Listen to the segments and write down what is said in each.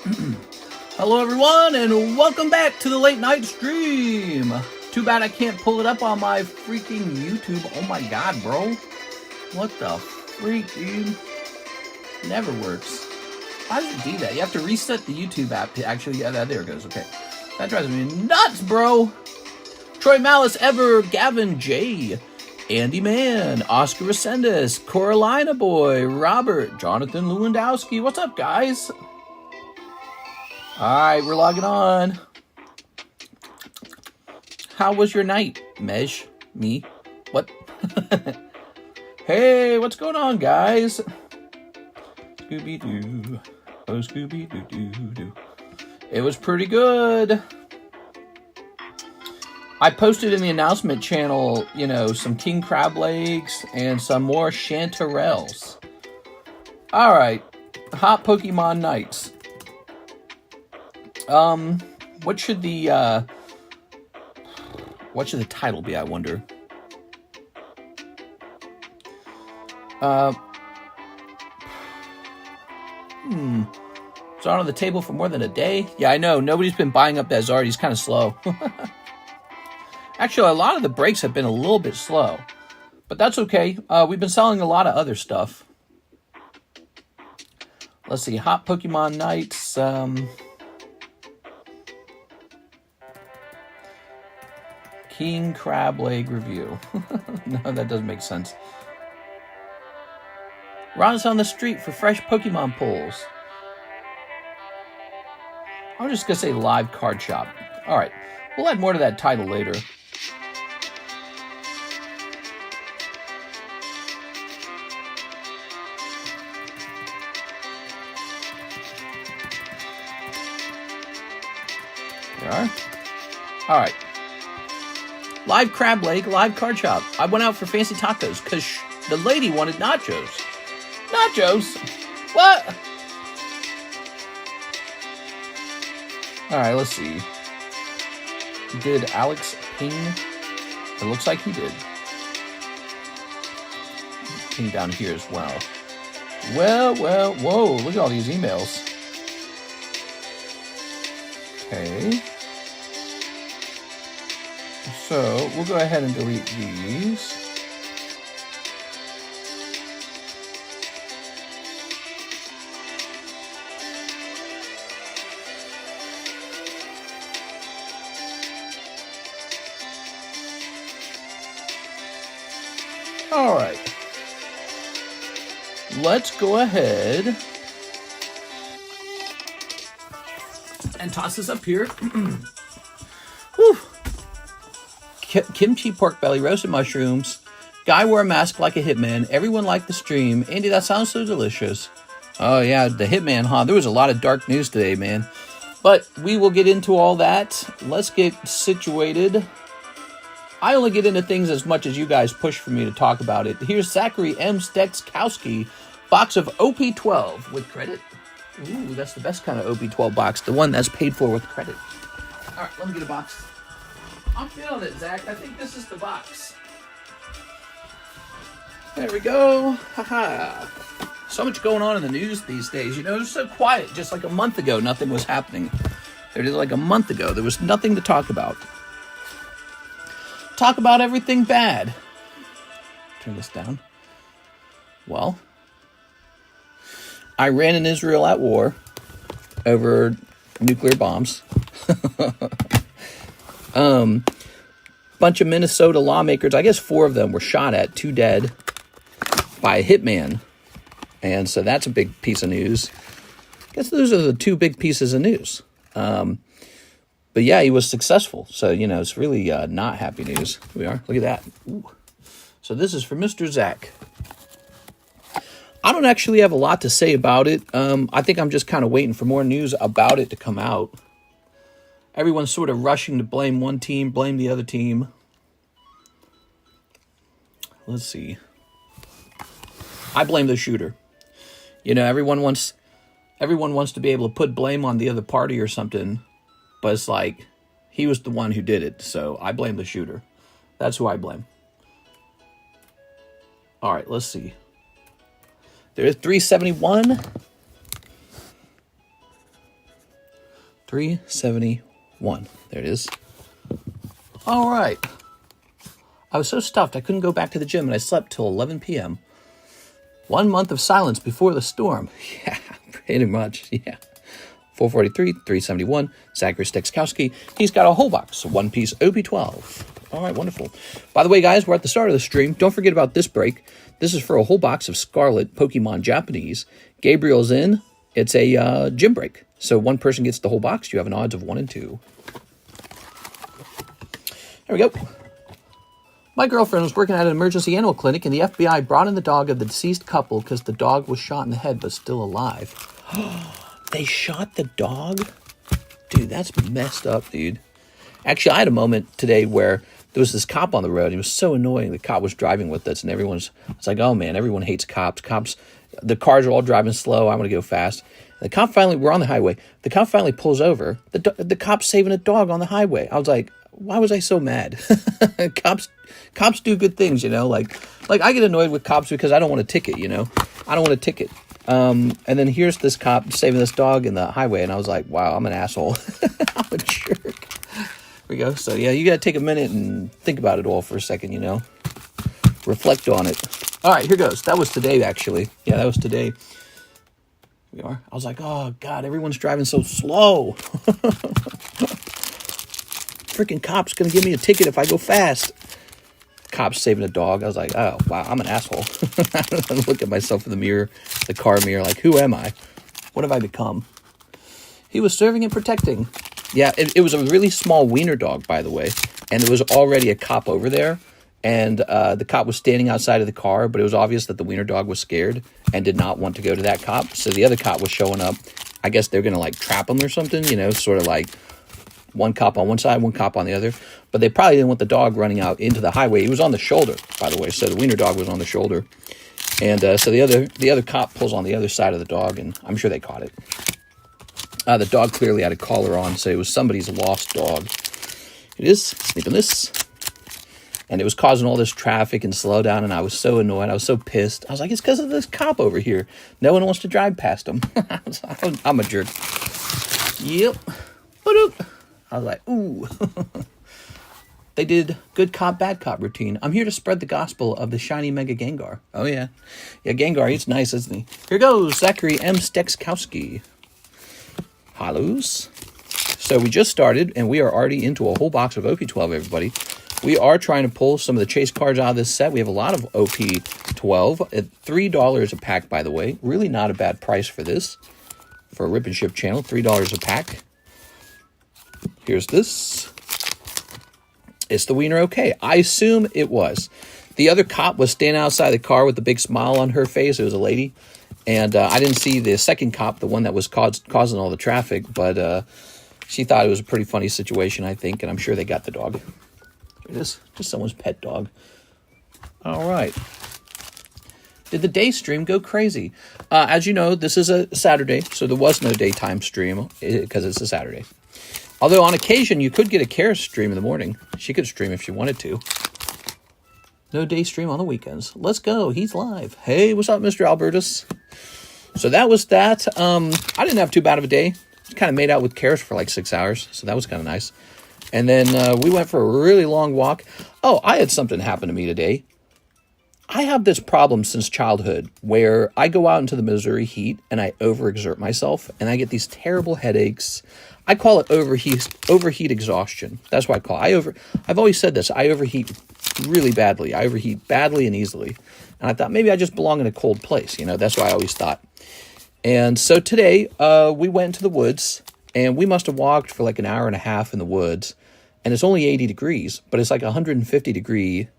Hello everyone, and welcome back to the late night stream. Too bad I can't pull it up on my freaking YouTube. Oh my god, bro. What the freak, dude? Never works. Why does it do that? You have to reset the YouTube app to actually... Yeah, there it goes. Okay. That drives me nuts, bro. Troy Malice, Ever, Gavin J, Andy Man, Oscar Resendez, Coralina Boy, Robert, Jonathan Lewandowski. What's up, guys? Alright, we're logging on. How was your night, Mej? Me? What? Hey, what's going on, guys? Scooby-Doo. Oh, Scooby-Doo-Doo-Doo. It was pretty good. I posted in the announcement channel, you know, some king crab legs and some more chanterelles. Alright. Hot Pokemon nights. What should the title be, I wonder? It's on the table for more than a day. Yeah, I know. Nobody's been buying up that Zard. He's kind of slow. Actually, a lot of the breaks have been a little bit slow. But that's okay. We've been selling a lot of other stuff. Let's see. Hot Pokemon nights. King Crab Leg review. No, that doesn't make sense. Ron's on the street for fresh Pokemon pulls. I'm just going to say live card shop. All right. We'll add more to that title later. There we are. All right. Live crab leg, live card shop. I went out for fancy tacos because the lady wanted nachos. Nachos? What? Alright, let's see. Did Alex ping? It looks like he did. Ping down here as well. Well, whoa, look at all these emails. Okay. So, we'll go ahead and delete these. All right. Let's go ahead and toss this up here. Whew. Kimchi pork belly, roasted mushrooms. Guy wore a mask like a hitman. Everyone liked the stream. Andy, that sounds so delicious. Oh, yeah, the hitman, huh? There was a lot of dark news today, man. But we will get into all that. Let's get situated. I only get into things as much as you guys push for me to talk about it. Here's Zachary M. Stekskowski, box of OP12 with credit. Ooh, that's the best kind of OP12 box. The one that's paid for with credit. All right, let me get a box. I'm feeling it, Zach. I think this is the box. There we go. Haha. So much going on in the news these days. You know, it was so quiet. Just like a month ago, nothing was happening. Like a month ago, there was nothing to talk about. Talk about everything bad. Turn this down. Well, Iran and Israel at war over nuclear bombs. Bunch of Minnesota lawmakers, I guess 4 of them were shot at, 2 dead, by a hitman. And so that's a big piece of news. I guess those are the 2 big pieces of news. But yeah, he was successful. So, you know, it's really not happy news. Here we are. Look at that. Ooh. So this is for Mr. Zach. I don't actually have a lot to say about it. I think I'm just kind of waiting for more news about it to come out. Everyone's sort of rushing to blame one team, blame the other team. Let's see. I blame the shooter. You know, everyone wants to be able to put blame on the other party or something, but it's like he was the one who did it, so I blame the shooter. That's who I blame. All right, let's see. There is 371. 371. There it is. All right. I was so stuffed I couldn't go back to the gym, and I slept till 11 p.m. 1 month of silence before the storm. Yeah, pretty much, yeah. 443, 371, Zachary Stekskowski. He's got a whole box of one-piece OP12. All right, wonderful. By the way, guys, we're at the start of the stream. Don't forget about this break. This is for a whole box of Scarlet Pokemon Japanese. Gabriel's in. It's a gym break. So one person gets the whole box. You have an odds of 1 and 2. There we go. My girlfriend was working at an emergency animal clinic, and the FBI brought in the dog of the deceased couple because the dog was shot in the head but still alive. They shot the dog? Dude, that's messed up, dude. Actually, I had a moment today where there was this cop on the road. He was so annoying. The cop was driving with us, and it's like, oh man, everyone hates cops. The cars are all driving slow. I want to go fast. The cop finally, we're on the highway. The cop finally pulls over. The cop's saving a dog on the highway. I was like, why was I so mad? Cops do good things, you know, like I get annoyed with cops because I don't want a ticket, you know, I don't want a ticket. And then here's this cop saving this dog in the highway. And I was like, wow, I'm an asshole. I'm a jerk. Here we go. So yeah, you got to take a minute and think about it all for a second, you know, reflect on it. All right, here goes. That was today, actually. Yeah, that was today. Here we are. I was like, oh God, everyone's driving so slow. Freaking cop's gonna give me a ticket if I go fast. Cop's saving a dog. I was like, oh wow, I'm an asshole. I look at myself in the mirror, the car mirror, like, who am I? What have I become? He was serving and protecting. Yeah, it was a really small wiener dog, by the way, and there was already a cop over there, and the cop was standing outside of the car, but it was obvious that the wiener dog was scared and did not want to go to that cop. So the other cop was showing up. I guess they're gonna like trap him or something, you know, sort of like one cop on one side, one cop on the other. But they probably didn't want the dog running out into the highway. He was on the shoulder, by the way. So the wiener dog was on the shoulder. And so the other cop pulls on the other side of the dog, and I'm sure they caught it. The dog clearly had a collar on, so it was somebody's lost dog. It is. Sneaking this. And it was causing all this traffic and slowdown, and I was so annoyed. I was so pissed. I was like, it's because of this cop over here. No one wants to drive past him. I'm a jerk. Yep. I was like, ooh. They did good cop, bad cop routine. I'm here to spread the gospel of the shiny Mega Gengar. Oh, yeah. Yeah, Gengar, he's nice, isn't he? Here goes Zachary M. Stekskowski. Halloos. So we just started, and we are already into a whole box of OP12, everybody. We are trying to pull some of the chase cards out of this set. We have a lot of OP12 at $3 a pack, by the way. Really not a bad price for this. For a Rip and Ship channel, $3 a pack. Here's this. Is the wiener okay? I assume it was. The other cop was standing outside the car with a big smile on her face. It was a lady. And I didn't see the second cop, the one that was causing all the traffic. But she thought it was a pretty funny situation, I think. And I'm sure they got the dog. Here it is. Just someone's pet dog. All right. Did the day stream go crazy? As you know, this is a Saturday. So there was no daytime stream because it's a Saturday. Although on occasion, you could get a Kara stream in the morning. She could stream if she wanted to. No day stream on the weekends. Let's go. He's live. Hey, what's up, Mr. Albertus? So that was that. I didn't have too bad of a day. Just kind of made out with Karis for like 6 hours. So that was kind of nice. And then we went for a really long walk. Oh, I had something happen to me today. I have this problem since childhood where I go out into the Missouri heat and I overexert myself and I get these terrible headaches. I call it overheat exhaustion. That's what I call it. I've always said this. I overheat really badly. I overheat badly and easily. And I thought maybe I just belong in a cold place. You know, that's what I always thought. And so today we went to the woods and we must have walked for like an hour and a half in the woods. And it's only 80 degrees, but it's like 150 degree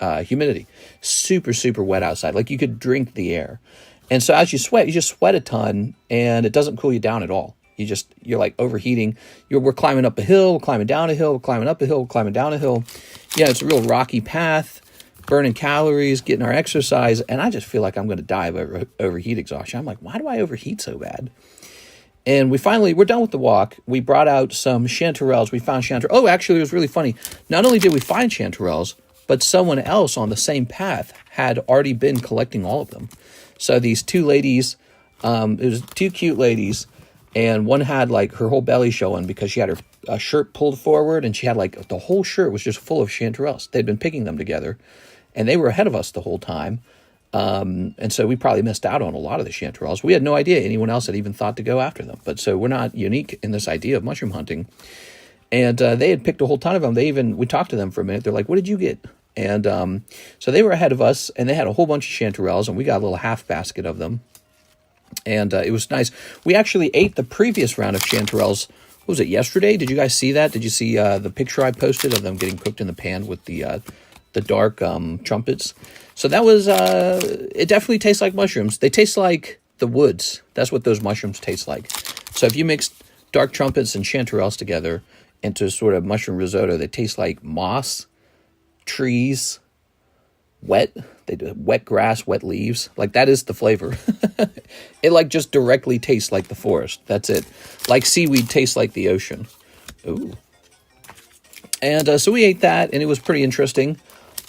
humidity. Super, super wet outside. Like you could drink the air. And so as you just sweat a ton and it doesn't cool you down at all. You're like overheating. We're climbing up a hill, we're climbing down a hill, we're climbing up a hill, we're climbing down a hill. Yeah, it's a real rocky path, burning calories, getting our exercise. And I just feel like I'm going to die of overheat exhaustion. I'm like, why do I overheat so bad? And we're done with the walk. We brought out some chanterelles. We found chanterelles. Oh, actually, it was really funny. Not only did we find chanterelles, but someone else on the same path had already been collecting all of them. So these two ladies, it was two cute ladies, And one had like her whole belly showing because she had her shirt pulled forward, and she had like the whole shirt was just full of chanterelles. They'd been picking them together, and they were ahead of us the whole time. And so we probably missed out on a lot of the chanterelles. We had no idea anyone else had even thought to go after them. But so we're not unique in this idea of mushroom hunting. And they had picked a whole ton of them. We talked to them for a minute. They're like, what did you get? And so they were ahead of us, and they had a whole bunch of chanterelles, and we got a little half basket of them. And it was nice. We actually ate the previous round of chanterelles. What was it, yesterday? Did you guys see that? Did you see the picture I posted of them getting cooked in the pan with the dark trumpets? So that was, it definitely tastes like mushrooms. They taste like the woods. That's what those mushrooms taste like. So if you mix dark trumpets and chanterelles together into sort of mushroom risotto, they taste like moss, trees, wet. They do wet grass, wet leaves. Like, that is the flavor. It like just directly tastes like the forest. That's it. Like seaweed tastes like the ocean. Ooh. And so we ate that, and it was pretty interesting.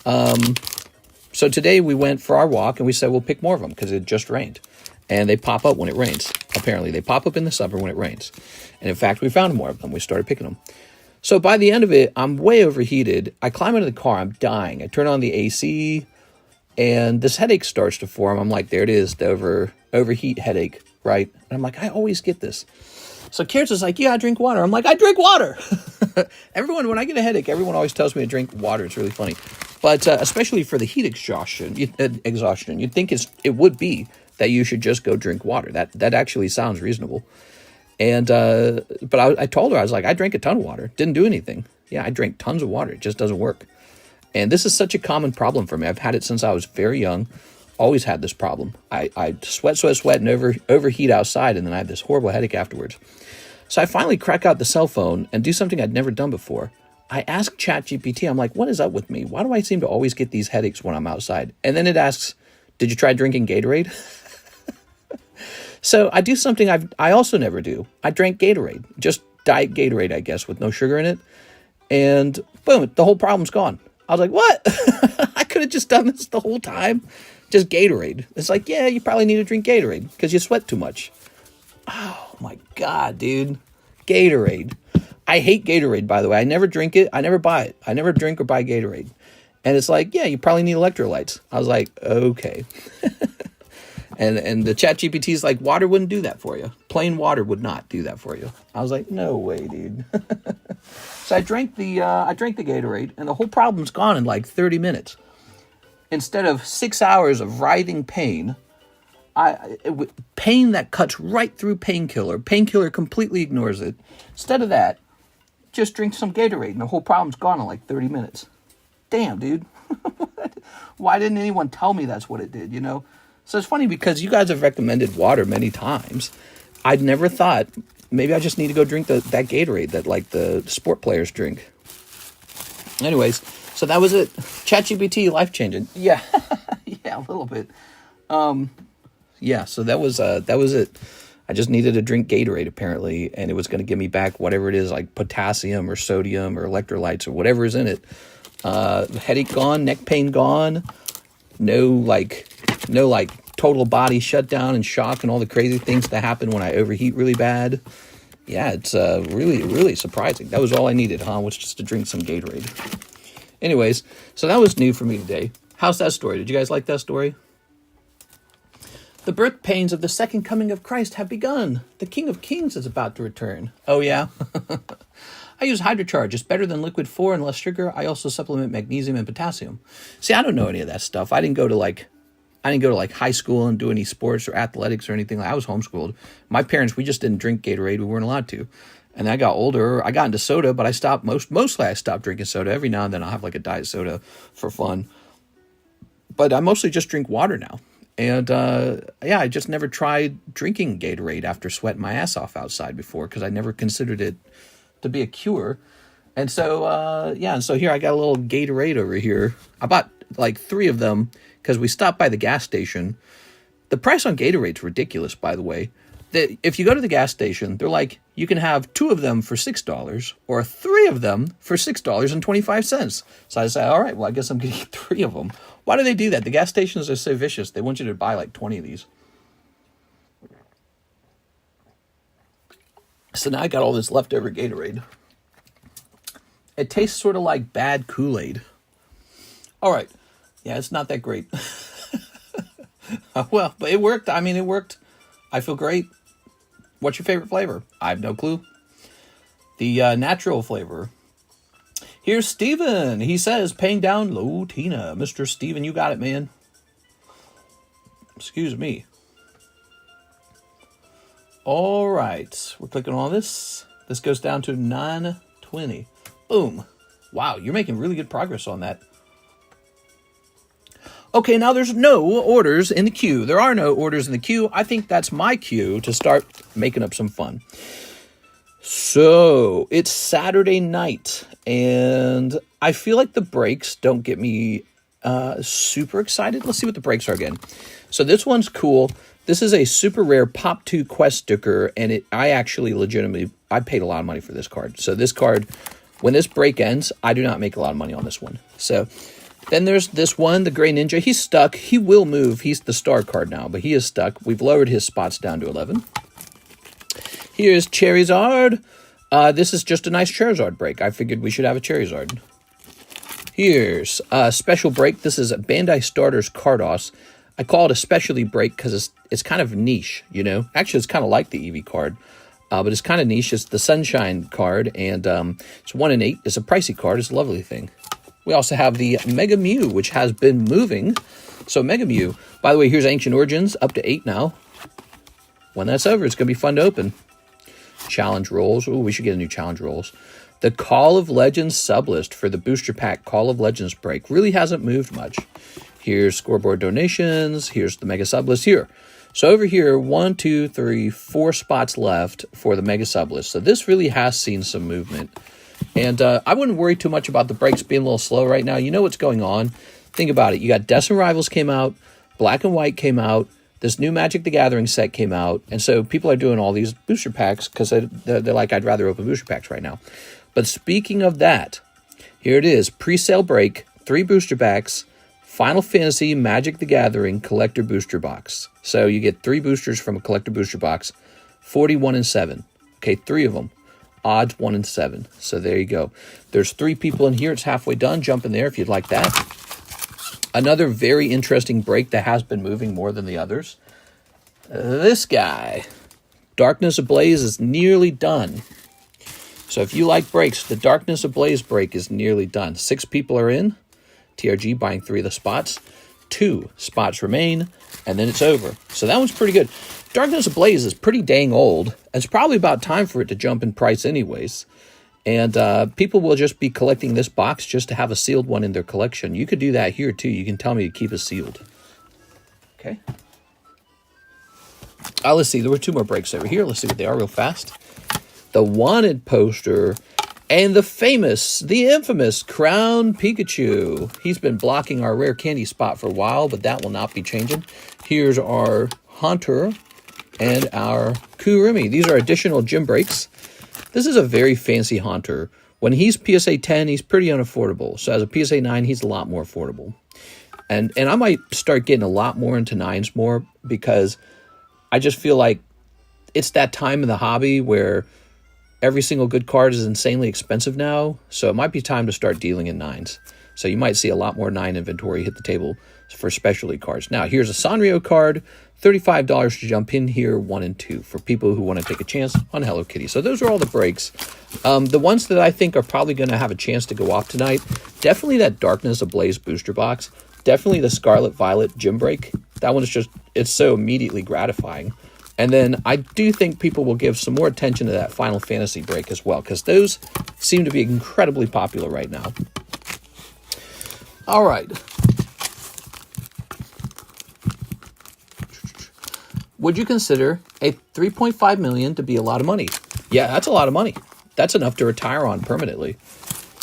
So today we went for our walk, and we said we'll pick more of them because it just rained. And they pop up when it rains. Apparently, they pop up in the summer when it rains. And in fact, we found more of them. We started picking them. So by the end of it, I'm way overheated. I climb into the car. I'm dying. I turn on the AC, and this headache starts to form. I'm like, there it is, the overheat headache, right? And I'm like, I always get this. So Kieran's is like, yeah, I drink water. I'm like, I drink water. Everyone, when I get a headache, everyone always tells me to drink water. It's really funny. But especially for the heat exhaustion, you'd think it would be that you should just go drink water. That actually sounds reasonable. And but I told her, I was like, I drank a ton of water. Didn't do anything. Yeah, I drank tons of water. It just doesn't work. And this is such a common problem for me. I've had it since I was very young. Always had this problem. I sweat, and overheat outside, and then I have this horrible headache afterwards. So I finally crack out the cell phone and do something I'd never done before. I ask ChatGPT, I'm like, what is up with me? Why do I seem to always get these headaches when I'm outside? And then it asks, did you try drinking Gatorade? So I do something I also never do. I drank Gatorade, just diet Gatorade, I guess, with no sugar in it. And boom, the whole problem's gone. I was like, what? I could have just done this the whole time. Just Gatorade. It's like, yeah, you probably need to drink Gatorade because you sweat too much. Oh my God, dude. Gatorade. I hate Gatorade, by the way. I never drink it. I never buy it. I never drink or buy Gatorade. And it's like, yeah, you probably need electrolytes. I was like, okay. And the ChatGPT is like, water wouldn't do that for you. Plain water would not do that for you. I was like, no way, dude. So I drank the Gatorade, and the whole problem's gone in like 30 minutes. Instead of 6 hours of writhing pain, pain that cuts right through painkiller. Painkiller completely ignores it. Instead of that, just drink some Gatorade, and the whole problem's gone in like 30 minutes. Damn, dude. Why didn't anyone tell me that's what it did, you know? So it's funny because you guys have recommended water many times. I'd never thought, maybe I just need to go drink that Gatorade that like the sport players drink. Anyways, so that was it. ChatGPT, life-changing. Yeah, yeah, a little bit. Yeah, so that was it. I just needed to drink Gatorade, apparently, and it was going to give me back whatever it is, like potassium or sodium or electrolytes or whatever is in it. Headache gone, neck pain gone, no total body shutdown and shock and all the crazy things that happen when I overheat really bad. Yeah, it's really, really surprising. That was all I needed, was just to drink some Gatorade. Anyways, so that was new for me today. How's that story? Did you guys like that story? The birth pains of the second coming of Christ have begun. The King of Kings is about to return. Oh, yeah? I use Hydrocharge. It's better than liquid 4 and less sugar. I also supplement magnesium and potassium. See, I don't know any of that stuff. I didn't go to high school and do any sports or athletics or anything. I was homeschooled. My parents, we just didn't drink Gatorade. We weren't allowed to. And I got older. I got into soda, but I stopped. Mostly I stopped drinking soda. Every now and then I'll have like a diet soda for fun. But I mostly just drink water now. And yeah, I just never tried drinking Gatorade after sweating my ass off outside before because I never considered it to be a cure. And so, yeah, and so here I got a little Gatorade over here. I bought like 3 of them because we stopped by the gas station. The price on Gatorade's ridiculous, by the way. If you go to the gas station, they're like, you can have 2 of them for $6 or 3 of them for $6.25. So I say, all right, well, I guess I'm getting 3 of them. Why do they do that? The gas stations are so vicious. They want you to buy like 20 of these. So now I got all this leftover Gatorade. It tastes sort of like bad Kool-Aid. All right. Yeah, it's not that great. Well, but it worked. I mean, it worked. I feel great. What's your favorite flavor? I have no clue. The natural flavor. Here's Steven. He says, paying down low Tina. Mr. Steven, you got it, man. Excuse me. All right. We're clicking on this. This goes down to 920. Boom. Wow, you're making really good progress on that. Okay, now there's no orders in the queue. There are no orders in the queue. I think that's my cue to start making up some fun. So, it's Saturday night, and I feel like the breaks don't get me super excited. Let's see what the breaks are again. So this one's cool. This is a super rare Pop 2 Quest sticker, and I actually legitimately, I paid a lot of money for this card. So this card, when this break ends, I do not make a lot of money on this one. So then there's this one, the Gray Ninja. He's stuck. He will move. He's the star card now, but he is stuck. We've lowered his spots down to 11. Here's Charizard. This is just a nice Charizard break. I figured we should have a Charizard. Here's a special break. This is a Bandai Starters Carddass. I call it a specialty break because it's kind of niche, you know. Actually, it's kind of like the Eevee card, but it's kind of niche. It's the Sunshine card, and it's 1 in 8. It's a pricey card. It's a lovely thing. We also have the Mega Mew, which has been moving. So Mega Mew, by the way, here's Ancient Origins, up to 8 now. When that's over, it's going to be fun to open. Challenge rolls. Oh, we should get a new challenge rolls. The Call of Legends sublist for the booster pack Call of Legends break really hasn't moved much. Here's scoreboard donations. Here's the mega sublist here. So over here, 1, 2, 3, 4 spots left for the mega sublist. So this really has seen some movement. And I wouldn't worry too much about the breaks being a little slow right now. You know what's going on. Think about it. You got Destined Rivals came out. Black and White came out. This new Magic the Gathering set came out. And so people are doing all these booster packs because they're like, I'd rather open booster packs right now. But speaking of that, here it is. Pre-sale break, 3 booster packs, Final Fantasy Magic the Gathering Collector Booster Box. So you get 3 boosters from a Collector Booster Box, 41 and 7. Okay, 3 of them. Odds 1 and 7. So there you go. There's 3 people in here. It's halfway done. Jump in there if you'd like that. Another very interesting break that has been moving more than the others. This guy. Darkness Ablaze is nearly done. So if you like breaks, the Darkness Ablaze break is nearly done. 6 people are in. TRG buying 3 of the spots. 2 spots remain, and then it's over. So that one's pretty good. Darkness Ablaze is pretty dang old. It's probably about time for it to jump in price anyways. And people will just be collecting this box just to have a sealed one in their collection. You could do that here too. You can tell me to keep it sealed. Okay. Let's see. There were 2 more breaks over here. Let's see what they are real fast. The Wanted poster and the famous, the infamous Crown Pikachu. He's been blocking our rare candy spot for a while, but that will not be changing. Here's our Haunter and our Kurumi. These are additional gym breaks. This is a very fancy Haunter. When he's PSA 10, he's pretty unaffordable. So as a PSA 9, he's a lot more affordable. And I might start getting a lot more into 9s more because I just feel like it's that time in the hobby where every single good card is insanely expensive now. So it might be time to start dealing in 9s. So you might see a lot more 9 inventory hit the table for specialty cards. Now, here's a Sanrio card. $35 to jump in here, 1 and 2, for people who want to take a chance on Hello Kitty. So those are all the breaks. The ones that I think are probably going to have a chance to go off tonight, definitely that Darkness Ablaze booster box. Definitely the Scarlet Violet gym break. That one is just, it's so immediately gratifying. And then I do think people will give some more attention to that Final Fantasy break as well, because those seem to be incredibly popular right now. All right. Would you consider a $3.5 million to be a lot of money? Yeah, that's a lot of money. That's enough to retire on permanently.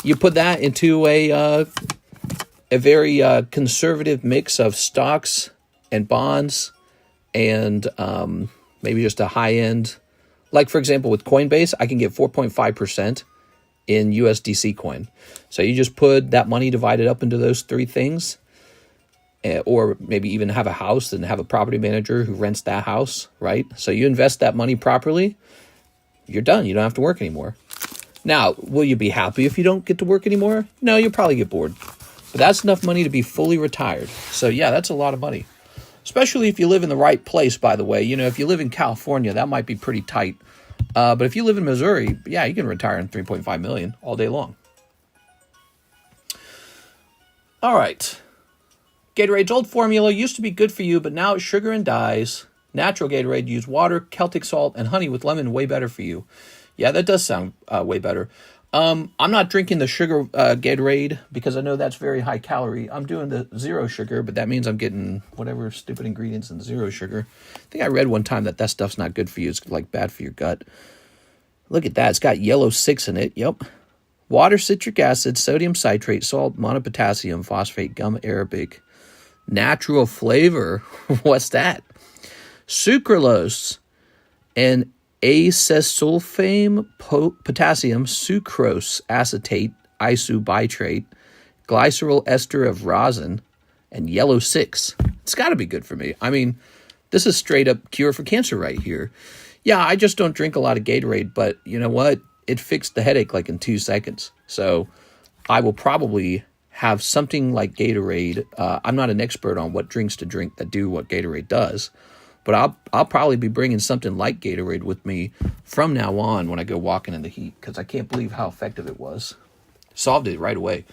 You put that into a very conservative mix of stocks and bonds and maybe just a high end. Like, for example, with Coinbase, I can get 4.5% in USDC coin. So you just put that money divided up into those 3 things. Or maybe even have a house and have a property manager who rents that house, right? So you invest that money properly, You're done. You don't have to work anymore. Now, will you be happy if you don't get to work anymore? No, you'll probably get bored. But that's enough money to be fully retired. So, yeah, that's a lot of money. Especially if you live in the right place, by the way. You know, if you live in California, that might be pretty tight. But if you live in Missouri, yeah, you can retire in $3.5 million all day long. All right. Gatorade's old formula used to be good for you, but now it's sugar and dyes. Natural Gatorade, use water, Celtic salt, and honey with lemon, way better for you. Yeah, that does sound way better. I'm not drinking the sugar Gatorade because I know that's very high calorie. I'm doing the zero sugar, but that means I'm getting whatever stupid ingredients in zero sugar. I think I read one time that stuff's not good for you. It's like bad for your gut. Look at that. It's got yellow 6 in it. Yep. Water, citric acid, sodium citrate, salt, monopotassium, phosphate, gum arabic. Natural flavor. What's that? Sucralose and acesulfame, potassium, sucrose acetate, isobitrate, glycerol ester of rosin, and yellow 6. It's got to be good for me. I mean, this is straight up cure for cancer right here. Yeah, I just don't drink a lot of Gatorade, but you know what? It fixed the headache like in 2 seconds. So I will probably have something like Gatorade. I'm not an expert on what drinks to drink that do what Gatorade does. But I'll probably be bringing something like Gatorade with me from now on when I go walking in the heat, because I can't believe how effective it was. Solved it right away.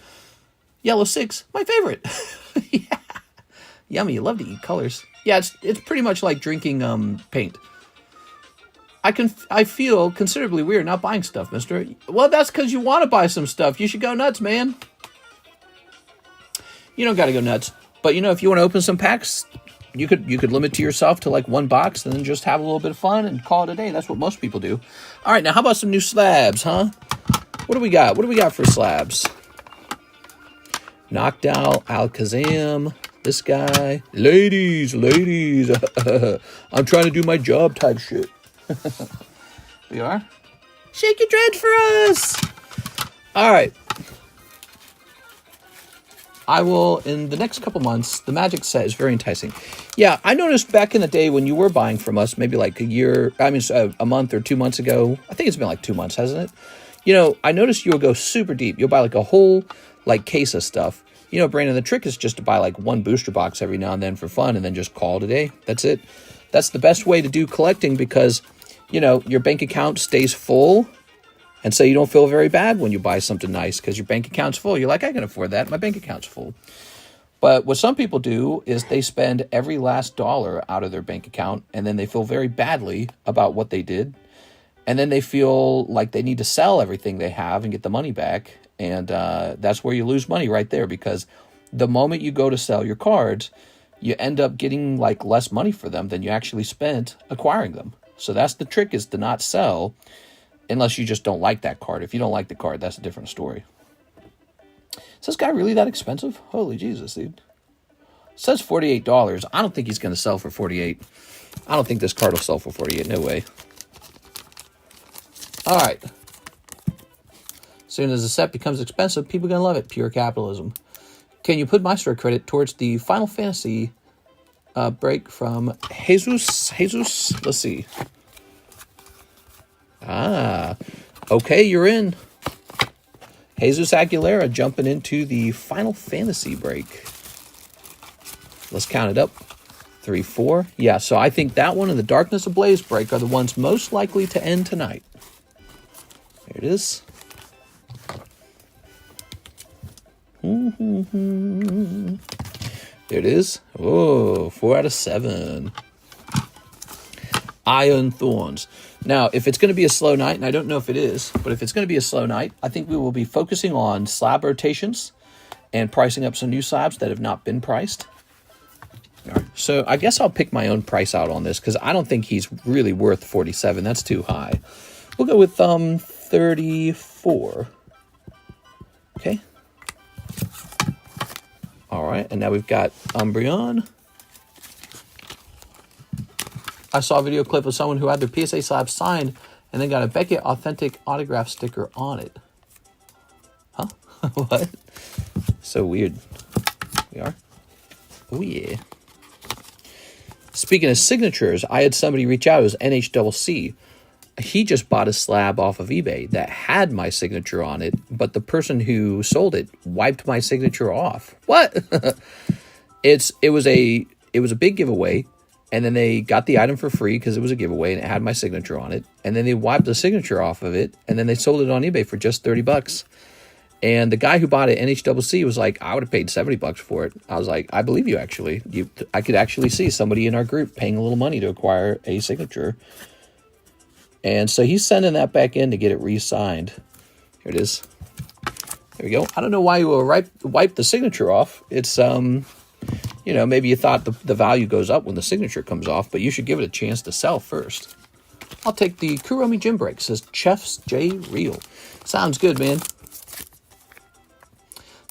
Yellow 6, my favorite. Yeah. Yummy, you love to eat colors. Yeah, it's pretty much like drinking paint. I feel considerably weird not buying stuff, mister. Well, that's because you want to buy some stuff. You should go nuts, man. You don't got to go nuts. But, you know, if you want to open some packs, you could limit to yourself to like 1 box and then just have a little bit of fun and call it a day. That's what most people do. All right, now how about some new slabs, huh? What do we got? What do we got for slabs? Knockdown, Alakazam, this guy. Ladies. I'm trying to do my job type shit. We are? Shake your dreads for us! All right. I will, in the next couple months, the magic set is very enticing. Yeah, I noticed back in the day when you were buying from us, maybe like a month or 2 months ago. I think it's been like 2 months, hasn't it? You know, I noticed you'll go super deep. You'll buy like a whole like case of stuff. You know, Brandon, the trick is just to buy like 1 booster box every now and then for fun and then just call it a day. That's it. That's the best way to do collecting because, you know, your bank account stays full. And so you don't feel very bad when you buy something nice because your bank account's full. You're like, I can afford that. My bank account's full. But what some people do is they spend every last dollar out of their bank account and then they feel very badly about what they did. And then they feel like they need to sell everything they have and get the money back. And that's where you lose money right there because the moment you go to sell your cards, you end up getting like less money for them than you actually spent acquiring them. So that's the trick, is to not sell unless you just don't like that card. If you don't like the card, that's a different story. Is this guy really that expensive? Holy Jesus, dude. It says $48. I don't think he's going to sell for $48. I don't think this card will sell for $48. No way. All right. As soon as the set becomes expensive, people are going to love it. Pure capitalism. Can you put my store credit towards the Final Fantasy break from Jesus? Let's see. Okay, you're in. Jesus Aguilera jumping into the Final Fantasy break. Let's count it up. 3, 4. Yeah, so I think that one and the Darkness Ablaze break are the ones most likely to end tonight. There it is. There it is. Oh, 4 out of 7. Iron Thorns. Now, if it's going to be a slow night, and I don't know if it is, but if it's going to be a slow night, I think we will be focusing on slab rotations and pricing up some new slabs that have not been priced. All right, so I guess I'll pick my own price out on this because I don't think he's really worth 47. That's too high. We'll go with 34. Okay. All right, and now we've got Umbreon. I saw a video clip of someone who had their PSA slab signed and then got a Beckett Authentic autograph sticker on it. Huh? What? So weird. We are? Oh, yeah. Speaking of signatures, I had somebody reach out. It was NHCC. he just bought a slab off of eBay that had my signature on it, but the person who sold it wiped my signature off. What? It was a big giveaway, and then they got the item for free because it was a giveaway and it had my signature on it, and then they wiped the signature off of it, and then they sold it on eBay for just $30. And the guy who bought it, NHCC, was like, I would have paid $70 for it. I was like, I believe you, actually. I could actually see somebody in our group paying a little money to acquire a signature. And so he's sending that back in to get it re-signed. Here it is. There we go. I don't know why you will wipe the signature off. It's, you know, maybe you thought the value goes up when the signature comes off, but you should give it a chance to sell first. I'll take the Kuromi Gym Break, says Chefs J Real. Sounds good, man.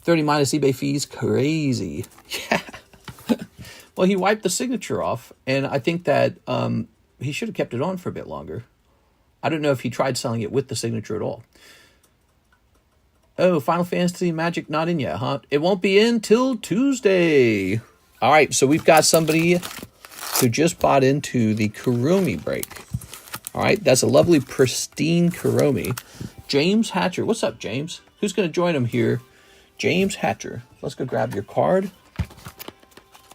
30 minus eBay fees, crazy. Yeah. Well, he wiped the signature off, and I think that he should have kept it on for a bit longer. I don't know if he tried selling it with the signature at all. Oh, Final Fantasy Magic not in yet, huh? It won't be in till Tuesday. All right, so we've got somebody who just bought into the Kuromi break. All right, that's a lovely, pristine Kuromi. James Hatcher. What's up, James? Who's going to join him here? James Hatcher. Let's go grab your card.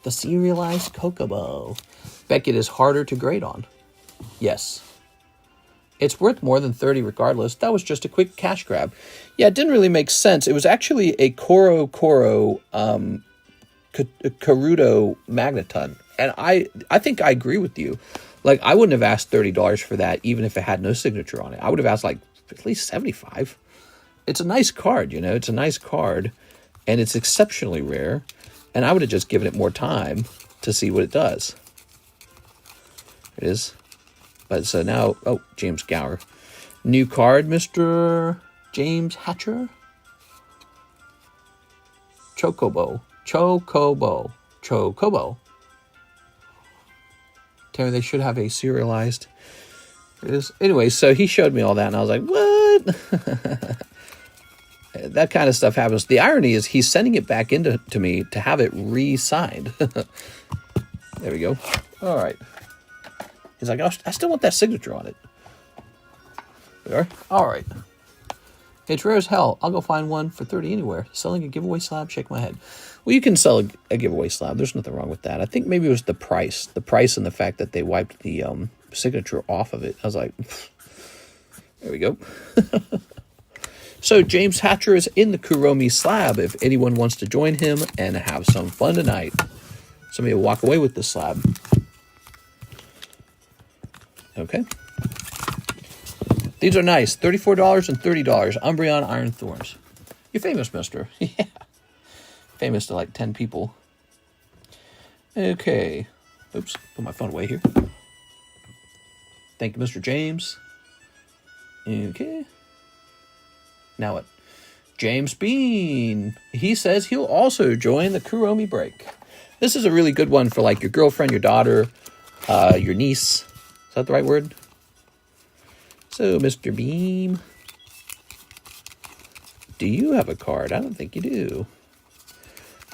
The serialized Kokobo. Beckett is harder to grade on. Yes. It's worth more than 30 regardless. That was just a quick cash grab. Yeah, it didn't really make sense. It was actually a Koro Karudo Magneton. And I think I agree with you. Like, I wouldn't have asked $30 for that, even if it had no signature on it. I would have asked, like, at least $75. It's a nice card, you know. It's a nice card, and it's exceptionally rare. And I would have just given it more time to see what it does. It is. But so now, oh, James Gower. New card, Mr. James Hatcher. Chocobo. Chocobo. Chocobo. Tell me they should have a serialized. It is. Anyway, so he showed me all that, and I was like, what? That kind of stuff happens. The irony is he's sending it back into me to have it re-signed. There we go. All right. He's like, I still want that signature on it. There. All right. It's rare as hell. I'll go find one for 30 anywhere. Selling a giveaway slab? Shake my head. Well, you can sell a giveaway slab. There's nothing wrong with that. I think maybe it was the price. The price and the fact that they wiped the signature off of it. I was like, there we go. So James Hatcher is in the Kuromi slab if anyone wants to join him and have some fun tonight. Somebody will walk away with this slab. Okay. These are nice. $34 and $30. Umbreon Iron Thorns. You're famous, mister. Yeah. Famous to like 10 people. Okay. Oops. Put my phone away here. Thank you, Mr. James. Okay. Now what? James Bean. He says he'll also join the Kuromi break. This is a really good one for like your girlfriend, your daughter, your niece. Is that the right word? So, Mr. Beam, do you have a card? I don't think you do.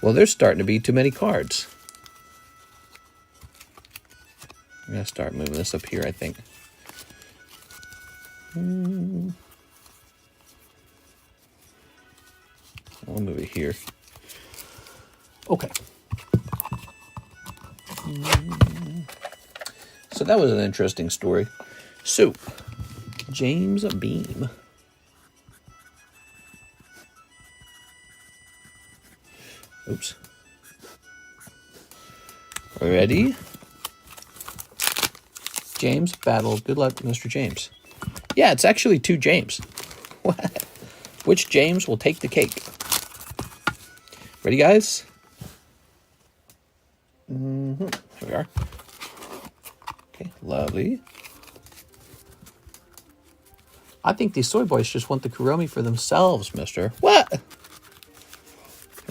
Well, there's starting to be too many cards. I'm going to start moving this up here, I think. I'll move it here. Okay. So that was an interesting story. So, James Beam. Oops. Ready? James, battle. Good luck, Mr. James. Yeah, it's actually two James. What? Which James will take the cake? Ready, guys? Here we are. Okay, lovely. I think these soy boys just want the Kuromi for themselves, mister. What? Here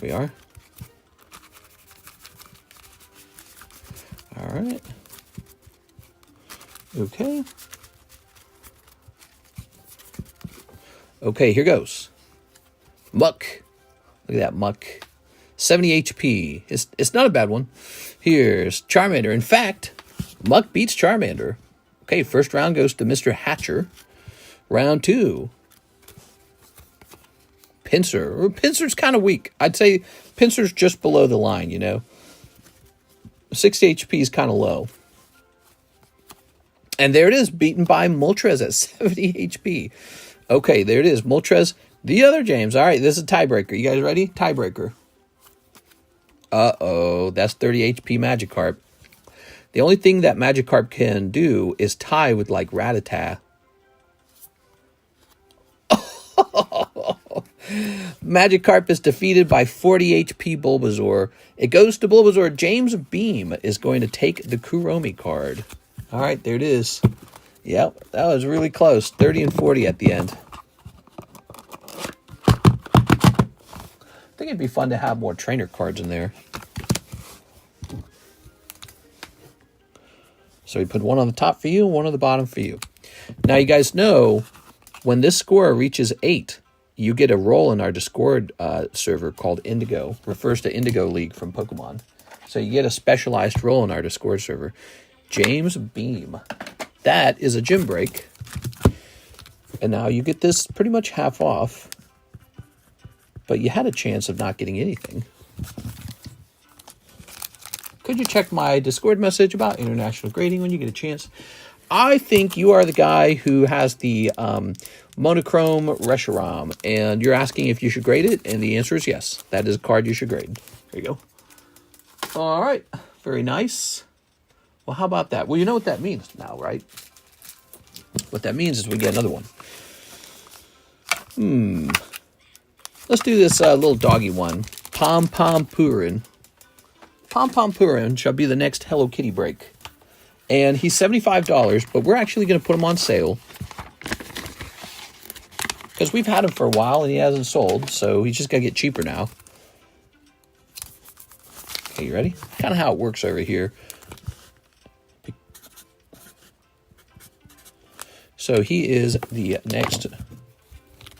we are. All right. Okay. Okay, here goes. Muck. Look at that, Muck. 70 HP. It's not a bad one. Here's Charmander. In fact, Muck beats Charmander. Okay, first round goes to Mr. Hatcher. Round 2. Pincer. Pincer's kind of weak. I'd say Pincer's just below the line, you know. 60 HP is kind of low. And there it is, beaten by Moltres at 70 HP. Okay, there it is. Moltres, the other James. All right, this is a tiebreaker. You guys ready? Tiebreaker. Uh-oh, that's 30 HP Magikarp. The only thing that Magikarp can do is tie with, like, Rattata. Magikarp is defeated by 40 HP Bulbasaur. It goes to Bulbasaur. James Beam is going to take the Kuromi card. All right, there it is. Yep, that was really close. 30 and 40 at the end. I think it'd be fun to have more trainer cards in there. So we put one on the top for you and one on the bottom for you. Now, you guys know when this score reaches 8, you get a role in our Discord server called Indigo. Refers to Indigo League from Pokemon. So you get a specialized role in our Discord server. James Beam. That is a gym break. And now you get this pretty much half off. But you had a chance of not getting anything. Could you check my Discord message about international grading when you get a chance? I think you are the guy who has the monochrome Reshiram, and you're asking if you should grade it, and the answer is yes. That is a card you should grade. There you go. All right. Very nice. Well, how about that? Well, you know what that means now, right? What that means is we get another one. Let's do this little doggy one. Pom Pom Purin. Pom Pom Purin shall be the next Hello Kitty break. And he's $75, but we're actually going to put him on sale. Because we've had him for a while and he hasn't sold, so he's just got to get cheaper now. Okay, you ready? Kind of how it works over here. So he is the next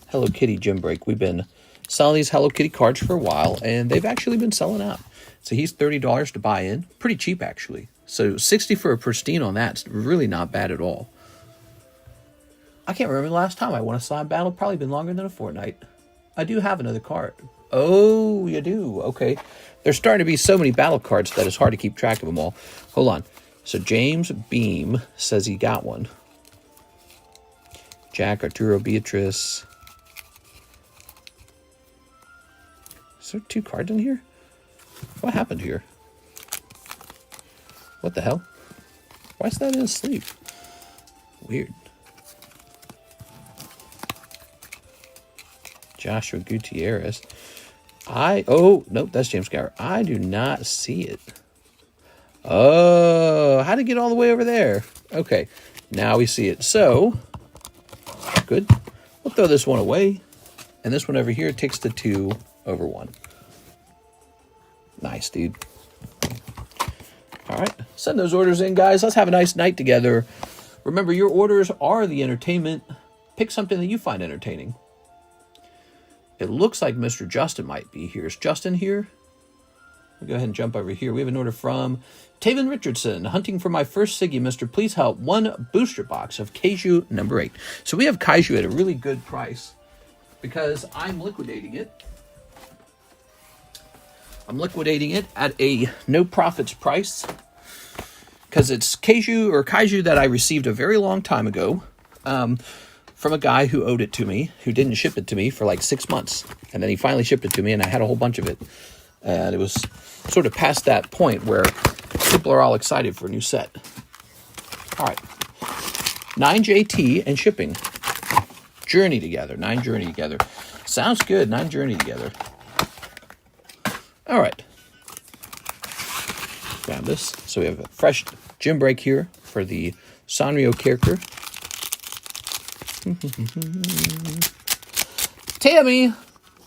Hello Kitty gym break. We've been selling these Hello Kitty cards for a while, and they've actually been selling out. So he's $30 to buy in. Pretty cheap, actually. So $60 for a pristine on that's really not bad at all. I can't remember the last time I won a slime battle. Probably been longer than a fortnight. I do have another card. Oh, you do? Okay. There's starting to be so many battle cards that it's hard to keep track of them all. Hold on. So James Beam says he got one. Jack, Arturo, Beatrice. Is there 2 cards in here? What happened here? What the hell? Why is that in his sleeve? Weird. Joshua Gutierrez. Oh, nope, that's James Gower. I do not see it. Oh, how did it get all the way over there? Okay, now we see it. So, good. We'll throw this one away. And this one over here takes the 2 over 1. Nice, dude. All right, send those orders in, guys. Let's have a nice night together. Remember, your orders are the entertainment. Pick something that you find entertaining. It looks like Mr. Justin might be here. Is Justin here? We'll go ahead and jump over here. We have an order from Taven Richardson. Hunting for my first Siggy, Mr. Please help. 1 booster box of Kaiju number 8. So we have Kaiju at a really good price because I'm liquidating it. I'm liquidating it at a no profits price because it's Kaiju that I received a very long time ago from a guy who owed it to me, who didn't ship it to me for like 6 months. And then he finally shipped it to me and I had a whole bunch of it. And it was sort of past that point where people are all excited for a new set. All right. 9 JT and shipping. Journey together. 9 Journey together. Sounds good. 9 Journey together. All right. Grab this. So we have a fresh gym break here for the Sanrio character. Tammy!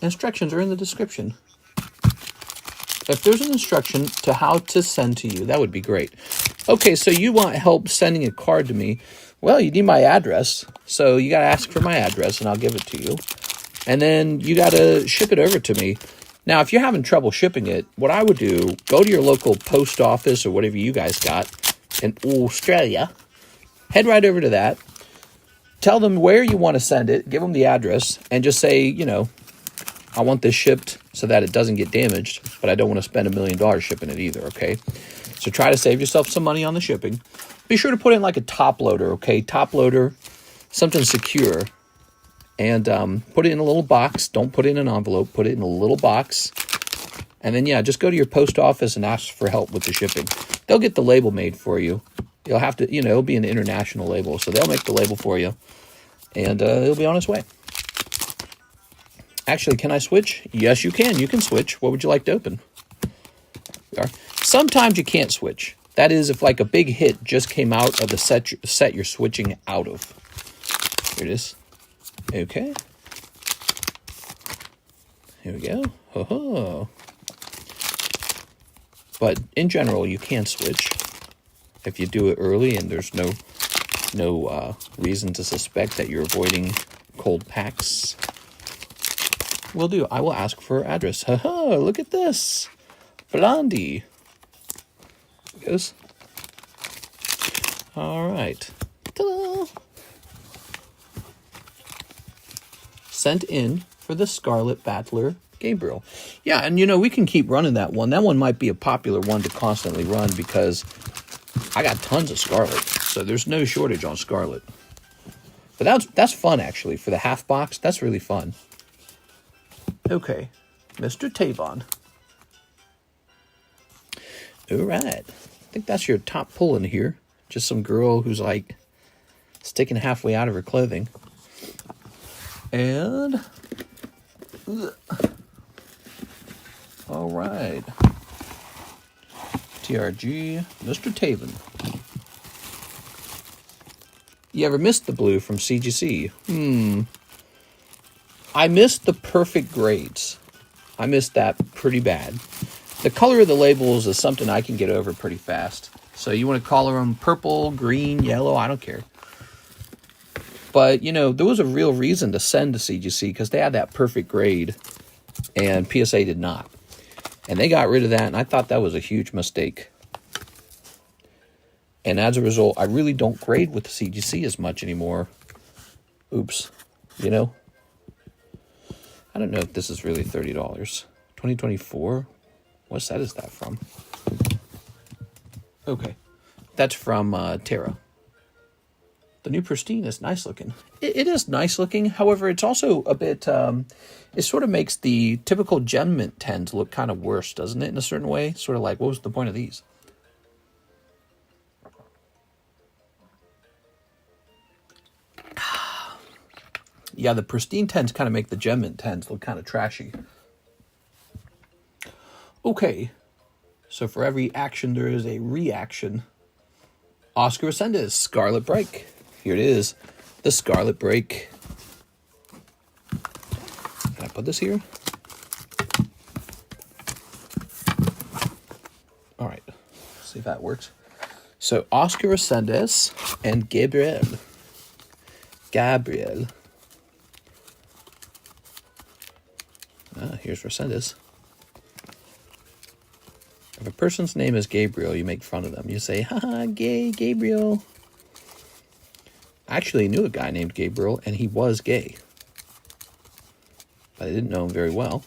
Instructions are in the description. If there's an instruction to how to send to you, that would be great. Okay, so you want help sending a card to me. Well, you need my address. So you got to ask for my address and I'll give it to you. And then you got to ship it over to me. Now, if you're having trouble shipping it, what I would do, go to your local post office or whatever you guys got in Australia, Head right over to that. Tell them where you want to send it. Give them the address. And just say, you know, I want this shipped so that it doesn't get damaged. But I don't want to spend $1 million shipping it either, okay? So try to save yourself some money on the shipping. Be sure to put in like a top loader, okay? Top loader, something secure. And put it in a little box. Don't put it in an envelope. Put it in a little box. And then, yeah, just go to your post office and ask for help with the shipping. They'll get the label made for you. You'll have to, you know, it'll be an international label. So they'll make the label for you. And it'll be on its way. Actually, can I switch? Yes, you can. You can switch. What would you like to open? Sometimes you can't switch. That is if like a big hit just came out of the set you're switching out of. Here it is. Okay. Here we go. Ho-ho. But in general, you can switch if you do it early and there's no reason to suspect that you're avoiding cold packs. Will do. I will ask for address. Haha, look at this. Blondie. There it goes. All right. Ta-da. Sent in for the Scarlet Battler Gabriel. Yeah, and you know, we can keep running that one. That one might be a popular one to constantly run because I got tons of Scarlet. So there's no shortage on Scarlet. But that's fun, actually. For the half box, that's really fun. Okay, Mr. Tavon. All right. I think that's your top pull in here. Just some girl who's like sticking halfway out of her clothing. And all right. TRG, Mr. Taven. You ever missed the blue from CGC? I missed the perfect grades. I missed that pretty bad. The color of the labels is something I can get over pretty fast. So you want to color them purple, green, yellow, I don't care. But, you know, there was a real reason to send to CGC because they had that perfect grade and PSA did not. And they got rid of that, and I thought that was a huge mistake. And as a result, I really don't grade with the CGC as much anymore. Oops. You know? I don't know if this is really $30. 2024? What set is that from? Okay. That's from Terra. The new Pristine is nice looking. It is nice looking. However, it's also a bit... it sort of makes the typical Gem Mint 10s look kind of worse, doesn't it, in a certain way? Sort of like, what was the point of these? Yeah, the Pristine 10s kind of make the Gem Mint 10s look kind of trashy. Okay. So for every action, there is a reaction. Oscar Ascendis, Scarlet Break. Here it is. The Scarlet Break. Can I put this here? All right. See if that works. So Oscar Ascendis and Gabriel. Here's Resendez. If a person's name is Gabriel, you make fun of them. You say, haha, gay, Gabriel. I actually knew a guy named Gabriel, and he was gay. But I didn't know him very well.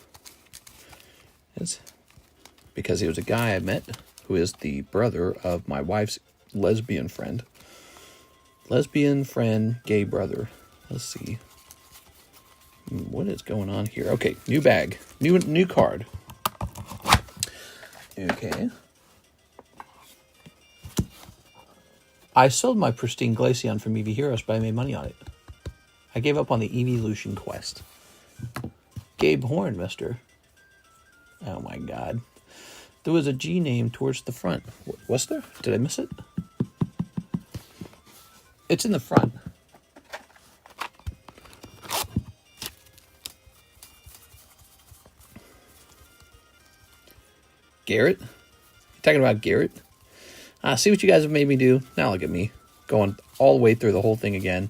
It's because he was a guy I met who is the brother of my wife's lesbian friend. Lesbian friend, gay brother. Let's see. What is going on here? Okay, new bag. New card. Okay. I sold my Pristine Glaceon from EV Heroes, but I made money on it. I gave up on the Evolution quest. Gabe Horn, mister. Oh my god. There was a G name towards the front. Was there? Did I miss it? It's in the front. Garrett? You talking about Garrett? See what you guys have made me do. Now look at me. Going all the way through the whole thing again.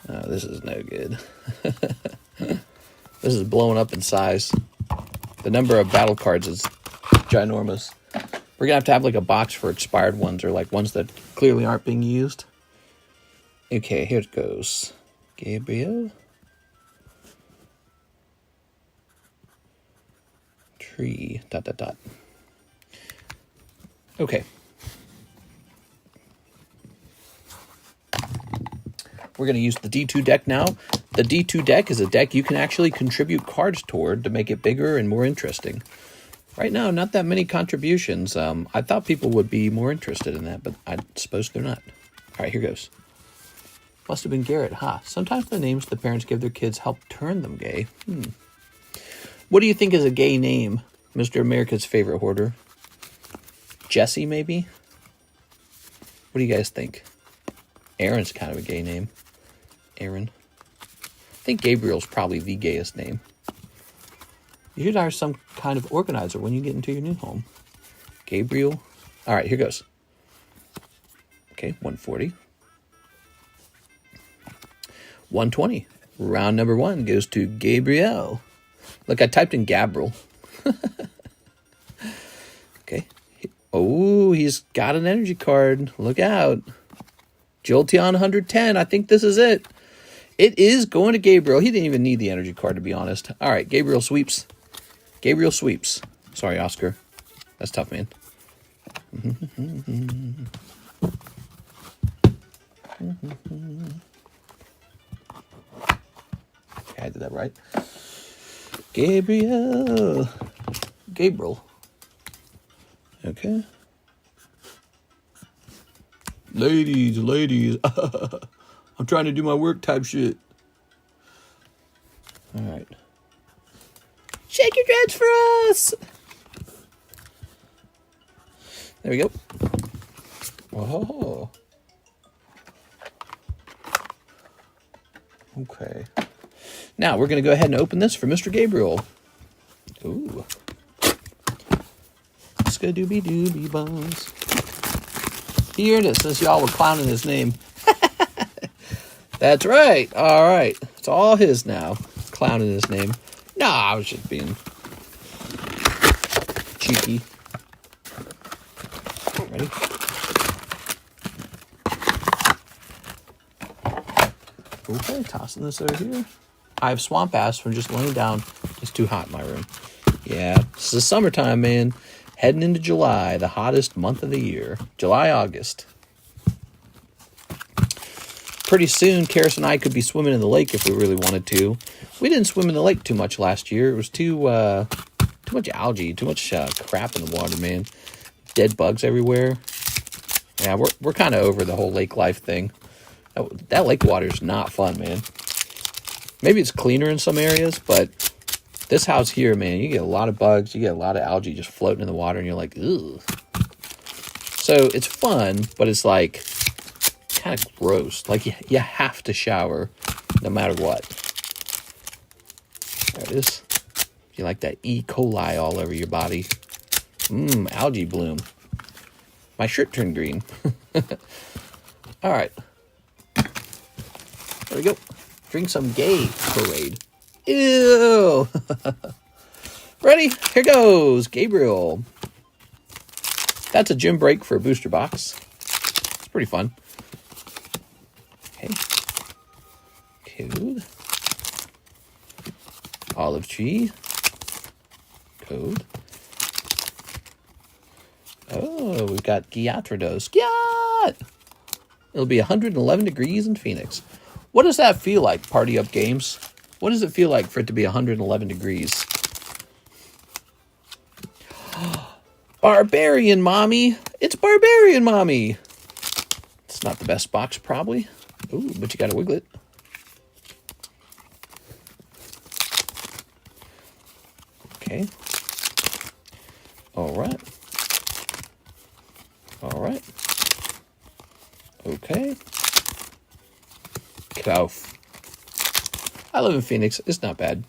This is no good. This is blowing up in size. The number of battle cards is ginormous. We're going to have like a box for expired ones or like ones that clearly aren't being used. Okay, here it goes. Gabriel. Tree, ... Okay. We're going to use the D2 deck now. The D2 deck is a deck you can actually contribute cards toward to make it bigger and more interesting. Right now, not that many contributions. I thought people would be more interested in that, but I suppose they're not. All right, here goes. Must have been Garrett, huh? Sometimes the names the parents give their kids help turn them gay. What do you think is a gay name, Mr. America's favorite hoarder? Jesse, maybe? What do you guys think? Aaron's kind of a gay name. Aaron. I think Gabriel's probably the gayest name. You should hire some kind of organizer when you get into your new home. Gabriel. All right, here goes. Okay, 140. 120. Round number 1 goes to Gabriel. Look, I typed in Gabriel. Okay. Oh, he's got an energy card. Look out. Jolteon 110. I think this is it. It is going to Gabriel. He didn't even need the energy card, to be honest. All right, Gabriel sweeps. Gabriel sweeps. Sorry, Oscar. That's tough, man. Okay, I did that right. Gabriel. Gabriel. Okay. Ladies. I'm trying to do my work type shit. All right. Shake your dreads for us. There we go. Oh. Okay. Now we're going to go ahead and open this for Mr. Gabriel. Ooh. Skadooby-dooby buns. He earned it since y'all were clowning his name. That's right. All right. It's all his now. Clowning his name. No, I was just being cheeky. Ready? Okay, tossing this over here. I have swamp ass from just laying down. It's too hot in my room. Yeah, this is summertime, man. Heading into July, the hottest month of the year. July, August. Pretty soon, Karis and I could be swimming in the lake if we really wanted to. We didn't swim in the lake too much last year. It was too much algae, too much crap in the water, man. Dead bugs everywhere. Yeah, we're kind of over the whole lake life thing. That lake water is not fun, man. Maybe it's cleaner in some areas, but this house here, man, you get a lot of bugs, you get a lot of algae just floating in the water, and you're like, ugh. So it's fun, but it's like kind of gross. Like you have to shower no matter what. There it is. You like that E. coli all over your body. Algae bloom. My shirt turned green. All right. There we go. Drink some gay parade. Ew. Ready? Here goes. Gabriel. That's a gym break for a booster box. It's pretty fun. Okay. Code. Olive tree. Code. Oh, we've got Gyatrodose. Gyat! It'll be 111 degrees in Phoenix. What does that feel like, Party Up Games? What does it feel like for it to be 111 degrees? Barbarian Mommy! It's Barbarian Mommy! It's not the best box, probably. Ooh, but you gotta wiggle it. Okay. Alright. Alright. Okay. Kauf. I live in Phoenix. It's not bad.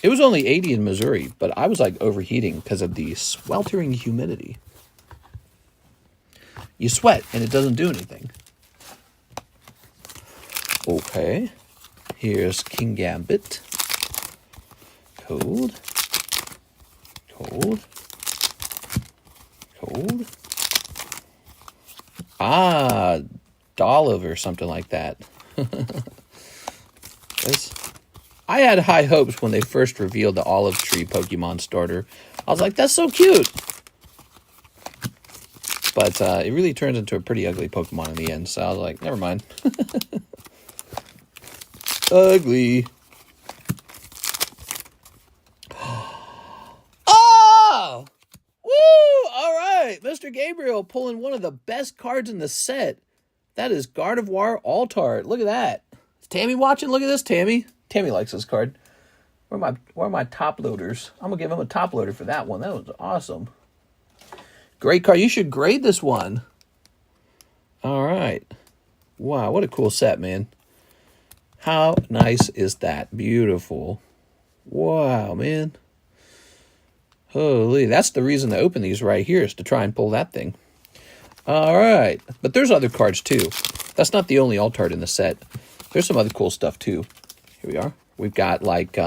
It was only 80 in Missouri, but I was like overheating because of the sweltering humidity. You sweat and it doesn't do anything. Okay. Here's King Gambit. Cold. Cold. gold. Ah, Olive or something like that. I had high hopes when they first revealed the Olive Tree Pokemon starter. I was like, that's so cute. But it really turns into a pretty ugly Pokemon in the end. So I was like, never mind. Ugly. Oh! Woo! All right. Mr. Gabriel pulling one of the best cards in the set. That is Gardevoir Altart. Look at that. Is Tammy watching? Look at this, Tammy. Tammy likes this card. Where are my top loaders? I'm going to give him a top loader for that one. That was awesome. Great card. You should grade this one. All right. Wow, what a cool set, man. How nice is that? Beautiful. Wow, man. Holy, that's the reason to open these right here, is to try and pull that thing. All right. But there's other cards, too. That's not the only Altart in the set. There's some other cool stuff, too. Here we are. We've got, like,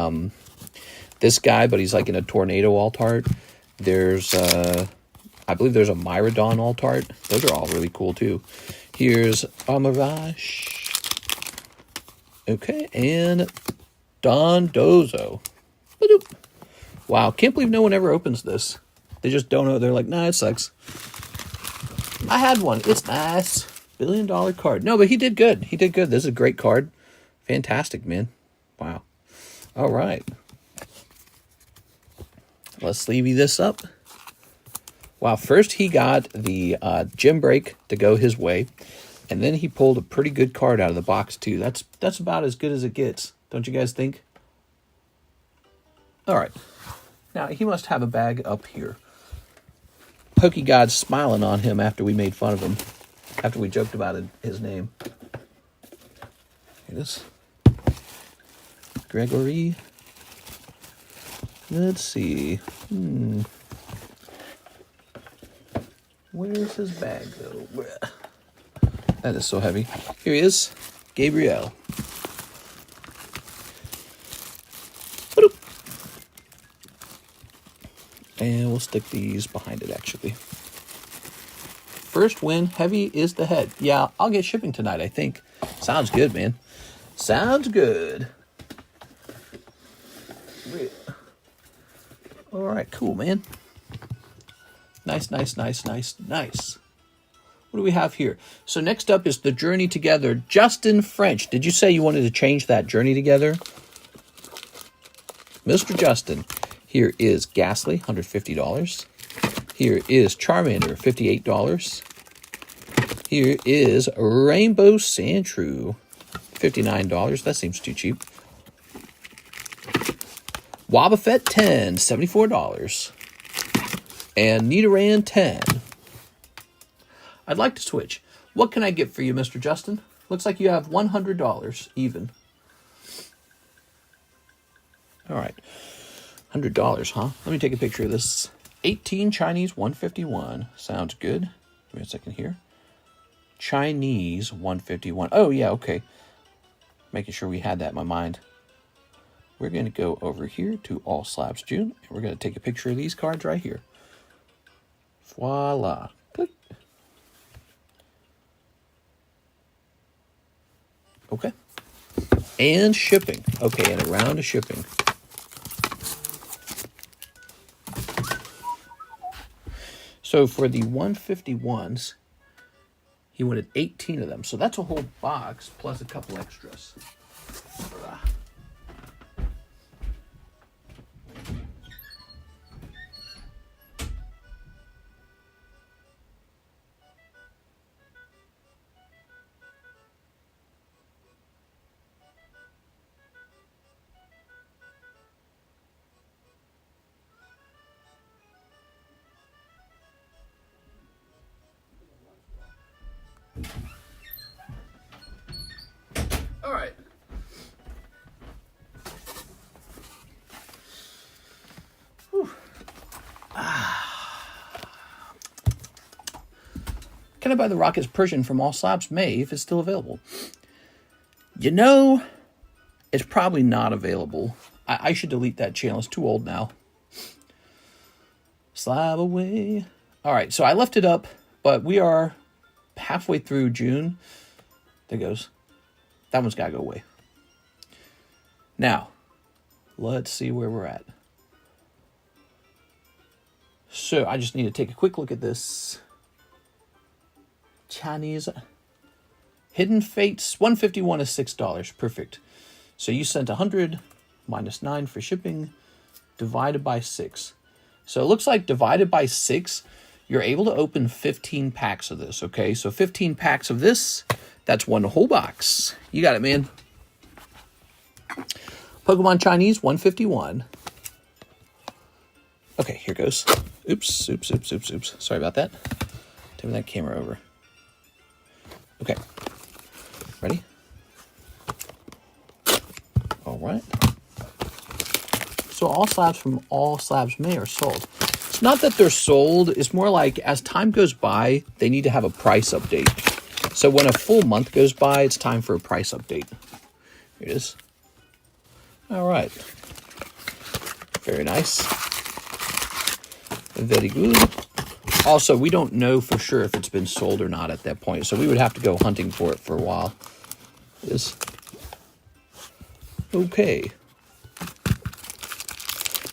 this guy, but he's, like, in a Tornado Altart. There's, I believe there's a Myrmidon Altart. Those are all really cool, too. Here's Amarage. Okay, and Dondozo. Ba-doop. Wow, can't believe no one ever opens this. They just don't know. They're like, nah, it sucks. I had one. It's nice. $1 billion card. No, but he did good. He did good. This is a great card. Fantastic, man. Wow. All right. Let's sleevey this up. Wow, first he got the gym break to go his way. And then he pulled a pretty good card out of the box, too. That's about as good as it gets. Don't you guys think? All right. Now, he must have a bag up here. PokeGod's smiling on him after we made fun of him. After we joked about his name. Here it is. Gregory. Let's see. Where's his bag, though? That is so heavy. Here he is. Gabriel. And we'll stick these behind it, actually. First win, heavy is the head. Yeah, I'll get shipping tonight, I think. Sounds good, man. Sounds good. All right, cool, man. Nice, nice, nice, nice, nice. What do we have here? So next up is the Journey Together. Justin French. Did you say you wanted to change that Journey Together? Mr. Justin. Here is Ghastly, $150. Here is Charmander, $58. Here is Rainbow Sandshrew, $59. That seems too cheap. Wobbuffet, $10, $74. And Nidoran, $10. I'd like to switch. What can I get for you, Mr. Justin? Looks like you have $100 even. All right. $100, huh? Let me take a picture of this. 18 Chinese 151. Sounds good. Give me a second here. Chinese 151. Oh, yeah, okay. Making sure we had that in my mind. We're going to go over here to All Slabs June. And we're going to take a picture of these cards right here. Voila. Click. Okay. And shipping. Okay, and a round of shipping. So for the 151s, he wanted 18 of them. So that's a whole box plus a couple extras. All right. Can I buy the Rockets Persian from All Slabs May if it's still available? You know, it's probably not available. I should delete that channel. It's too old now. Slab away. All right, so I left it up, but we are halfway through June. There goes. That one's got to go away. Now, let's see where we're at. So I just need to take a quick look at this. Chinese Hidden Fates, 151 is $6. Perfect. So you sent 100 minus 9 for shipping, divided by 6. So it looks like divided by 6, you're able to open 15 packs of this, okay? So 15 packs of this, that's one whole box. You got it, man. Pokemon Chinese, 151. Okay, here goes. Oops. Sorry about that. Turn that camera over. Okay. Ready? All right. So all slabs from All Slabs May are sold. It's not that they're sold. It's more like as time goes by, they need to have a price update. So when a full month goes by, it's time for a price update. Here it is. All right. Very nice. Very good. Also, we don't know for sure if it's been sold or not at that point, so we would have to go hunting for it for a while. This. Okay.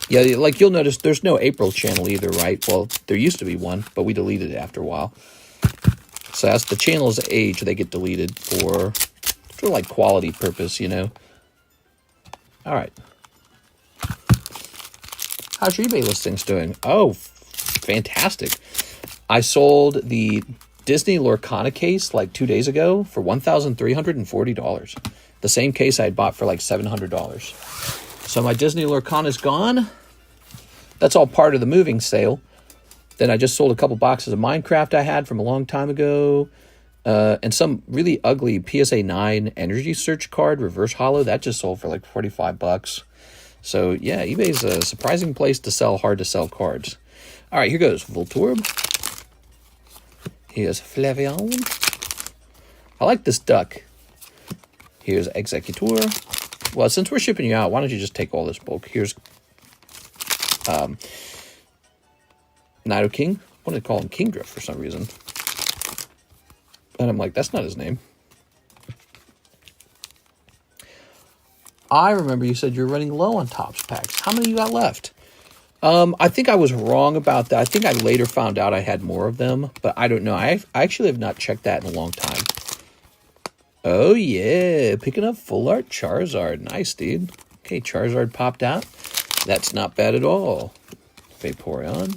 Yeah, like you'll notice there's no April channel either, right? Well, there used to be one, but we deleted it after a while. So as the channels age, they get deleted for like quality purpose, you know. All right. How's your eBay listings doing? Oh, fantastic. I sold the Disney Lorcana case like 2 days ago for $1,340. The same case I had bought for like $700. So my Disney Lorcana is gone. That's all part of the moving sale. Then I just sold a couple boxes of Minecraft I had from a long time ago. And some really ugly PSA 9 energy search card, reverse hollow. That just sold for like $45. So yeah, eBay's a surprising place to sell hard to sell cards. All right, here goes Voltorb. Here's Flavion. I like this duck. Here's Executor. Well, since we're shipping you out, why don't you just take all this bulk? Here's Nidoking. I wanted to call him Kingdrift for some reason. And I'm like, that's not his name. I remember you said you're running low on Topps packs. How many you got left? I think I was wrong about that. I think I later found out I had more of them, but I don't know. I actually have not checked that in a long time. Oh, yeah. Picking up full art Charizard. Nice, dude. Okay, Charizard popped out. That's not bad at all. Vaporeon.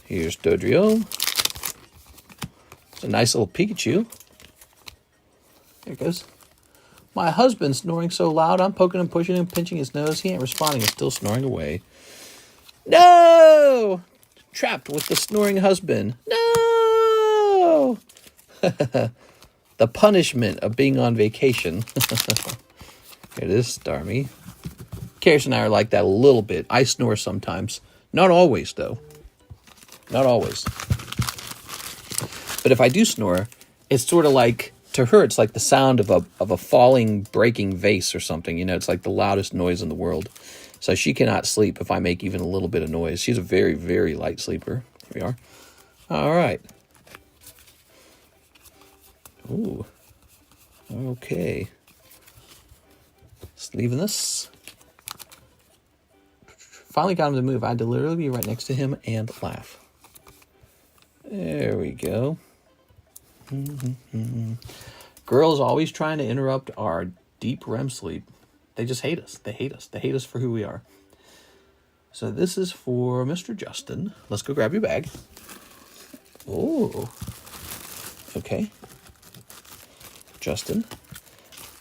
Here's Dodrio. It's a nice little Pikachu. There it goes. My husband's snoring so loud, I'm poking and pushing him, pinching his nose. He ain't responding. He's still snoring away. No! Trapped with the snoring husband. No! The punishment of being on vacation. Here it is, Starmie. Karis and I are like that a little bit. I snore sometimes. Not always, though. Not always. But if I do snore, it's sort of like, to her, it's like the sound of a falling, breaking vase or something. You know, it's like the loudest noise in the world. So she cannot sleep if I make even a little bit of noise. She's a very, very light sleeper. Here we are. All right. Ooh. Okay. Just leaving this. Finally got him to move. I had to literally be right next to him and laugh. There we go. Girls always trying to interrupt our deep REM sleep. They just hate us. They hate us. They hate us for who we are. So this is for Mr. Justin. Let's go grab your bag. Oh. Okay. Justin.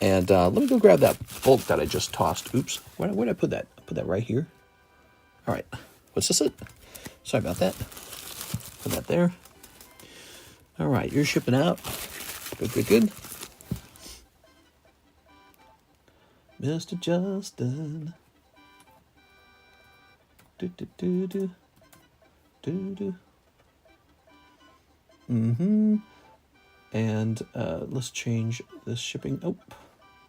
And let me go grab that bulk that I just tossed. Oops. Where did I put that? I put that right here. All right. What's this? Sorry about that. Put that there. All right, you're shipping out. Good, good, good. Mr. Justin. Do, do, do, do. Do, do. And let's change this shipping. Oh,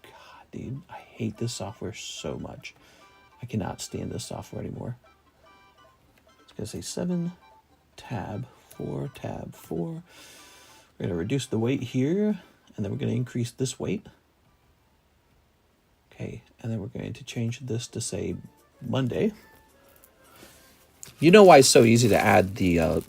God, dude. I hate this software so much. I cannot stand this software anymore. It's going to say 7. tab 4, tab 4. We're going to reduce the weight here, and then we're going to increase this weight. Okay, and then we're going to change this to say Monday. You know why it's so easy to add the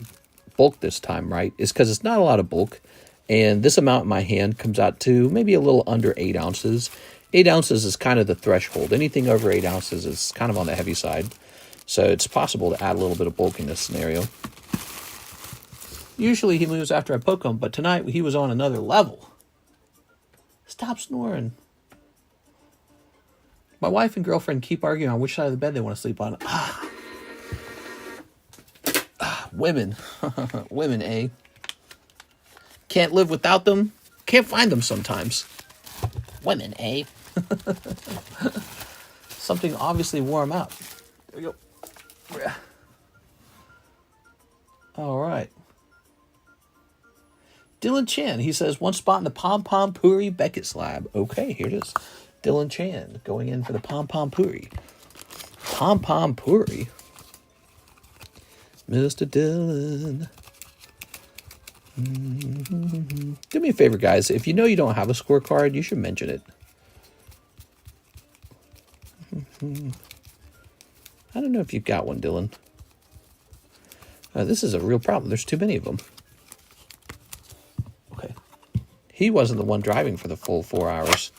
bulk this time, right? It's because it's not a lot of bulk, and this amount in my hand comes out to maybe a little under 8 ounces. 8 ounces is kind of the threshold. Anything over 8 ounces is kind of on the heavy side. So it's possible to add a little bit of bulk in this scenario. Usually he moves after I poke him, but tonight he was on another level. Stop snoring. My wife and girlfriend keep arguing on which side of the bed they want to sleep on. Women. Women, eh? Can't live without them. Can't find them sometimes. Women, eh? Something obviously wore them out. There we go. All right. Dylan Chan, he says, one spot in the Pom Pom Puri Beckett slab. Okay, here it is. Dylan Chan going in for the Pom Pom Puri. Pom Pom Puri. Mr. Dylan. Do me a favor, guys. If you know you don't have a scorecard, you should mention it. I don't know if you've got one, Dylan. This is a real problem. There's too many of them. Okay. He wasn't the one driving for the full 4 hours.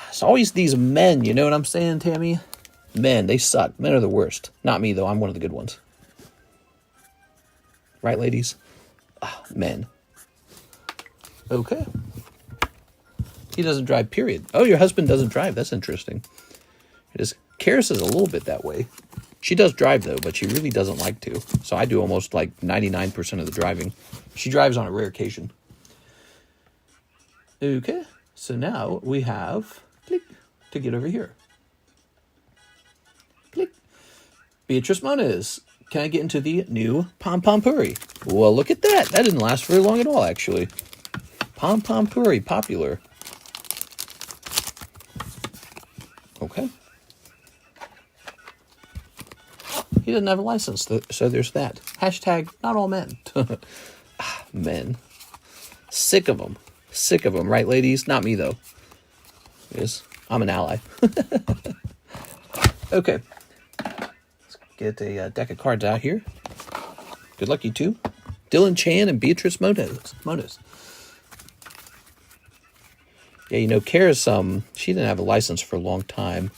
It's always these men, you know what I'm saying, Tammy? Men, they suck. Men are the worst. Not me, though. I'm one of the good ones. Right, ladies? Men. Okay. He doesn't drive, period. Oh, your husband doesn't drive. That's interesting. It is. Karis is a little bit that way. She does drive, though, but she really doesn't like to. So I do almost like 99% of the driving. She drives on a rare occasion. Okay. So now we have... click to get over here. Click. Beatrice Moniz. Can I get into the new Pom Pom Puri? Well, look at that. That didn't last very long at all, actually. Pom Pom Puri, popular. Okay. He doesn't have a license, so there's that. Hashtag not all men. Men. Sick of them. Sick of them, right, ladies? Not me, though. Yes, I'm an ally. Okay. Get a deck of cards out here. Good luck, you two. Dylan Chan and Beatrice Moniz. Yeah, you know, Kara's, she didn't have a license for a long time.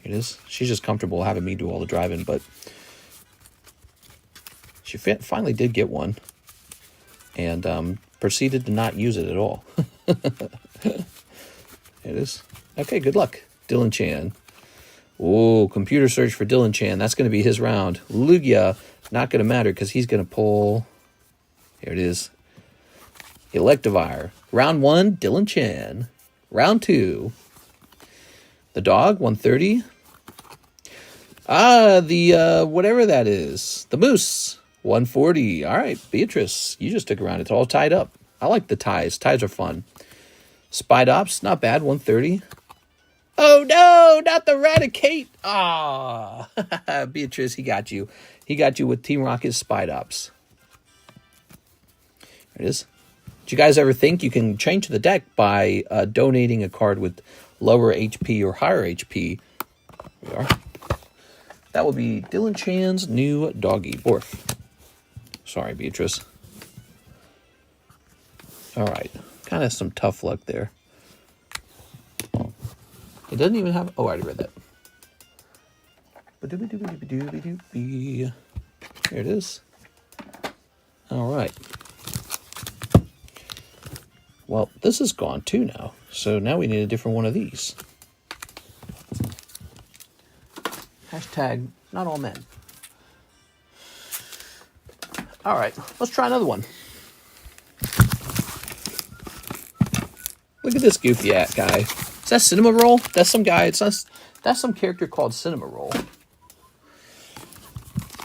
It is. She's just comfortable having me do all the driving, but she finally did get one and proceeded to not use it at all. It is. Okay, good luck. Dylan Chan. Oh, computer search for Dylan Chan. That's going to be his round. Lugia, not going to matter because he's going to pull... Here it is. Electivire. Round 1, Dylan Chan. Round 2. The dog, 130. The whatever that is. The moose, 140. All right, Beatrice, you just took a round. It's all tied up. I like the ties. Ties are fun. Spidops, not bad, 130. Oh, no, not the Raticate. Ah, Beatrice, he got you. He got you with Team Rocket's Spidops. There it is. Did you guys ever think you can change the deck by donating a card with lower HP or higher HP? Here we are. That will be Dylan Chan's new doggy. Borf. Sorry, Beatrice. All right. Kind of some tough luck there. It doesn't even have... Oh, I already read that. Here it is. All right. Well, this is gone too now. So now we need a different one of these. Hashtag not all men. All right, let's try another one. Look at this goofy guy. Is that Cinema Roll? That's some guy. It's not, that's some character called Cinema Roll.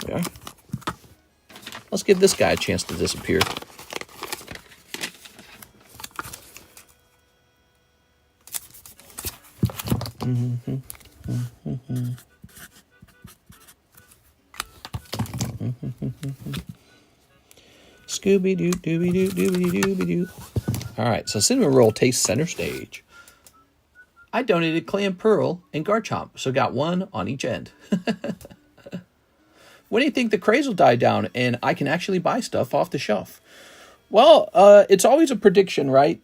There. Let's give this guy a chance to disappear. Scooby-Doo, dooby-doo, dooby-doo, dooby-doo. All right, so cinnamon roll takes center stage. I donated clam pearl and garchomp, so got one on each end. When do you think the craze will die down and I can actually buy stuff off the shelf? Well, it's always a prediction, right?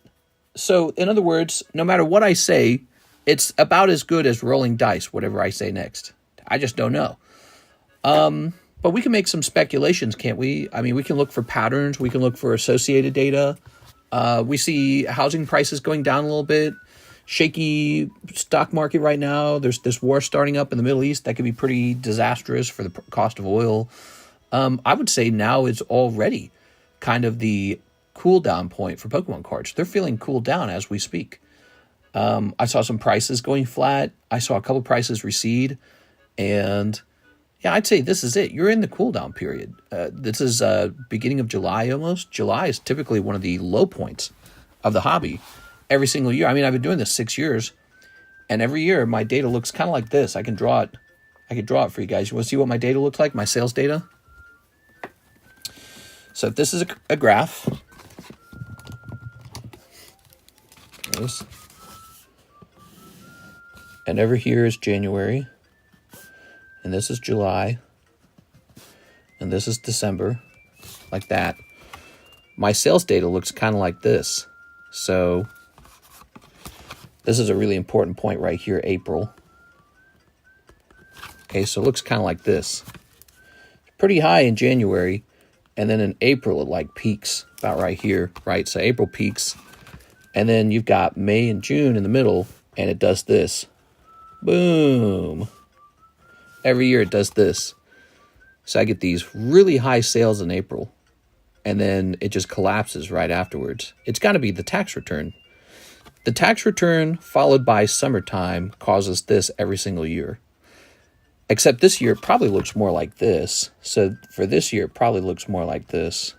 So, in other words, no matter what I say, it's about as good as rolling dice, whatever I say next. I just don't know. But we can make some speculations, can't we? I mean, we can look for patterns. We can look for associated data. We see housing prices going down a little bit. Shaky stock market right now. There's this war starting up in the Middle East that could be pretty disastrous for the cost of oil. I would say now is already kind of the cool down point for Pokemon cards. They're feeling cooled down as we speak. I saw some prices going flat. I saw a couple prices recede. And yeah, I'd say this is it. You're in the cool down period. This is beginning of July almost. July is typically one of the low points of the hobby. Every single year. I mean, I've been doing this 6 years, and every year my data looks kind of like this. I can draw it. I can draw it for you guys. You want to see what my data looks like? My sales data. So this is a graph. This. And over here is January, and this is July, and this is December, like that. My sales data looks kind of like this. So this is a really important point right here, April. Okay, so it looks kind of like this. Pretty high in January, and then in April it like peaks about right here, right? So April peaks, and then you've got May and June in the middle, and it does this. Boom. Every year it does this. So I get these really high sales in April, and then it just collapses right afterwards. It's got to be the tax return. The tax return followed by summertime causes this every single year. Except this year it probably looks more like this. So for this year, it probably looks more like this.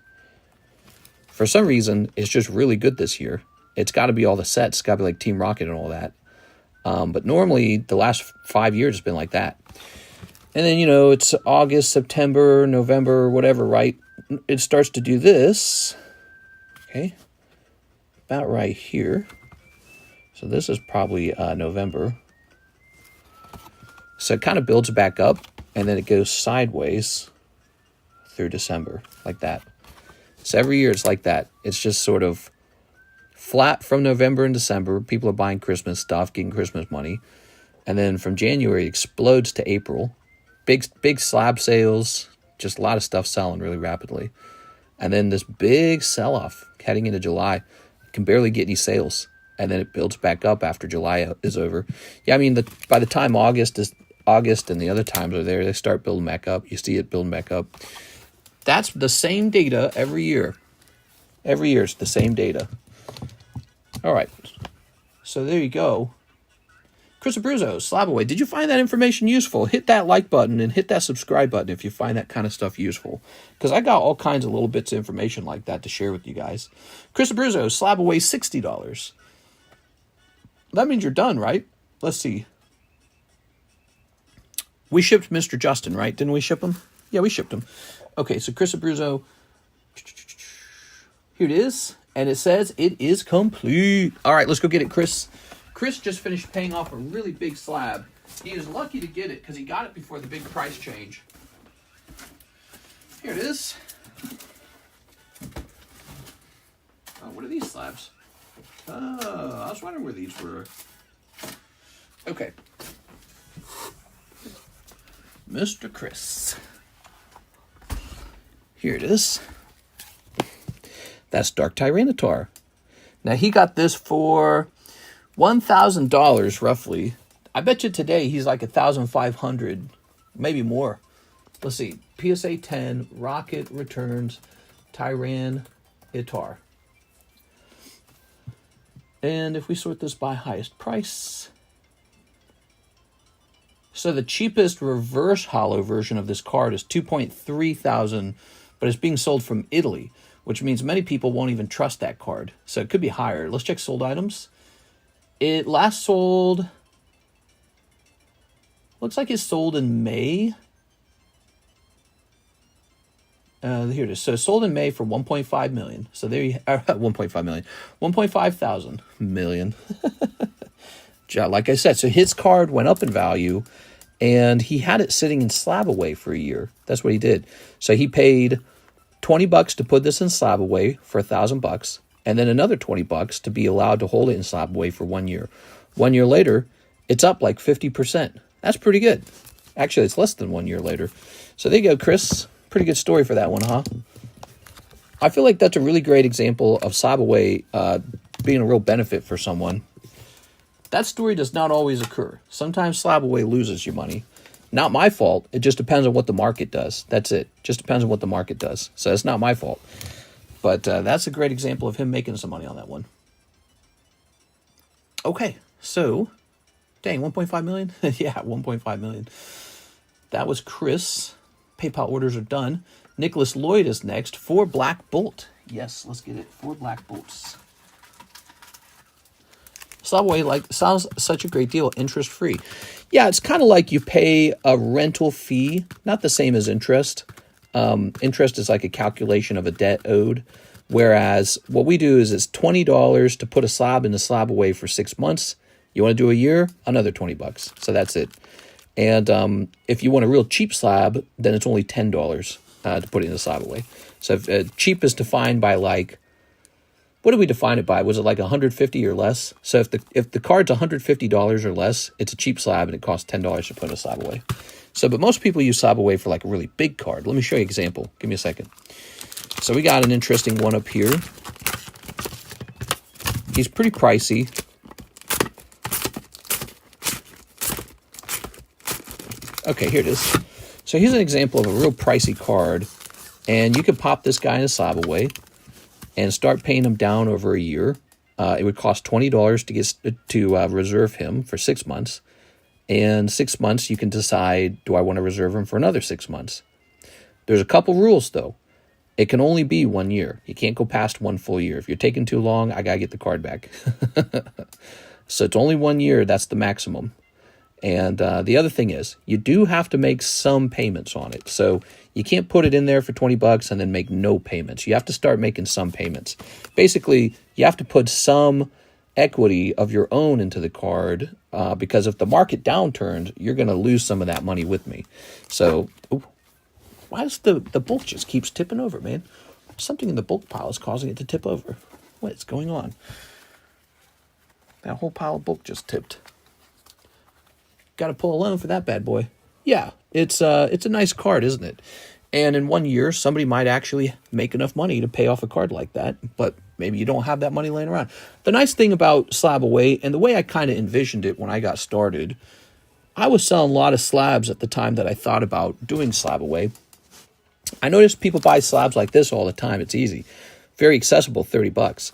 For some reason, it's just really good this year. It's got to be all the sets. It's got to be like Team Rocket and all that. But normally, the last 5 years has been like that. And then, it's August, September, November, whatever, right? It starts to do this. Okay. About right here. So this is probably November. So it kind of builds back up, and then it goes sideways through December, like that. So every year it's like that. It's just sort of flat from November and December. People are buying Christmas stuff, getting Christmas money. And then from January, it explodes to April. Big slab sales, just a lot of stuff selling really rapidly. And then this big sell-off heading into July. Can barely get any sales. And then it builds back up after July is over. Yeah, I mean, by the time August and the other times are there, they start building back up. You see it building back up. That's the same data every year. Every year it's the same data. All right. So there you go. Chris Abruzzo, Slab Away. Did you find that information useful? Hit that like button and hit that subscribe button if you find that kind of stuff useful. Because I got all kinds of little bits of information like that to share with you guys. Chris Abruzzo, Slab Away, $60. That means you're done, right? Let's see. We shipped Mr. Justin, right? Didn't we ship him? Yeah, we shipped him. Okay, so Chris Abruzzo. Here it is. And it says it is complete. All right, let's go get it, Chris. Chris just finished paying off a really big slab. He is lucky to get it because he got it before the big price change. Here it is. Oh, what are these slabs? Oh, I was wondering where these were. Okay. Mr. Chris. Here it is. That's Dark Tyranitar. Now, he got this for $1,000 roughly. I bet you today he's like $1,500, maybe more. Let's see. PSA 10, Rocket Returns, Tyranitar. And if we sort this by highest price. So the cheapest reverse holo version of this card is $2.3 thousand, but it's being sold from Italy, which means many people won't even trust that card. So it could be higher. Let's check sold items. It last sold, looks like it sold in May. Here it is. So sold in May for 1.5 million. So there you 1.5 million. 1.5 thousand million. Like I said, so his card went up in value, and he had it sitting in slab away for a year. That's what he did. So he paid $20 to put this in slab away for $1,000, and then another $20 to be allowed to hold it in slab away for 1 year. 1 year later, it's up like 50%. That's pretty good. Actually, it's less than 1 year later. So there you go, Chris. Pretty good story for that one, huh? I feel like that's a really great example of slab away being a real benefit for someone. That story does not always occur. Sometimes slab away loses you money. Not my fault. It just depends on what the market does. That's it. Just depends on what the market does. So it's not my fault. But that's a great example of him making some money on that one. Okay, so, dang, 1.5 million? Yeah, 1.5 million. That was Chris. PayPal orders are done. Nicholas Lloyd is next for Black Bolt. Yes, let's get it. 4 Black Bolts. Subway, like, sounds such a great deal, interest-free. Yeah, it's kind of like you pay a rental fee, not the same as interest. Interest is like a calculation of a debt owed, whereas what we do is it's $20 to put a slab in the slab away for 6 months. You want to do a year, another $20. So that's it. And if you want a real cheap slab, then it's only $10 to put it in the slab away. So if, cheap is defined by like, what did we define it by? Was it like 150 or less? So if the card's $150 or less, it's a cheap slab and it costs $10 to put a slab away. So, but most people use slab away for like a really big card. Let me show you an example. Give me a second. So we got an interesting one up here. He's pretty pricey. Okay, here it is. So here's an example of a real pricey card. And you could pop this guy in a slab away and start paying him down over a year. It would cost $20 to reserve him for 6 months. And 6 months, you can decide, do I want to reserve him for another 6 months? There's a couple rules, though. It can only be 1 year. You can't go past 1 full year. If you're taking too long, I got to get the card back. So it's only 1 year. That's the maximum. And the other thing is, you do have to make some payments on it. So you can't put it in there for $20 and then make no payments. You have to start making some payments. Basically, you have to put some equity of your own into the card because if the market downturns, you're going to lose some of that money with me. So, why does the bulk just keeps tipping over, man? Something in the bulk pile is causing it to tip over. What's going on? That whole pile of bulk just tipped. Got to pull a loan for that bad boy. Yeah, it's a nice card, isn't it? And in 1 year, somebody might actually make enough money to pay off a card like that, but maybe you don't have that money laying around. The nice thing about slab away, and the way I kind of envisioned it when I got started, I was selling a lot of slabs at the time that I thought about doing slab away. I noticed people buy slabs like this all the time. It's easy. Very accessible, $30.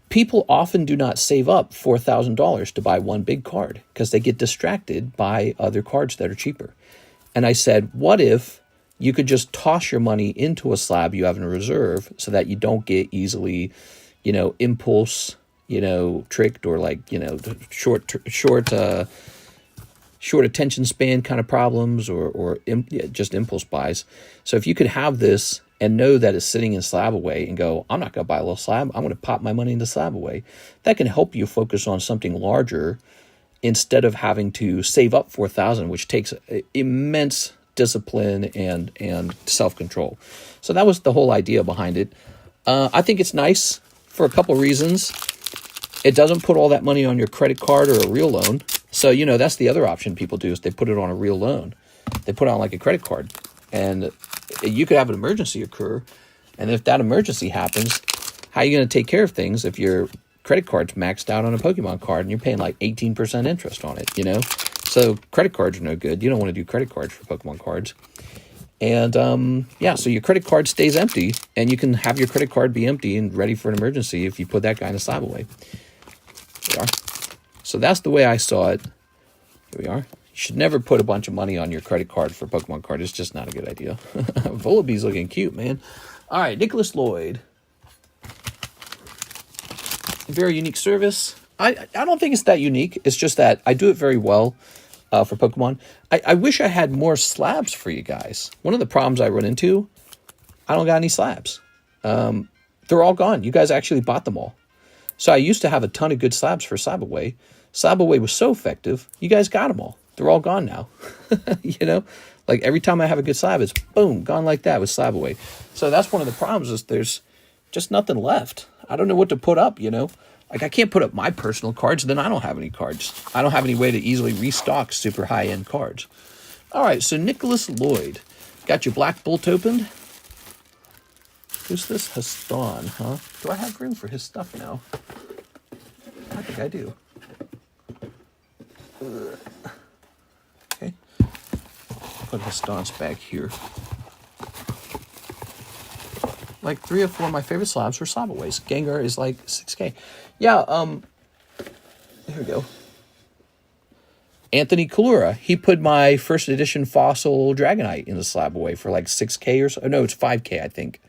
People often do not save up $4,000 to buy one big card because they get distracted by other cards that are cheaper. And I said, what if you could just toss your money into a slab you have in reserve so that you don't get easily, impulse, tricked or like, short attention span kind of problems or just impulse buys. So if you could have this and know that it's sitting in slab away and go, I'm not going to buy a little slab. I'm going to pop my money into slab away. That can help you focus on something larger instead of having to save up $4,000, which takes immense discipline and self-control. So that was the whole idea behind it. I think it's nice for a couple reasons. It doesn't put all that money on your credit card or a real loan. So, that's the other option people do is they put it on a real loan. They put it on like a credit card. And you could have an emergency occur. And if that emergency happens, how are you going to take care of things if your credit card's maxed out on a Pokemon card and you're paying like 18% interest on it, So credit cards are no good. You don't want to do credit cards for Pokemon cards. And so your credit card stays empty and you can have your credit card be empty and ready for an emergency if you put that guy in a slab away. There we are. So that's the way I saw it. Here we are. You should never put a bunch of money on your credit card for a Pokemon card. It's just not a good idea. Volabee's looking cute, man. All right, Nicholas Lloyd. Very unique service. I don't think it's that unique. It's just that I do it very well for Pokemon. I wish I had more slabs for you guys. One of the problems I run into I don't got any slabs. They're all gone. You guys actually bought them all. So I used to have a ton of good slabs for Slabaway. Slabaway was so effective. You guys got them all. They're all gone now. You know, like every time I have a good slab, it's boom, gone like that with Slabaway. So that's one of the problems is there's just nothing left. I don't know what to put up, you know. Like I can't put up my personal cards, then I don't have any cards. I don't have any way to easily restock super high-end cards. All right, so Nicholas Lloyd. Got your black bolt opened. Who's this? Hastan, huh? Do I have room for his stuff now? I think I do. Okay. Put Hastan's back here. Like 3 or 4 of my favorite slabs were Slabaways. Gengar is like 6K. Yeah, here we go. Anthony Kalura, he put my first edition Fossil Dragonite in the Slabaway for like 6K or so. Oh, no, it's 5K, I think.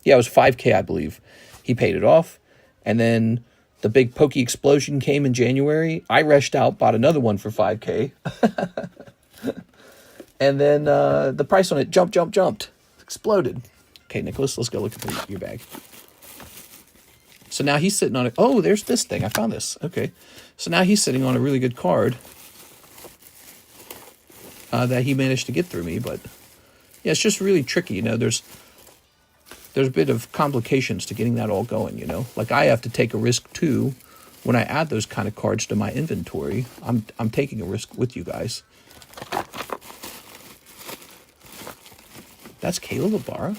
Yeah, it was 5K, I believe. He paid it off. And then the big Poke Explosion came in January. I rushed out, bought another one for 5K. And then the price on it jumped. Exploded. Okay, Nicholas, let's go look at your bag. So now he's sitting on it. Oh, there's this thing. I found this. Okay. So now he's sitting on a really good card that he managed to get through me. But yeah, it's just really tricky. You know, there's a bit of complications to getting that all going, you know. Like I have to take a risk too when I add those kind of cards to my inventory. I'm taking a risk with you guys. That's Caleb Ibarra.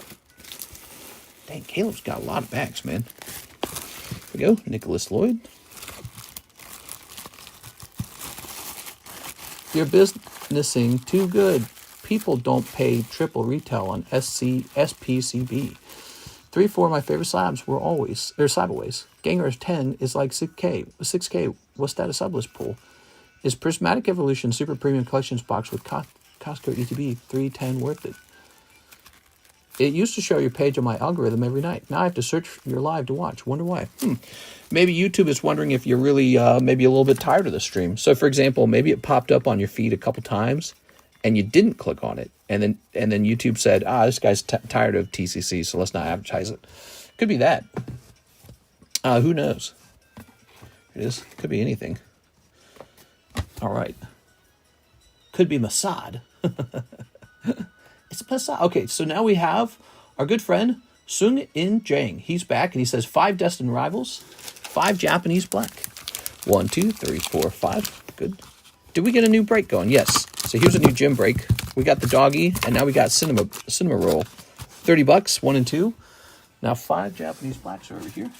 Dang, Caleb's got a lot of bags, man. Here we go, Nicholas Lloyd. You're businessing too good. People don't pay triple retail on SPCB. 3, 4 of my favorite slabs were always, or Slabaways. Gengar's 10 is like 6K. 6K, what's that a sublist pool? Is Prismatic Evolution Super Premium Collections box with Costco ETB 310 worth it? It used to show your page on my algorithm every night. Now I have to search your live to watch. Wonder why. Maybe YouTube is wondering if you're really maybe a little bit tired of the stream. So, for example, maybe it popped up on your feed a couple times and you didn't click on it. And then YouTube said, this guy's tired of TCC, so let's not advertise it. Could be that. Who knows? It is. Could be anything. All right. Could be Masad. It's a Passat. Okay, so now we have our good friend Sung In Jang. He's back and he says 5 Destined Rivals, 5 Japanese Black. 1, 2, 3, 4, 5. Good. Did we get a new break going? Yes. So here's a new gym break. We got the doggy and now we got cinema roll. $30, 1 and 2. Now 5 Japanese Blacks are over here.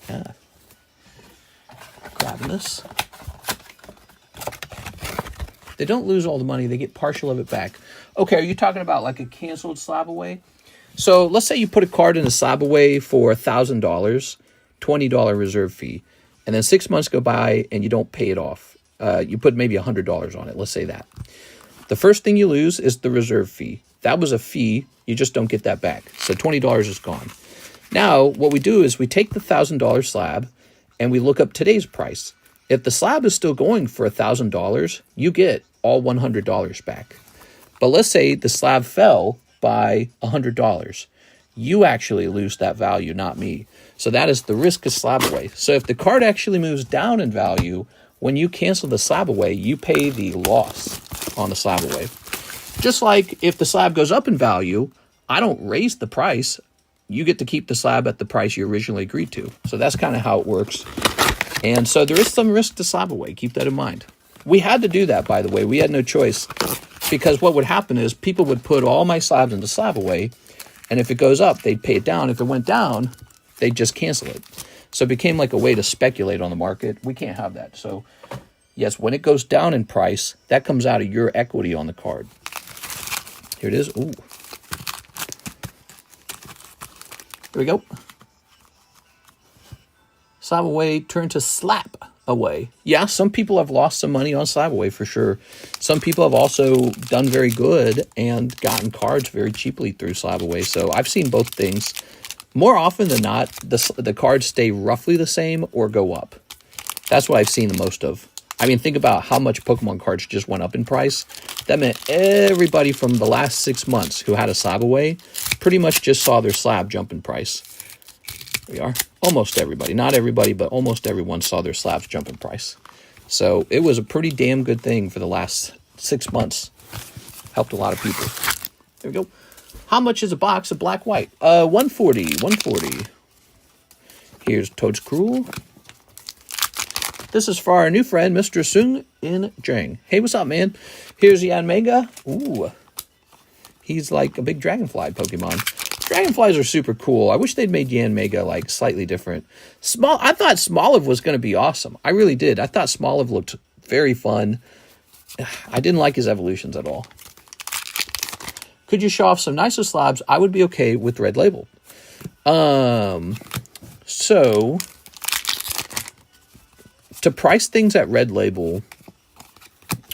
Yeah. Grabbing this. They don't lose all the money. They get partial of it back. Okay, are you talking about like a canceled Slabaway? So let's say you put a card in a Slabaway for $1,000, $20 reserve fee, and then 6 months go by and you don't pay it off. You put maybe $100 on it. Let's say that. The first thing you lose is the reserve fee. That was a fee. You just don't get that back. So $20 is gone. Now, what we do is we take the $1,000 slab and we look up today's price. If the slab is still going for $1,000, you get all $100 back. But let's say the slab fell by $100. You actually lose that value, not me. So that is the risk of Slabaway. So if the card actually moves down in value, when you cancel the Slabaway, you pay the loss on the Slabaway. Just like if the slab goes up in value, I don't raise the price. You get to keep the slab at the price you originally agreed to. So that's kind of how it works. And so there is some risk to Slabaway. Keep that in mind. We had to do that, by the way. We had no choice. Because what would happen is people would put all my slabs into Slabaway, and if it goes up, they'd pay it down. If it went down, they'd just cancel it. So it became like a way to speculate on the market. We can't have that. So, yes, when it goes down in price, that comes out of your equity on the card. Here it is. Ooh. Here we go. Slabaway turned to slap away. Yeah, some people have lost some money on Slabaway for sure. Some people have also done very good and gotten cards very cheaply through Slabaway. So I've seen both things. More often than not, the cards stay roughly the same or go up. That's what I've seen the most of. I mean, think about how much Pokemon cards just went up in price. That meant everybody from the last 6 months who had a slab away pretty much just saw their slab jump in price. We are. Almost everybody. Not everybody, but almost everyone saw their slabs jump in price. So it was a pretty damn good thing for the last 6 months. Helped a lot of people. There we go. How much is a box of black white? 140. 140. Here's Toad's Cruel. This is for our new friend, Mr. Sung In Jang. Hey, what's up, man? Here's Yan Mega. Ooh. He's like a big dragonfly Pokemon. Dragonflies are super cool. I wish they'd made Yan Mega like slightly different. I thought Smoliv was going to be awesome. I really did. I thought Smoliv looked very fun. I didn't like his evolutions at all. Could you show off some nicer slabs? I would be okay with Red Label. So to price things at Red Label,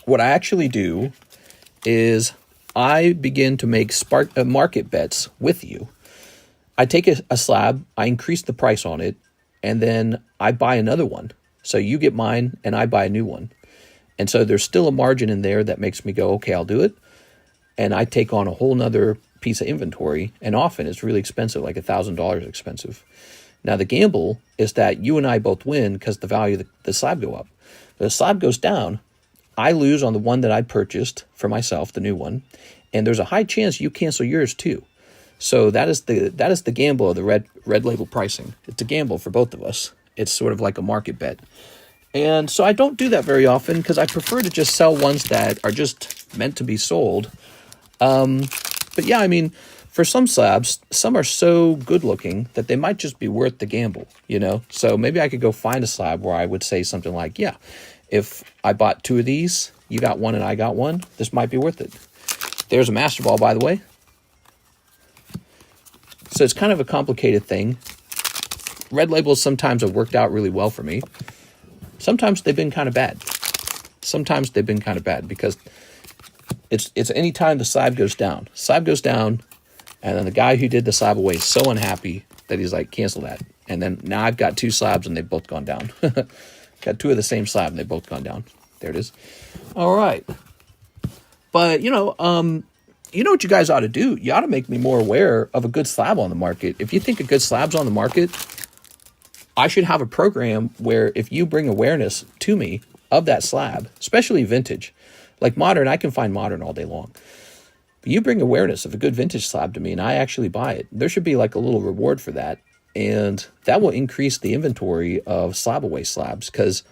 what I actually do is I begin to make market bets with you. I take a slab, I increase the price on it, and then I buy another one. So you get mine and I buy a new one. And so there's still a margin in there that makes me go, okay, I'll do it. And I take on a whole nother piece of inventory. And often it's really expensive, like $1,000 expensive. Now the gamble is that you and I both win because the value of the slab go up. If the slab goes down, I lose on the one that I purchased for myself, the new one. And there's a high chance you cancel yours too. So that is the gamble of the red label pricing. It's a gamble for both of us. It's sort of like a market bet. And so I don't do that very often because I prefer to just sell ones that are just meant to be sold. But yeah, I mean, for some slabs, some are so good looking that they might just be worth the gamble, you know? So maybe I could go find a slab where I would say something like, yeah, if I bought 2 of these, you got one and I got one, this might be worth it. There's a Master Ball, by the way. So it's kind of a complicated thing. Red labels sometimes have worked out really well for me. Sometimes they've been kind of bad. Sometimes they've been kind of bad because it's any time the slab goes down. Slab goes down, and then the guy who did the slab away is so unhappy that he's like, cancel that. And then now I've got 2 slabs and they've both gone down. Got 2 of the same slab and they've both gone down. There it is. All right. But, you know what you guys ought to do? You ought to make me more aware of a good slab on the market. If you think a good slab's on the market, I should have a program where if you bring awareness to me of that slab, especially vintage, like modern, I can find modern all day long. But you bring awareness of a good vintage slab to me and I actually buy it. There should be like a little reward for that. And that will increase the inventory of slab away slabs because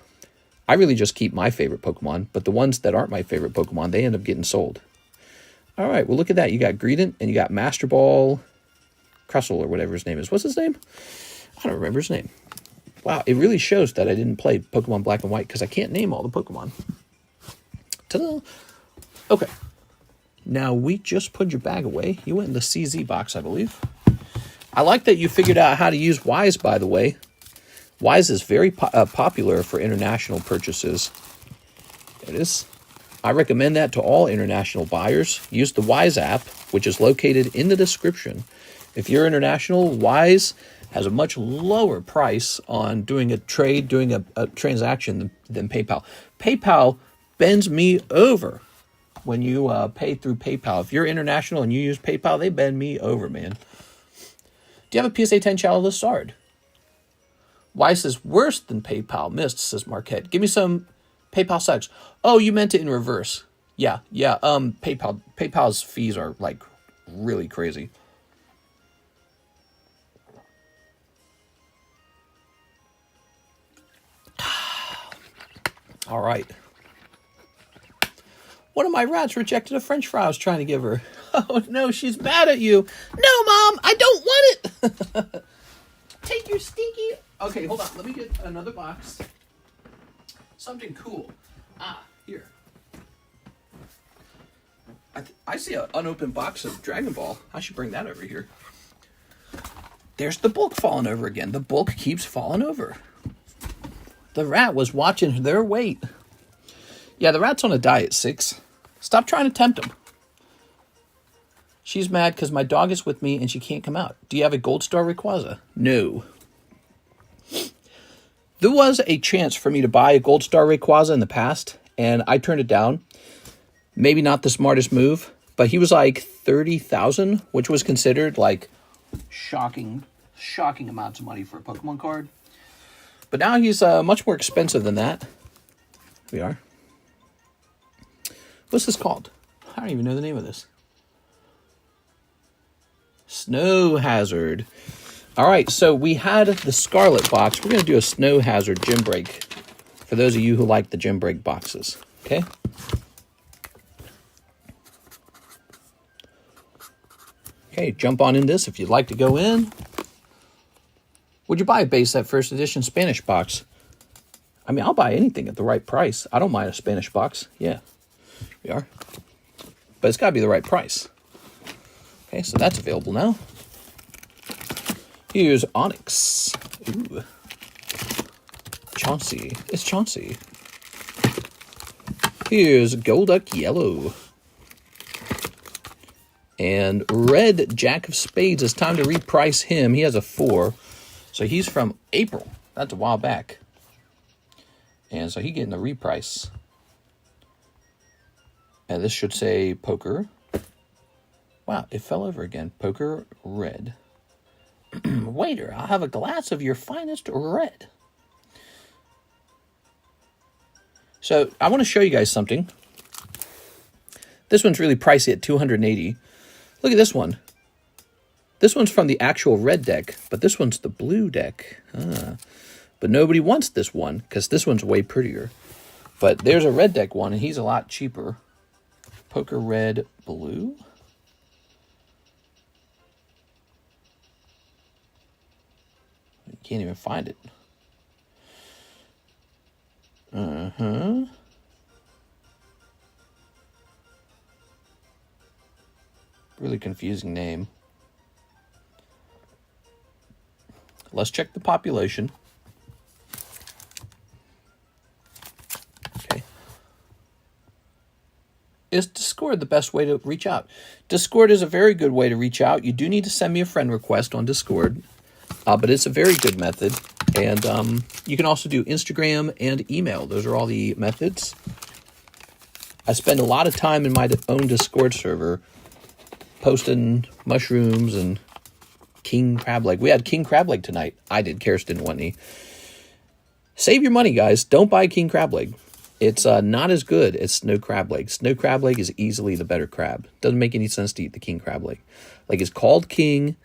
I really just keep my favorite Pokemon, but the ones that aren't my favorite Pokemon, they end up getting sold. All right, well, look at that. You got Greedent and you got Master Ball Crustle or whatever his name is. What's his name? I don't remember his name. Wow, it really shows that I didn't play Pokemon Black and White because I can't name all the Pokemon. Ta-da! Okay. Now, we just put your bag away. You went in the CZ box, I believe. I like that you figured out how to use Weiss, by the way. Weiss is very popular for international purchases. It is. I recommend that to all international buyers. Use the Weiss app, which is located in the description. If you're international, Weiss has a much lower price on doing a trade, doing a transaction than PayPal. PayPal bends me over when you pay through PayPal. If you're international and you use PayPal, they bend me over, man. Do you have a PSA 10 Shallow Lizard? Weiss is worse than PayPal. Missed, says Marquette. Give me some PayPal sex. Oh, you meant it in reverse. Yeah. PayPal's fees are like really crazy. All right. One of my rats rejected a French fry I was trying to give her. Oh, no, she's mad at you. No, Mom, I don't want it. Take your stinky... Okay, hold on. Let me get another box. Something cool. Here. I see an unopened box of Dragon Ball. I should bring that over here. There's the bulk falling over again. The bulk keeps falling over. The rat was watching their weight. Yeah, the rat's on a diet, 6. Stop trying to tempt him. She's mad because my dog is with me and she can't come out. Do you have a Gold Star Rayquaza? No. There was a chance for me to buy a Gold Star Rayquaza in the past, and I turned it down. Maybe not the smartest move, but he was like 30,000, which was considered like shocking amounts of money for a Pokemon card. But now he's much more expensive than that. Here we are. What's this called? I don't even know the name of this. Snow Hazard. All right, so we had the Scarlet box. We're going to do a Snow Hazard gym break for those of you who like the gym break boxes. Okay. Okay, jump on in this if you'd like to go in. Would you buy a base set first edition Spanish box? I mean, I'll buy anything at the right price. I don't mind a Spanish box. Yeah, we are. But it's got to be the right price. Okay, so that's available now. Here's Onyx. Ooh. Chauncey. It's Chauncey. Here's Golduck Yellow. And Red Jack of Spades. It's time to reprice him. He has a 4. So he's from April. That's a while back. And so he's getting the reprice. And this should say Poker. Wow, it fell over again. Poker Red. Waiter, I'll have a glass of your finest red. So I want to show you guys something. This one's really pricey at $280. Look at this one. This one's from the actual red deck, but this one's the blue deck. But nobody wants this one because this one's way prettier. But there's a red deck one, and he's a lot cheaper. Poker Red Blue. You can't even find it. Really confusing name. Let's check the population. Okay. Is Discord the best way to reach out? Discord is a very good way to reach out. You do need to send me a friend request on Discord, but it's a very good method. And you can also do Instagram and email. Those are all the methods. I spend a lot of time in my own Discord server posting mushrooms and king crab leg. We had king crab leg tonight. I did. Karis didn't want any. Save your money, guys. Don't buy king crab leg. It's not as good as snow crab leg. Snow crab leg is easily the better crab. Doesn't make any sense to eat the king crab leg. Like, it's called king,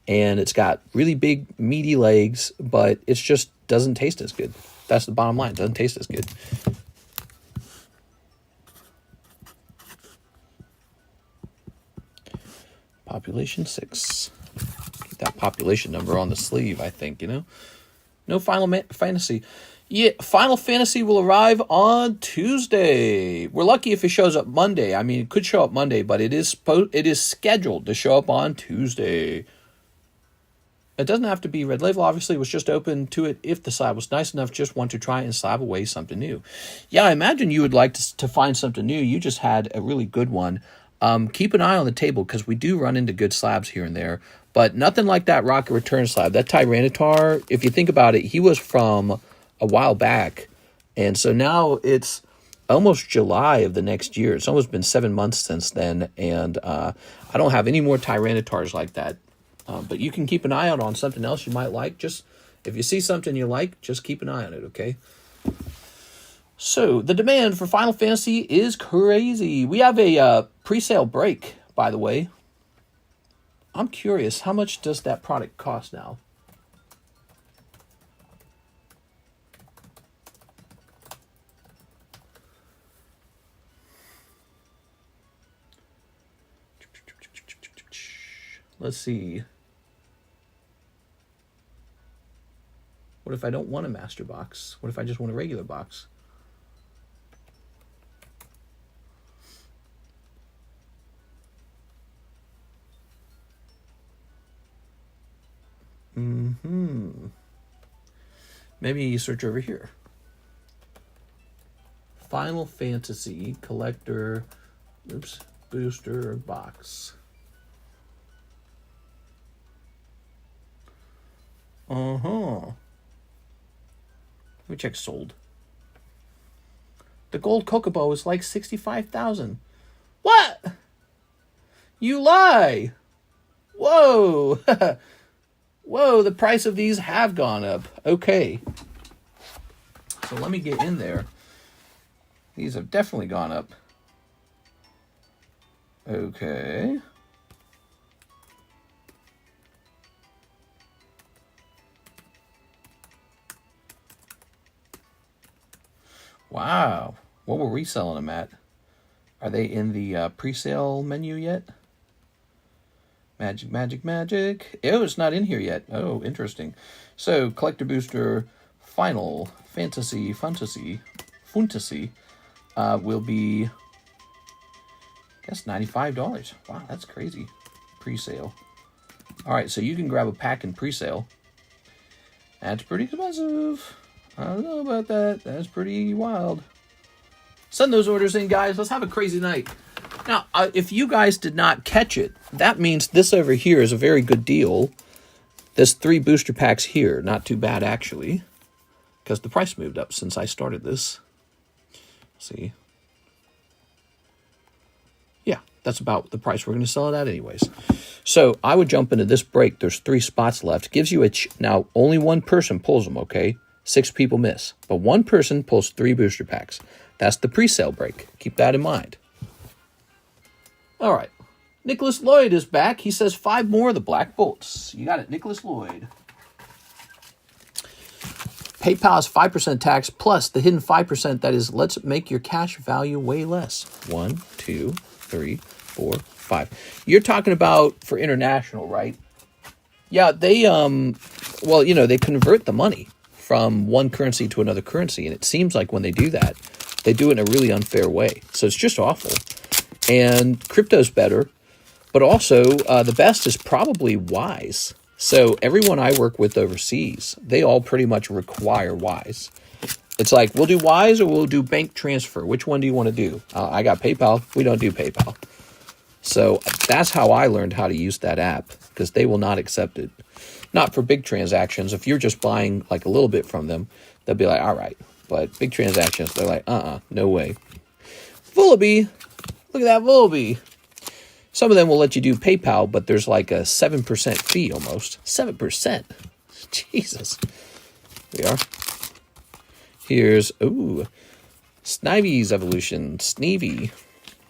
and it's got really big, meaty legs, but it just doesn't taste as good. That's the bottom line. It doesn't taste as good. Population 6. Get that population number on the sleeve, I think, you know? No Final Fantasy. Yeah, Final Fantasy will arrive on Tuesday. We're lucky if it shows up Monday. I mean, it could show up Monday, but it is scheduled to show up on Tuesday. It doesn't have to be Red Label. Obviously, it was just open to it if the slab was nice enough, just want to try and slab away something new. Yeah, I imagine you would like to find something new. You just had a really good one. Keep an eye on the table because we do run into good slabs here and there, but nothing like that Rocket Return slab. That Tyranitar, if you think about it, he was from a while back, and so now it's almost July of the next year. It's almost been 7 months since then, and I don't have any more Tyranitars like that. But you can keep an eye out on something else you might like. Just if you see something you like, just keep an eye on it, okay? So the demand for Final Fantasy is crazy. We have a pre-sale break, by the way. I'm curious, how much does that product cost now? Let's see. What if I don't want a master box? What if I just want a regular box? Maybe you search over here. Final Fantasy Collector, booster box. Let me check sold. The gold Chocobo is like 65,000. What? You lie. Whoa. Whoa, the price of these have gone up. Okay. So let me get in there. These have definitely gone up. Okay. Wow. What were we selling them at? Are they in the pre-sale menu yet? Magic, magic, magic. Oh, it's not in here yet. Oh, interesting. So, Collector Booster Final Fantasy will be, I guess, $95. Wow, that's crazy. Pre-sale. All right, so you can grab a pack in pre-sale. That's pretty expensive. I don't know about that. That's pretty wild. Send those orders in, guys. Let's have a crazy night. Now, if you guys did not catch it, that means this over here is a very good deal. There's 3 booster packs here. Not too bad, actually, because the price moved up since I started this. See? Yeah, that's about the price we're going to sell it at anyways. So I would jump into this break. There's 3 spots left. Gives you now, only one person pulls them, okay? 6 people miss. But one person pulls 3 booster packs. That's the pre-sale break. Keep that in mind. All right. Nicholas Lloyd is back. He says 5 more of the Black Bolts. You got it, Nicholas Lloyd. PayPal is 5% tax plus the hidden 5% that is, let's make your cash value way less. 1, 2, 3, 4, 5. You're talking about for international, right? Yeah, they, well, you know, they convert the money from one currency to another currency. And it seems like when they do that, they do it in a really unfair way. So it's just awful. And crypto's better, but also the best is probably Weiss. So everyone I work with overseas, they all pretty much require Weiss. It's like, we'll do Weiss or we'll do bank transfer. Which one do you want to do? I got PayPal. We don't do PayPal. So that's how I learned how to use that app, because they will not accept it. Not for big transactions. If you're just buying like a little bit from them, they'll be like, all right. But big transactions, they're like, no way. Vullaby. Look at that Volby. Some of them will let you do PayPal, but there's like a 7% fee almost. 7%. Jesus. There we are. Here's, Snivy's evolution. Sneevy.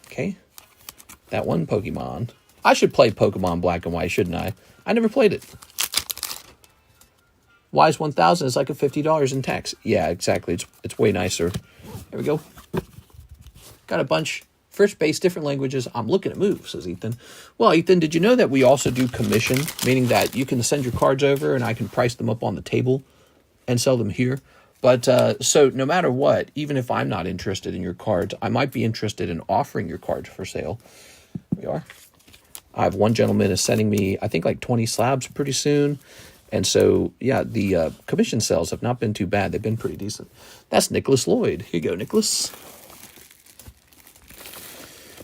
Okay. That one Pokemon. I should play Pokemon Black and White, shouldn't I? I never played it. Wise 1000 is like a $50 in tax. Yeah, exactly. It's way nicer. There we go. Got a bunch. First base, different languages. I'm looking at moves, says Ethan. Well, Ethan, did you know that we also do commission? Meaning that you can send your cards over and I can price them up on the table and sell them here. But so no matter what, even if I'm not interested in your cards, I might be interested in offering your cards for sale. We are. I have one gentleman is sending me, I think, like 20 slabs pretty soon. And so, yeah, the commission sales have not been too bad. They've been pretty decent. That's Nicholas Lloyd. Here you go, Nicholas.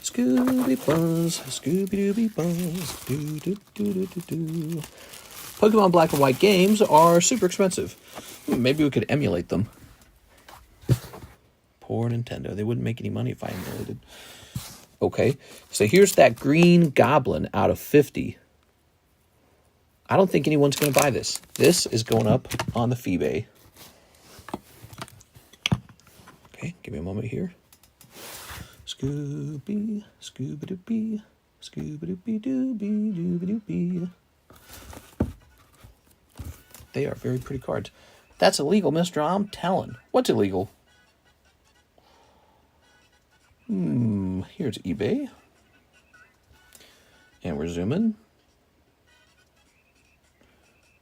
Scooby Buzz, Scooby Dooby Buzz, doo doo doo doo doo doo. Pokemon Black and White games are super expensive. Maybe we could emulate them. Poor Nintendo. They wouldn't make any money if I emulated. Okay, so here's that green goblin out of 50. I don't think anyone's going to buy this. This is going up on the Feebay. Okay, give me a moment here. Scooby, Scooby-Dooby, Scooby-Dooby-Dooby, Dooby-Dooby. They are very pretty cards. That's illegal, mister, I'm telling. What's illegal? Here's eBay. And we're zooming.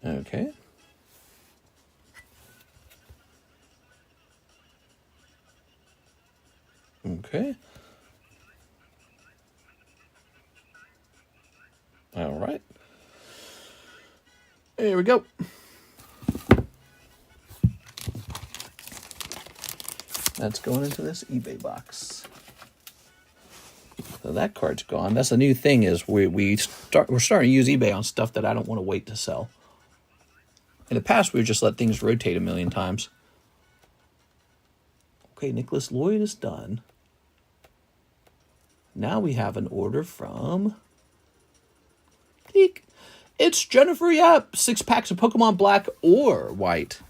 Okay. Okay. All right. There we go. That's going into this eBay box. So that card's gone. That's the new thing is we're starting to use eBay on stuff that I don't want to wait to sell. In the past, we would just let things rotate a million times. Okay, Nicholas Lloyd is done. Now we have an order from... Eek. It's Jennifer Yap. 6 packs of Pokemon Black or White.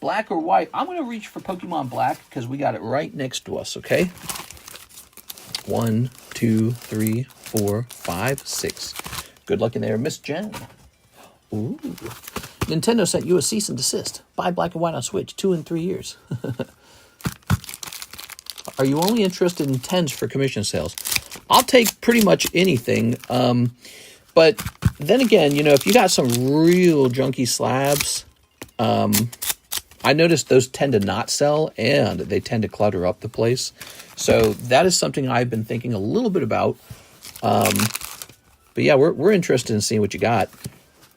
Black or White. I'm going to reach for Pokemon Black because we got it right next to us, okay? 1, 2, 3, 4, 5, 6. Good luck in there, Miss Jen. Ooh. Nintendo sent you a cease and desist. Buy Black and White on Switch 2 and 3 years. Are you only interested in 10s for commission sales? I'll take pretty much anything. But then again, you know, if you got some real junky slabs, I noticed those tend to not sell and they tend to clutter up the place. So that is something I've been thinking a little bit about. But yeah, we're interested in seeing what you got.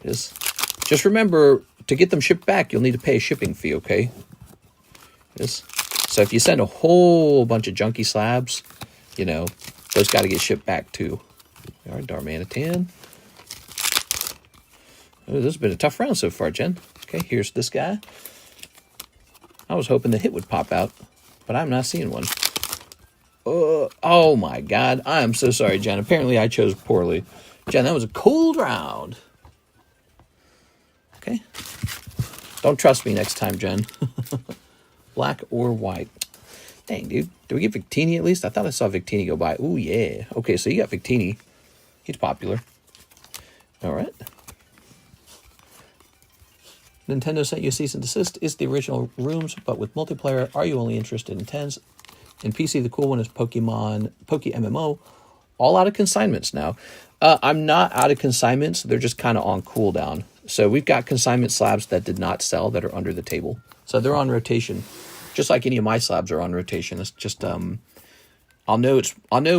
Just remember, to get them shipped back, you'll need to pay a shipping fee, okay? So if you send a whole bunch of junky slabs, you know, those got to get shipped back too. All right, Darmanitan. Oh, this has been a tough round so far, Jen. Okay, here's this guy. I was hoping the hit would pop out, but I'm not seeing one. Oh my God. I am so sorry, Jen. Apparently I chose poorly. Jen, that was a cold round. Okay. Don't trust me next time, Jen. Black or white. Dang, dude. Did we get Victini at least? I thought I saw Victini go by. Ooh, yeah. Okay, so you got Victini. He's popular. All right. Nintendo sent you a cease and desist. It's the original rooms, but with multiplayer. Are you only interested in 10s? In PC, the cool one is Pokemon, Poke MMO. All out of consignments now. I'm not out of consignments. They're just kind of on cooldown. So we've got consignment slabs that did not sell that are under the table. So they're on rotation. Just like any of my slabs are on rotation. It's just, I'll know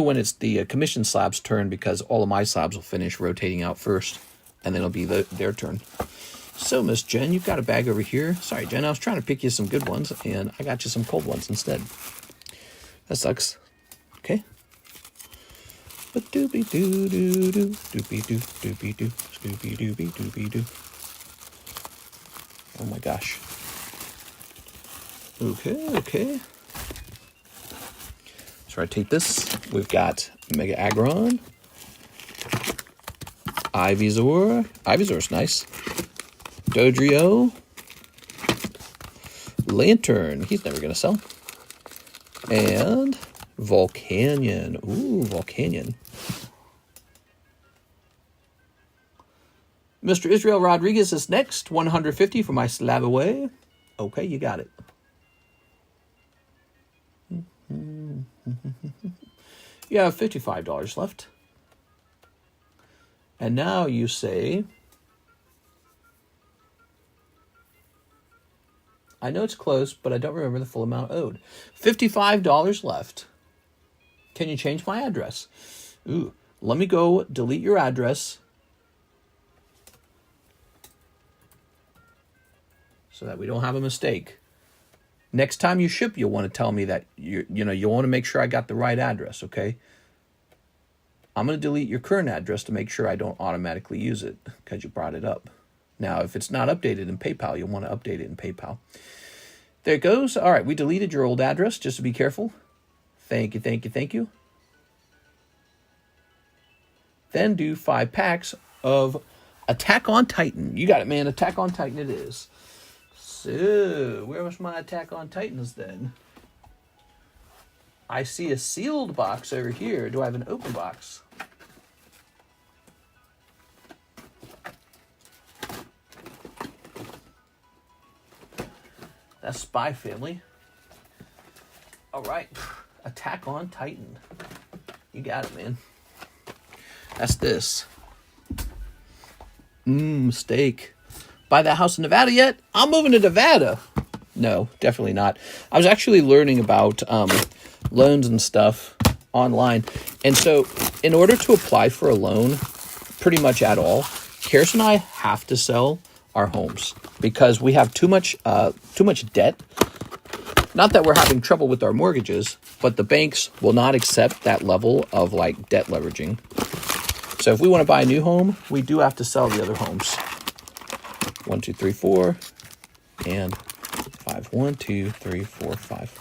when it's the commission slab's turn because all of my slabs will finish rotating out first. And then it'll be their turn. So, Miss Jen, you've got a bag over here. Sorry, Jen, I was trying to pick you some good ones, and I got you some cold ones instead. That sucks. Okay. But doopy doo doo doo, doopy doo, doopy doo, scooby dooby doopy doo. Oh my gosh. Okay. So I take this. We've got Mega Aggron, Ivysaur. Ivysaur's nice. Dodrio. Lantern. He's never going to sell. And Volcanion. Ooh, Volcanion. Mr. Israel Rodriguez is next. 150 for my slab away. Okay, you got it. You have $55 left. And now you say... I know it's close, but I don't remember the full amount owed. $55 left. Can you change my address? Ooh, let me go delete your address so that we don't have a mistake. Next time you ship, you'll want to tell me that you want to make sure I got the right address, okay? I'm going to delete your current address to make sure I don't automatically use it because you brought it up. Now, if it's not updated in PayPal, you'll want to update it in PayPal. There it goes. All right, we deleted your old address, just to be careful. Thank you. Then do 5 packs of Attack on Titan. You got it, man. Attack on Titan it is. So, where was my Attack on Titans then? I see a sealed box over here. Do I have an open box? That's Spy Family. All right. Attack on Titan. You got it, man. That's this. Steak. Buy that house in Nevada yet? I'm moving to Nevada. No, definitely not. I was actually learning about loans and stuff online. And so in order to apply for a loan, pretty much at all, Karis and I have to sell our homes because we have too much debt. Not that we're having trouble with our mortgages, but the banks will not accept that level of like debt leveraging. So if we want to buy a new home, we do have to sell the other homes. 1, 2, 3, 4, and 5. 1, 2, 3, 4, 5.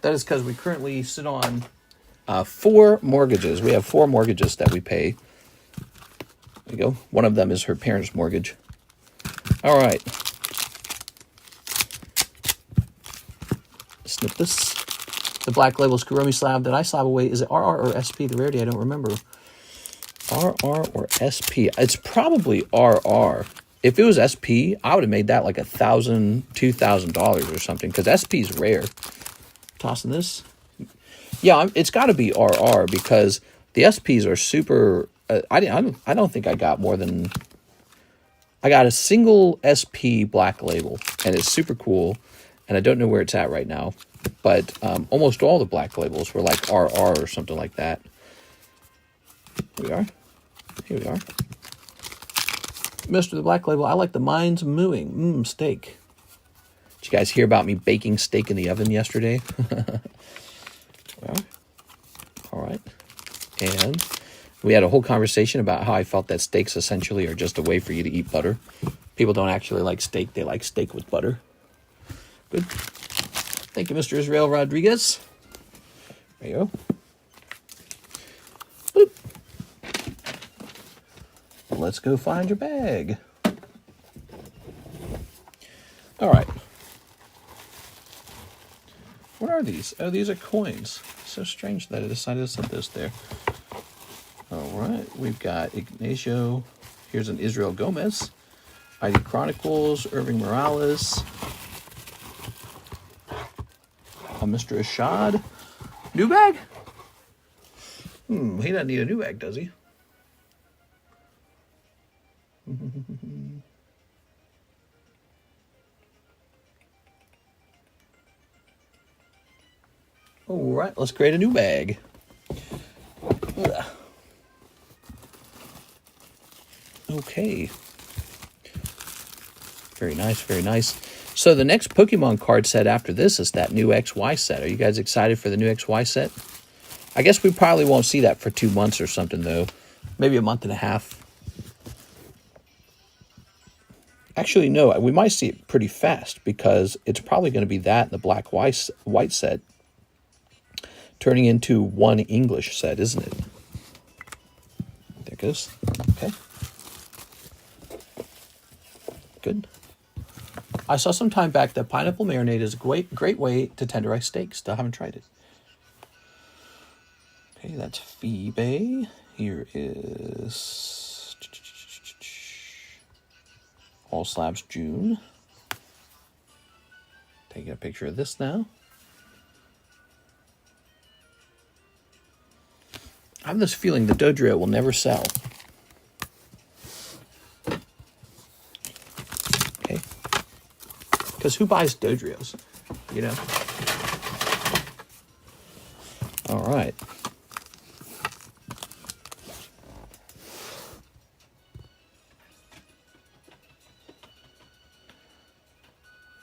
That is because we currently sit on 4 mortgages. We have 4 mortgages that we pay. There you go. One of them is her parents' mortgage. All right. Snip this. The Black Label Kuromi slab that I slab away. Is it RR or SP? The rarity, I don't remember. RR or SP? It's probably RR. If it was SP, I would have made that like $1,000, $2,000 or something, because SP is rare. Tossing this. Yeah, it's got to be RR, because the SPs are super. I don't think I got more than. I got a single SP Black Label, and it's super cool. And I don't know where it's at right now, but almost all the Black Labels were like RR or something like that. Here we are. Here we are. Mr. The Black Label, I like the mind's mooing. Steak. Did you guys hear about me baking steak in the oven yesterday? Well, all right. And we had a whole conversation about how I felt that steaks essentially are just a way for you to eat butter. People don't actually like steak. They like steak with butter. Good. Thank you, Mr. Israel Rodriguez. There you go. Boop. Let's go find your bag. All right. What are these? Oh, these are coins. So strange that I decided to set those there. All right. We've got Ignacio. Here's an Israel Gomez. ID Chronicles. Irving Morales. Mr. Ashad. New bag? He doesn't need a new bag, does he? All right, let's create a new bag. Okay. Very nice, very nice. So the next Pokemon card set after this is that new XY set. Are you guys excited for the new XY set? I guess we probably won't see that for 2 months or something, though. Maybe a month and a half. Actually, no, we might see it pretty fast, because it's probably going to be that and the black white set turning into one English set, isn't it? There it goes. Okay. Good. I saw some time back that pineapple marinade is a great way to tenderize steak. Still haven't tried it. Okay, that's Phoebe. Here is All Slabs June. Taking a picture of this now. I have this feeling the Dodrio will never sell. Okay. Because who buys Dodrios? You know? All right.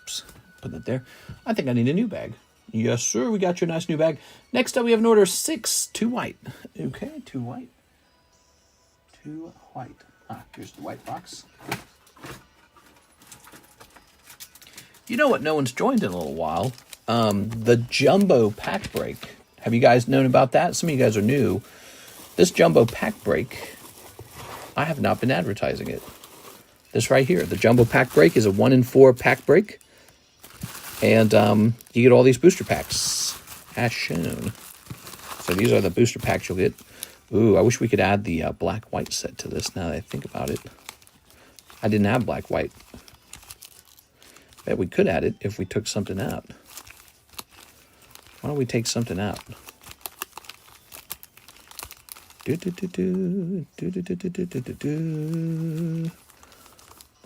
Oops. Put that there. I think I need a new bag. Yes, sir. We got you a nice new bag. Next up, we have an order 6, 2 white. Okay, 2 white. 2 white. Here's the white box. You know what no one's joined in a little while? The Jumbo Pack Break. Have you guys known about that? Some of you guys are new. This Jumbo Pack Break, I have not been advertising it. This right here, the Jumbo Pack Break is a 1 in 4 pack break. And you get all these booster packs, as shown. So these are the booster packs you'll get. Ooh, I wish we could add the black-white set to this now that I think about it. I didn't have black-white. Bet we could add it if we took something out. Why don't we take something out?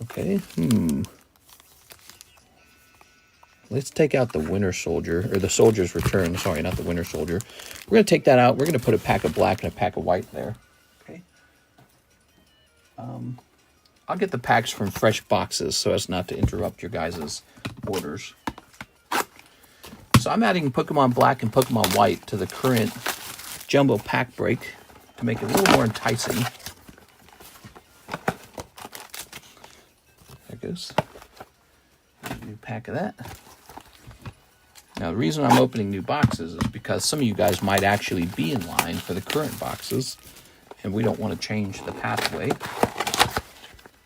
Okay, Let's take out the Winter Soldier, or the Soldier's Return. Sorry, not the Winter Soldier. We're going to take that out. We're going to put a pack of black and a pack of white there. Okay. I'll get the packs from fresh boxes so as not to interrupt your guys' orders. So I'm adding Pokemon Black and Pokemon White to the current Jumbo Pack Break to make it a little more enticing. There it goes. New pack of that. Now, the reason I'm opening new boxes is because some of you guys might actually be in line for the current boxes, and we don't want to change the pathway.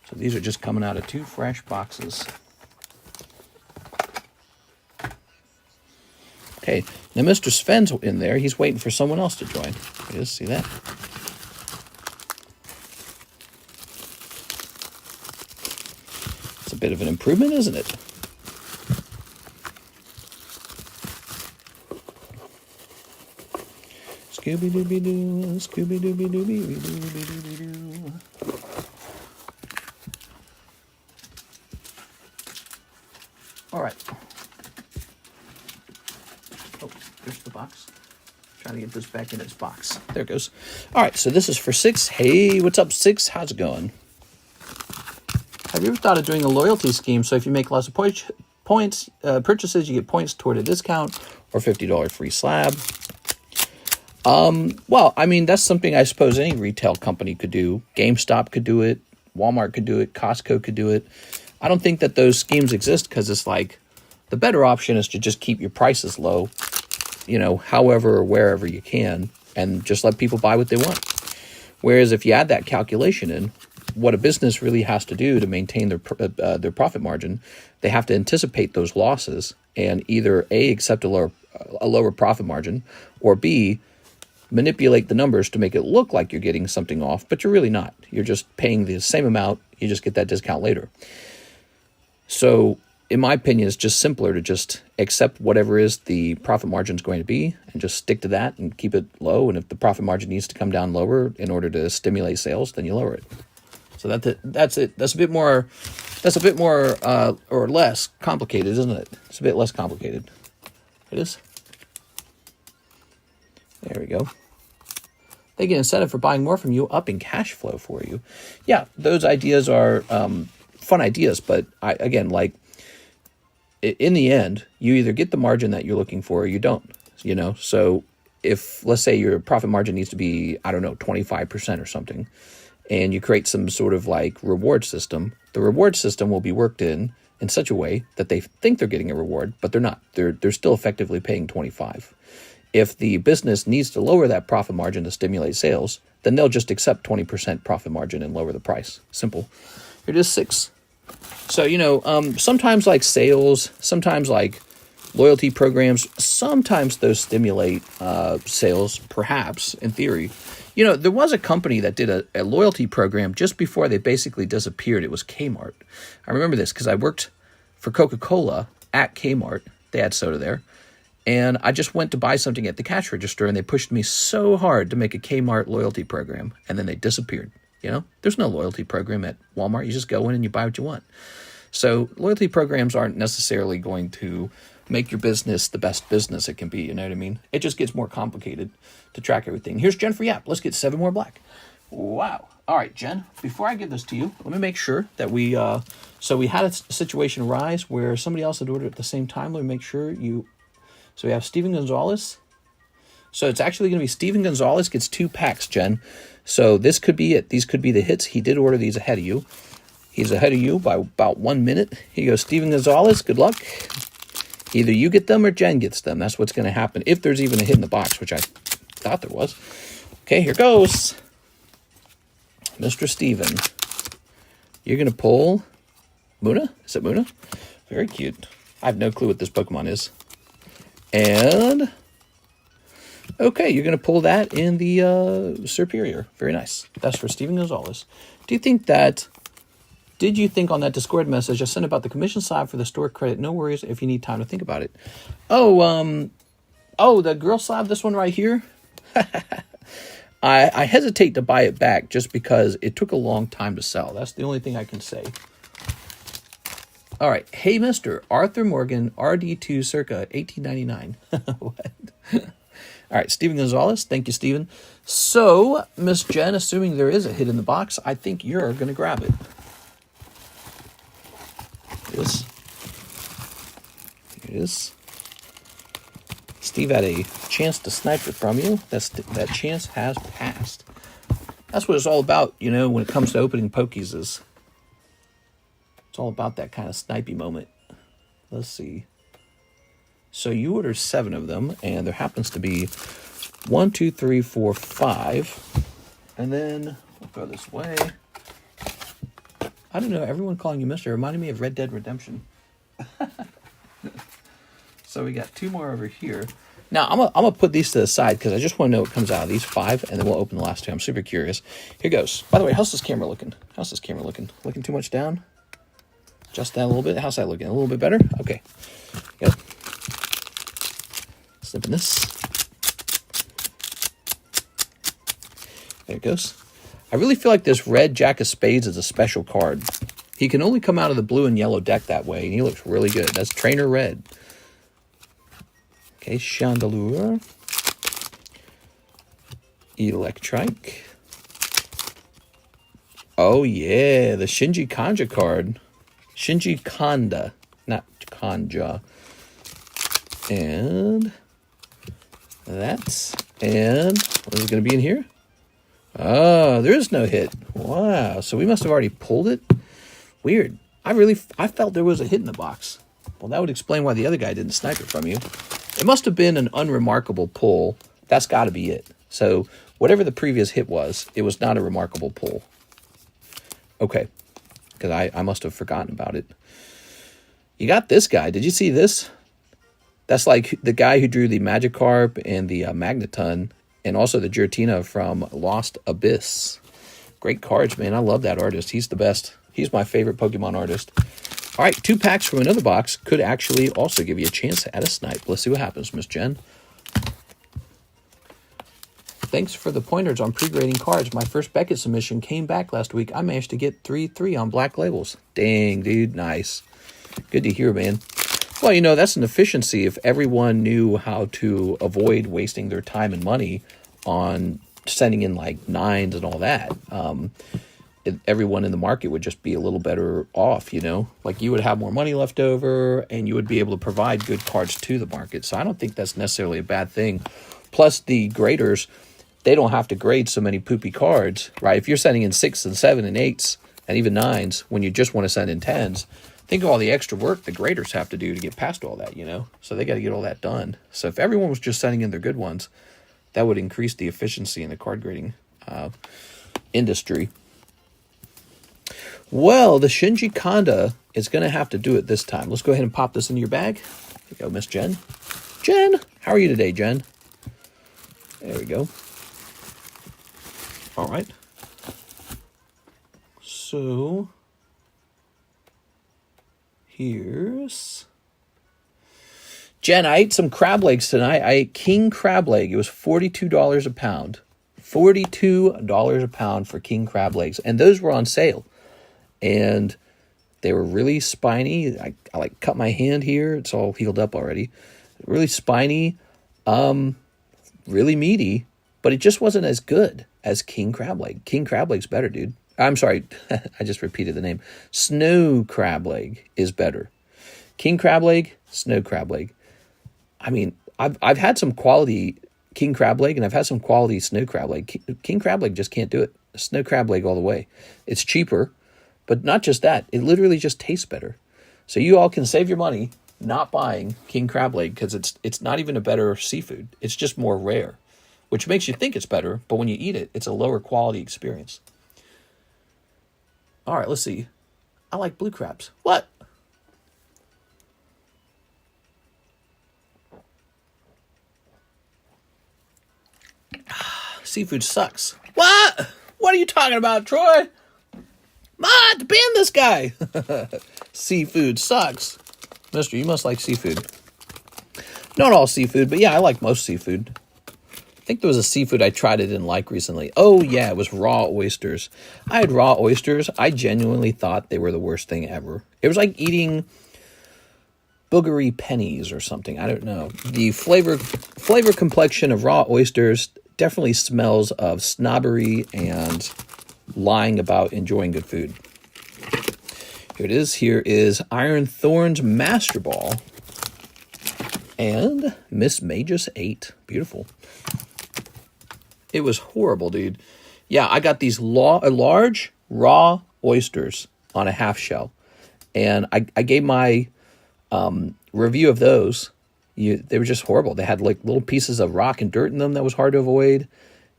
So these are just coming out of 2 fresh boxes. Okay, now Mr. Sven's in there. He's waiting for someone else to join. You just see that? It's a bit of an improvement, isn't it? Scooby-Dooby-Doo, Scooby-Dooby-Dooby-Dooby-Dooby-Doo. All right. Oh, there's the box. Trying to get this back in its box. There it goes. All right, so this is for 6. Hey, what's up, 6? How's it going? Have you ever thought of doing a loyalty scheme so if you make lots of points purchases, you get points toward a discount or $50 free slab? Well, I mean, that's something I suppose any retail company could do. GameStop could do it. Walmart could do it. Costco could do it. I don't think that those schemes exist because it's like the better option is to just keep your prices low, you know, however or wherever you can, and just let people buy what they want. Whereas if you add that calculation in, what a business really has to do to maintain their profit margin, they have to anticipate those losses and either A, accept a lower profit margin, or B, manipulate the numbers to make it look like you're getting something off, but you're really not. You're just paying the same amount. You just get that discount later. So in my opinion, it's just simpler to just accept whatever is the profit margin is going to be and just stick to that and keep it low. And if the profit margin needs to come down lower in order to stimulate sales, then you lower it. So that's it. That's a bit more or less complicated, isn't it? It's a bit less complicated. It is. There we go. They get incentive for buying more from you, upping cash flow for you. Yeah, those ideas are fun ideas, but again, like in the end, you either get the margin that you're looking for or you don't, you know? So if, let's say your profit margin needs to be, I don't know, 25% or something, and you create some sort of like reward system, the reward system will be worked in such a way that they think they're getting a reward, but they're not. They're still effectively paying 25. If the business needs to lower that profit margin to stimulate sales, then they'll just accept 20% profit margin and lower the price. Simple. It is 6. So, you know, sometimes like sales, sometimes like loyalty programs, sometimes those stimulate sales, perhaps, in theory. You know, there was a company that did a loyalty program just before they basically disappeared. It was Kmart. I remember this because I worked for Coca-Cola at Kmart. They had soda there. And I just went to buy something at the cash register, and they pushed me so hard to make a Kmart loyalty program, and then they disappeared. You know, there's no loyalty program at Walmart. You just go in and you buy what you want. So loyalty programs aren't necessarily going to make your business the best business it can be. You know what I mean? It just gets more complicated to track everything. Here's Jen for Yap. Let's get 7 more black. Wow. All right, Jen, before I give this to you, let me make sure that we had a situation arise where somebody else had ordered at the same time. Let me make sure so we have Steven Gonzalez. So it's actually going to be Steven Gonzalez gets 2 packs, Jen. So this could be it. These could be the hits. He did order these ahead of you. He's ahead of you by about 1 minute. Here you go, Steven Gonzalez. Good luck. Either you get them or Jen gets them. That's what's going to happen. If there's even a hit in the box, which I thought there was. Okay, here goes. Mr. Steven. You're going to pull Muna? Is it Muna? Very cute. I have no clue what this Pokemon is. And, okay, you're going to pull that in the Superior. Very nice. That's for Steven Gonzalez. Did you think on that Discord message I sent about the commission slab for the store credit? No worries if you need time to think about it. Oh, the girl slab, this one right here? I hesitate to buy it back just because it took a long time to sell. That's the only thing I can say. All right. Hey, Mr. Arthur Morgan, RD2 circa 1899. What? All right. Steven Gonzalez. Thank you, Steven. So, Miss Jen, assuming there is a hit in the box, I think you're going to grab it. Here it is. Steve had a chance to snipe it from you. That chance has passed. That's what it's all about, you know, when it comes to opening pokies is. It's all about that kind of snipey moment. Let's see. So you ordered 7 of them, and there happens to be 1, 2, 3, 4, 5. And then we'll go this way. I don't know, everyone calling you Mister reminded me of Red Dead Redemption. So we got 2 more over here. Now, I'm gonna put these to the side because I just want to know what comes out of these 5, and then we'll open the last 2. I'm super curious. Here goes. By the way, how's this camera looking? How's this camera looking? Looking too much down? Just that a little bit? How's that looking? A little bit better? Okay. Yep. Snipping this. There it goes. I really feel like this red Jack of Spades is a special card. He can only come out of the blue and yellow deck that way, and he looks really good. That's Trainer Red. Okay, Chandelure. Electrike. Oh, yeah, the Shinji Kanja card. Shinji Kanda, not Kanja. And that's, and what is it going to be in here? Oh, there is no hit. Wow, so we must have already pulled it? Weird. I felt there was a hit in the box. Well, that would explain why the other guy didn't snipe it from you. It must have been an unremarkable pull. That's got to be it. So whatever the previous hit was, it was not a remarkable pull. Okay, because I must have forgotten about it. You got this guy. Did you see this? That's like the guy who drew the Magikarp and the Magneton, and also the Giratina from Lost Abyss. Great cards, man. I love that artist. He's the best. He's my favorite Pokemon artist. All right, 2 packs from another box could actually also give you a chance at a snipe. Let's see what happens, Miss Jen. Thanks for the pointers on pre-grading cards. My first Beckett submission came back last week. I managed to get 3-3 on black labels. Dang, dude. Nice. Good to hear, man. Well, you know, that's an efficiency if everyone knew how to avoid wasting their time and money on sending in like 9s and all that. Everyone in the market would just be a little better off, you know? Like you would have more money left over and you would be able to provide good cards to the market. So I don't think that's necessarily a bad thing. Plus the graders, they don't have to grade so many poopy cards, right? If you're sending in 6 and 7 and 8s and even 9s when you just want to send in 10s, think of all the extra work the graders have to do to get past all that, you know? So they got to get all that done. So if everyone was just sending in their good ones, that would increase the efficiency in the card grading industry. Well, the Shinji Kanda is going to have to do it this time. Let's go ahead and pop this into your bag. There you go, Miss Jen. Jen, how are you today, Jen? There we go. All right. So here's Jen. I ate some crab legs tonight. I ate king crab leg. It was $42 a pound. $42 a pound for king crab legs. And those were on sale. And they were really spiny. I like cut my hand here. It's all healed up already. Really spiny, really meaty, but it just wasn't as good as king crab leg. King crab leg's better, dude. I'm sorry, I just repeated the name. Snow crab leg is better. King crab leg, snow crab leg. I mean, I've had some quality king crab leg and I've had some quality snow crab leg. King crab leg just can't do it. Snow crab leg all the way. It's cheaper, but not just that. It literally just tastes better. So you all can save your money not buying king crab leg because it's not even a better seafood. It's just more rare, which makes you think it's better, but when you eat it, it's a lower quality experience. All right, let's see. I like blue crabs. What? Seafood sucks. What? What are you talking about, Troy? Ban this guy. Seafood sucks. Mister, you must like seafood. Not all seafood, but yeah, I like most seafood. I think there was a seafood I tried I didn't like recently. Oh, yeah, it was raw oysters. I had raw oysters. I genuinely thought they were the worst thing ever. It was like eating boogery pennies or something. I don't know. The flavor complexion of raw oysters definitely smells of snobbery and lying about enjoying good food. Here it is. Here is Iron Thorn's Master Ball. And Miss Magus 8. Beautiful. It was horrible, dude. Yeah, I got these large raw oysters on a half shell. And I gave my review of those They were just horrible. They had like little pieces of rock and dirt in them that was hard to avoid.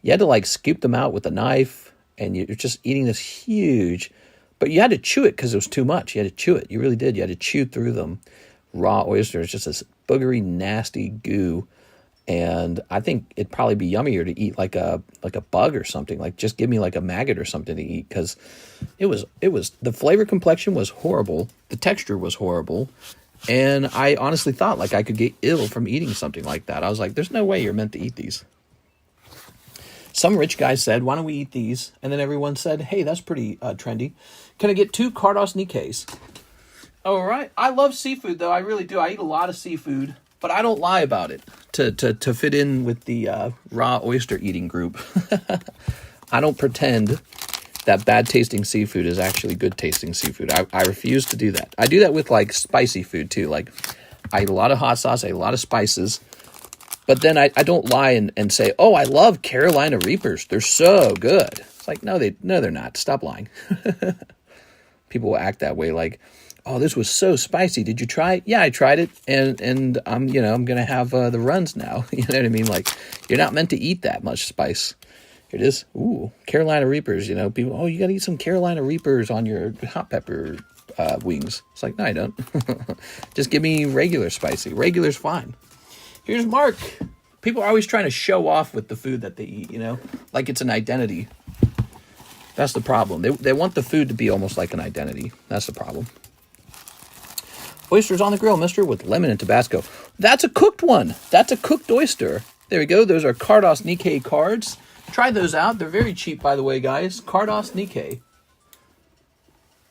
You had to like scoop them out with a knife, and you're just eating this huge, but you had to chew it because it was too much. You had to chew it. You really did. You had to chew through them. Raw oysters, just this boogery, nasty goo. And I think it'd probably be yummier to eat like a bug or something. Like just give me like a maggot or something to eat, because it was the flavor complexion was horrible. The texture was horrible. And I honestly thought like I could get ill from eating something like that. I was like, there's no way you're meant to eat these. Some rich guy said, why don't we eat these? And then everyone said, hey, that's pretty trendy. Can I get 2 Carddass Nikkes? All right. I love seafood, though. I really do. I eat a lot of seafood, but I don't lie about it to fit in with the raw oyster eating group. I don't pretend that bad tasting seafood is actually good tasting seafood. I refuse to do that. I do that with like spicy food too. Like I eat a lot of hot sauce, I eat a lot of spices, but then I don't lie and say, oh, I love Carolina Reapers, they're so good. It's like, no, they're not. Stop lying. People will act that way, like, oh, this was so spicy. Did you try it? Yeah, I tried it, and I'm gonna have the runs now. You know what I mean? Like, you're not meant to eat that much spice. Here it is. Ooh, Carolina Reapers. People, oh, you got to eat some Carolina Reapers on your hot pepper wings. It's like, no, I don't. Just give me regular spicy. Regular's fine. Here's Mark. People are always trying to show off with the food that they eat, like it's an identity. That's the problem. They want the food to be almost like an identity. That's the problem. Oysters on the grill, mister, with lemon and Tabasco. That's a cooked one. That's a cooked oyster. There we go. Those are Carddass Nikke cards. Try those out. They're very cheap, by the way, guys. Carddass Nikke.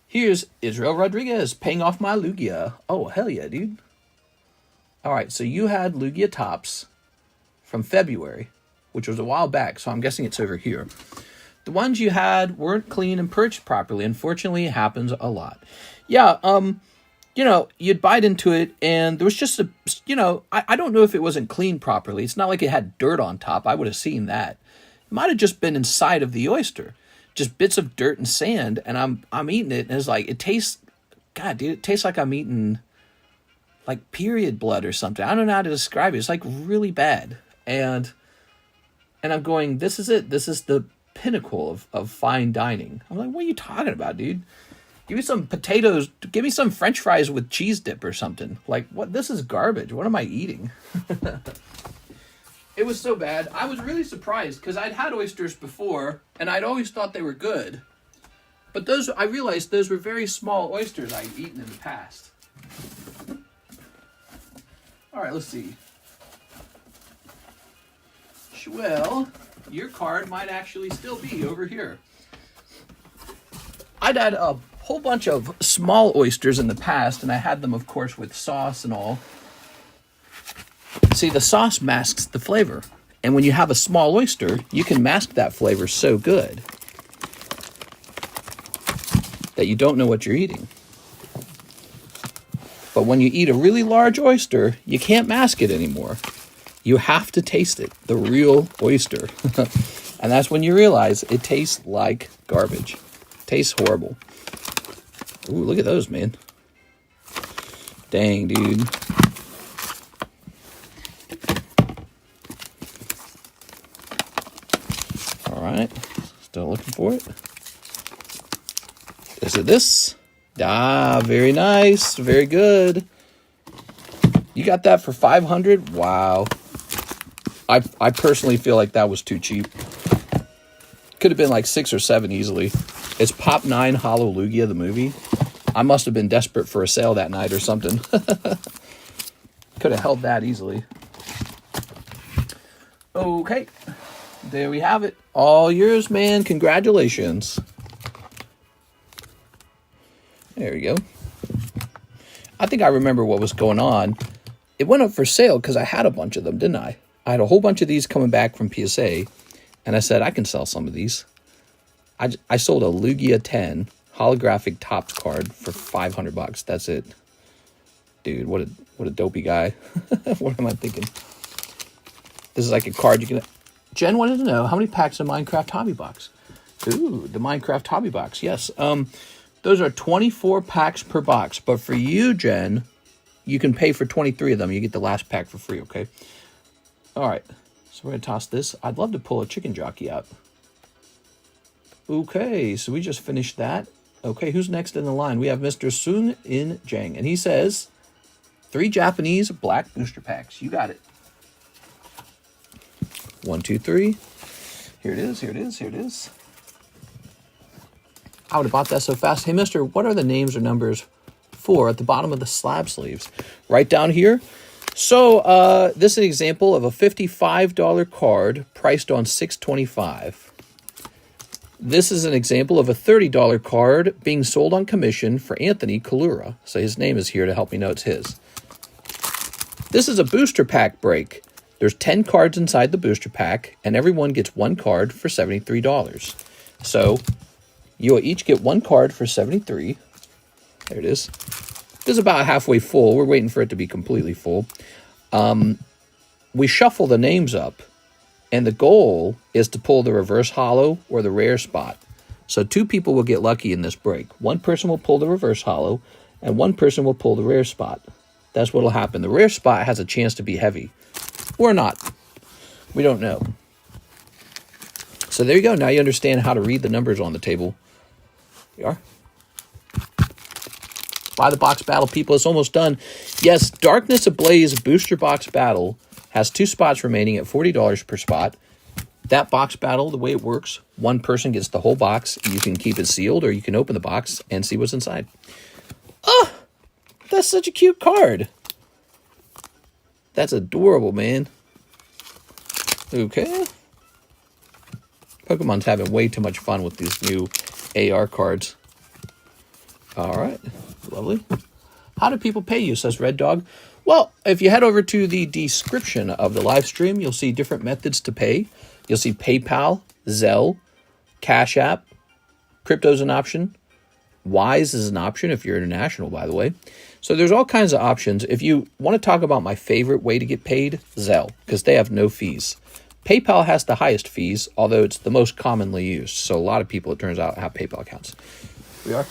Here's Israel Rodriguez paying off my Lugia. Oh, hell yeah, dude. All right, so you had Lugia tops from February, which was a while back, so I'm guessing it's over here. The ones you had weren't clean and perched properly. Unfortunately, it happens a lot. Yeah, you'd bite into it, and there was just I don't know if it wasn't cleaned properly. It's not like it had dirt on top. I would have seen that. It might have just been inside of the oyster. Just bits of dirt and sand, and I'm eating it, and it's like, it tastes, God, dude, it tastes like I'm eating, like, period blood or something. I don't know how to describe it. It's, like, really bad. And I'm going, this is it. This is the pinnacle of fine dining. I'm like, what are you talking about, dude? Give me some potatoes. Give me some French fries with cheese dip or something. Like, what? This is garbage. What am I eating? It was so bad. I was really surprised because I'd had oysters before, and I'd always thought they were good. But I realized those were very small oysters I'd eaten in the past. All right, let's see. Well, your card might actually still be over here. I'd had a whole bunch of small oysters in the past, and I had them, of course, with sauce and all. See, the sauce masks the flavor. And when you have a small oyster, you can mask that flavor so good that you don't know what you're eating. But when you eat a really large oyster, you can't mask it anymore. You have to taste it, the real oyster. And that's when you realize it tastes like garbage. It tastes horrible. Ooh, look at those, man. Dang, dude. All right, still looking for it. Is it this? Ah, very nice, very good. You got that for $500? Wow. I personally feel like that was too cheap. Could have been like 6 or 7 easily. It's Pop 9 Hollow Lugia, the movie. I must have been desperate for a sale that night or something. Could have held that easily. Okay. There we have it. All yours, man. Congratulations. There we go. I think I remember what was going on. It went up for sale because I had a bunch of them, didn't I? I had a whole bunch of these coming back from PSA, and I said, I can sell some of these. I sold a Lugia 10 holographic Topps card for $500. That's it. Dude, what a dopey guy. What am I thinking? This is like a card you can... Jen wanted to know how many packs of Minecraft Hobby Box. Ooh, the Minecraft Hobby Box. Yes. Those are 24 packs per box. But for you, Jen, you can pay for 23 of them. You get the last pack for free, okay? All right. So we're going to toss this. I'd love to pull a chicken jockey out. Okay, so we just finished that. Okay, who's next in the line? We have Mr. Sun In Jang, and he says 3 Japanese black booster packs. You got it. 1, 2, 3. Here it is, here it is, here it is. I would have bought that so fast. Hey, mister, what are the names or numbers for at the bottom of the slab sleeves? Right down here. So this is an example of a $55 card priced on $6.25. This is an example of a $30 card being sold on commission for Anthony Kalura. So his name is here to help me know it's his. This is a booster pack break. There's 10 cards inside the booster pack, and everyone gets 1 card for $73. So you'll each get 1 card for $73. There it is. This is about halfway full. We're waiting for it to be completely full. We shuffle the names up, and the goal is to pull the reverse holo or the rare spot. So 2 people will get lucky in this break. 1 person will pull the reverse holo, and 1 person will pull the rare spot. That's what will happen. The rare spot has a chance to be heavy. Or not. We don't know. So there you go. Now you understand how to read the numbers on the table. Here you are. Buy the box battle, people. It's almost done. Yes, Darkness Ablaze Booster Box Battle has 2 spots remaining at $40 per spot. That box battle, the way it works, 1 person gets the whole box. You can keep it sealed, or you can open the box and see what's inside. Oh, that's such a cute card. That's adorable, man. Okay. Pokemon's having way too much fun with these new AR cards. All right. Lovely. How do people pay you, says Red Dog? Well, if you head over to the description of the live stream, you'll see different methods to pay. You'll see PayPal, ZELLE, Cash App, crypto's an option. Wise is an option if you're international, by the way. So there's all kinds of options. If you want to talk about my favorite way to get paid, ZELLE, because they have no fees. PayPal has the highest fees, although it's the most commonly used. So a lot of people, it turns out, have PayPal accounts. We are.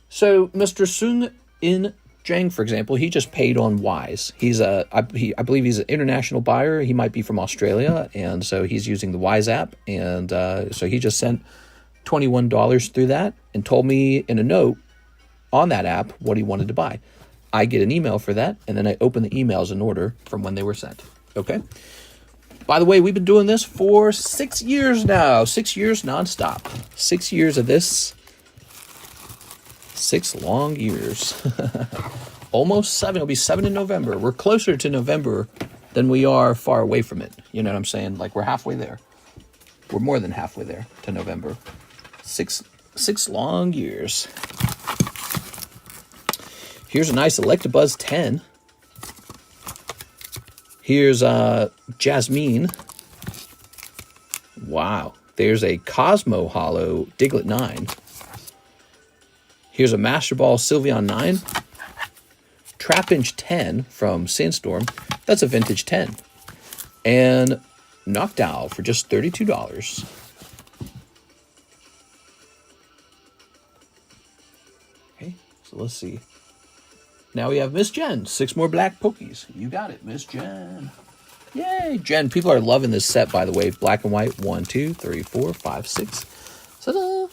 So Mr. Sun In Jang, for example, he just paid on Weiss. I believe he's an international buyer. He might be from Australia, and so he's using the Weiss app. And so he just sent $21 through that and told me in a note on that app what he wanted to buy. I get an email for that, and then I open the emails in order from when they were sent. Okay? By the way, we've been doing this for 6 years now. 6 years nonstop. 6 years of this. 6 long years. Almost 7. It'll be 7 in November. We're closer to November than we are far away from it. You know what I'm saying? Like, we're halfway there. We're more than halfway there to November. 6 long years. Here's a nice Electabuzz 10. Here's Jasmine. Wow. There's a Cosmo Holo Diglett 9. Here's a Master Ball Sylveon 9. Trapinch 10 from Sandstorm. That's a vintage 10. And Noctowl for just $32. Okay, so let's see. Now we have Miss Jen. 6 more black Pokies. You got it, Miss Jen. Yay, Jen. People are loving this set, by the way. Black and white. 1, 2, 3, 4, 5, 6. Ta-da!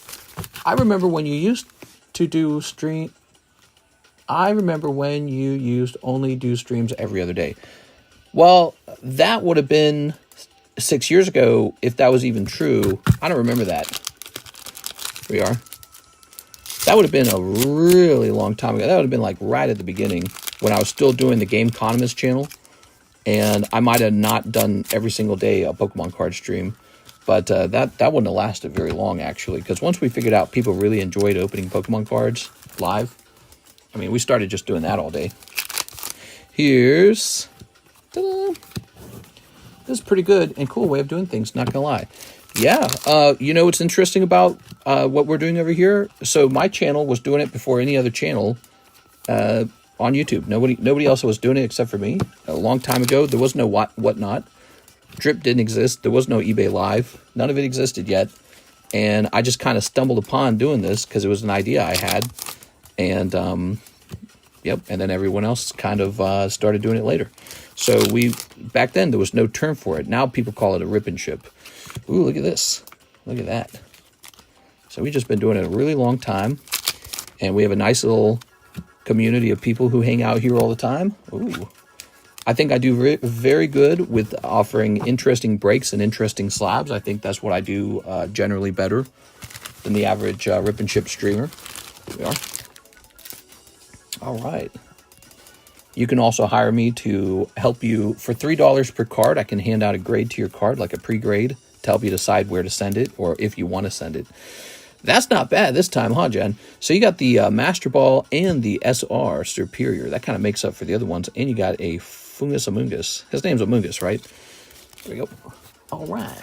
I remember when you used to do stream. I remember when you used only do streams every other day. Well, that would have been 6 years ago, if that was even true. I don't remember that. Here we are. That would have been a really long time ago. That would have been like right at the beginning when I was still doing the TheCardconomist channel. And I might have not done every single day a Pokemon card stream. But that wouldn't have lasted very long, actually. Because once we figured out people really enjoyed opening Pokemon cards live, I mean, we started just doing that all day. Here's... Ta-da! This is pretty good and cool way of doing things, not gonna lie. Yeah, you know what's interesting about what we're doing over here? So my channel was doing it before any other channel on YouTube. Nobody else was doing it except for me. A long time ago, there was no whatnot. Drip didn't exist. There was no eBay Live. None of it existed yet. And I just kind of stumbled upon doing this because it was an idea I had. And Yep. And then everyone else kind of started doing it later. So back then there was no term for it. Now people call it a rip and ship. Ooh, look at this. Look at that. So we've just been doing it a really long time. And we have a nice little community of people who hang out here all the time. Ooh. I think I do very good with offering interesting breaks and interesting slabs. I think that's what I do generally better than the average rip and ship streamer. Here we are. All right. You can also hire me to help you for $3 per card. I can hand out a grade to your card, like a pre-grade, to help you decide where to send it or if you want to send it. That's not bad this time, huh, Jen? So you got the Master Ball and the SR Superior. That kind of makes up for the other ones. And you got a Fungus Amungus. His name's Amungus, right? There we go. All right.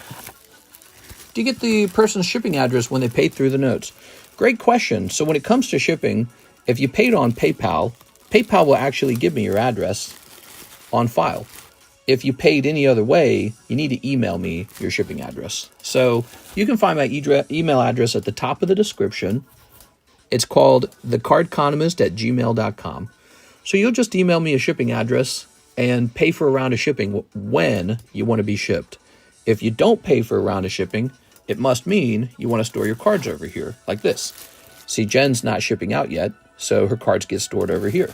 Do you get the person's shipping address when they pay through the notes? Great question. So when it comes to shipping, if you paid on PayPal, PayPal will actually give me your address on file. If you paid any other way, you need to email me your shipping address. So you can find my email address at the top of the description. It's called TheCardconomist@gmail.com. So you'll just email me a shipping address and pay for a round of shipping when you want to be shipped. If you don't pay for a round of shipping, it must mean you want to store your cards over here, like this. See, Jen's not shipping out yet, so her cards get stored over here.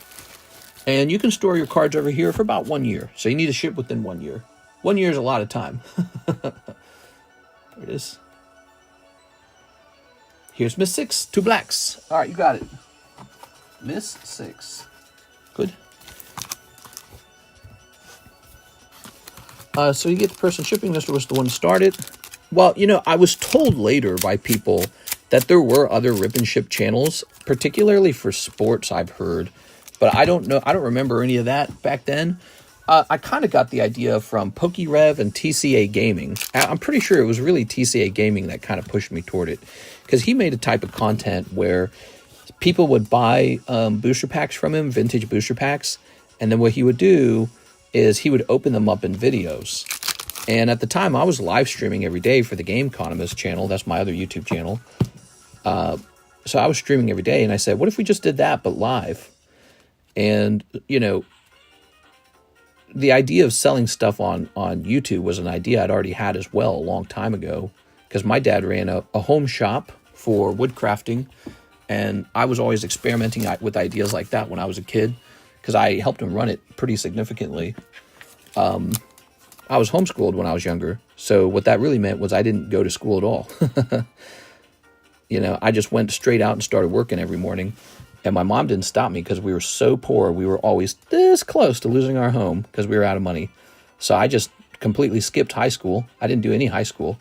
And you can store your cards over here for about 1 year. So you need to ship within 1 year. 1 year is a lot of time. There it is. Here's Miss 6, 2 blacks. All right, you got it. Miss 6. Good. So you get the person shipping. This was the one started. Well, you know, I was told later by people that there were other rip and ship channels, particularly for sports, I've heard. But I don't know. I don't remember any of that back then. I kind of got the idea from PokeRev and TCA Gaming. I'm pretty sure it was really TCA Gaming that kind of pushed me toward it. Because he made a type of content where people would buy booster packs from him, vintage booster packs. And then what he would do is he would open them up in videos. And at the time, I was live streaming every day for the TheCardconomist channel. That's my other YouTube channel. So I was streaming every day. And I said, what if we just did that, but live? And, you know, the idea of selling stuff on YouTube was an idea I'd already had as well a long time ago. Because my dad ran a home shop for woodcrafting. And I was always experimenting with ideas like that when I was a kid. Because I helped him run it pretty significantly. I was homeschooled when I was younger. So what that really meant was I didn't go to school at all. You know, I just went straight out and started working every morning. And my mom didn't stop me because we were so poor. We were always this close to losing our home because we were out of money. So I just completely skipped high school. I didn't do any high school.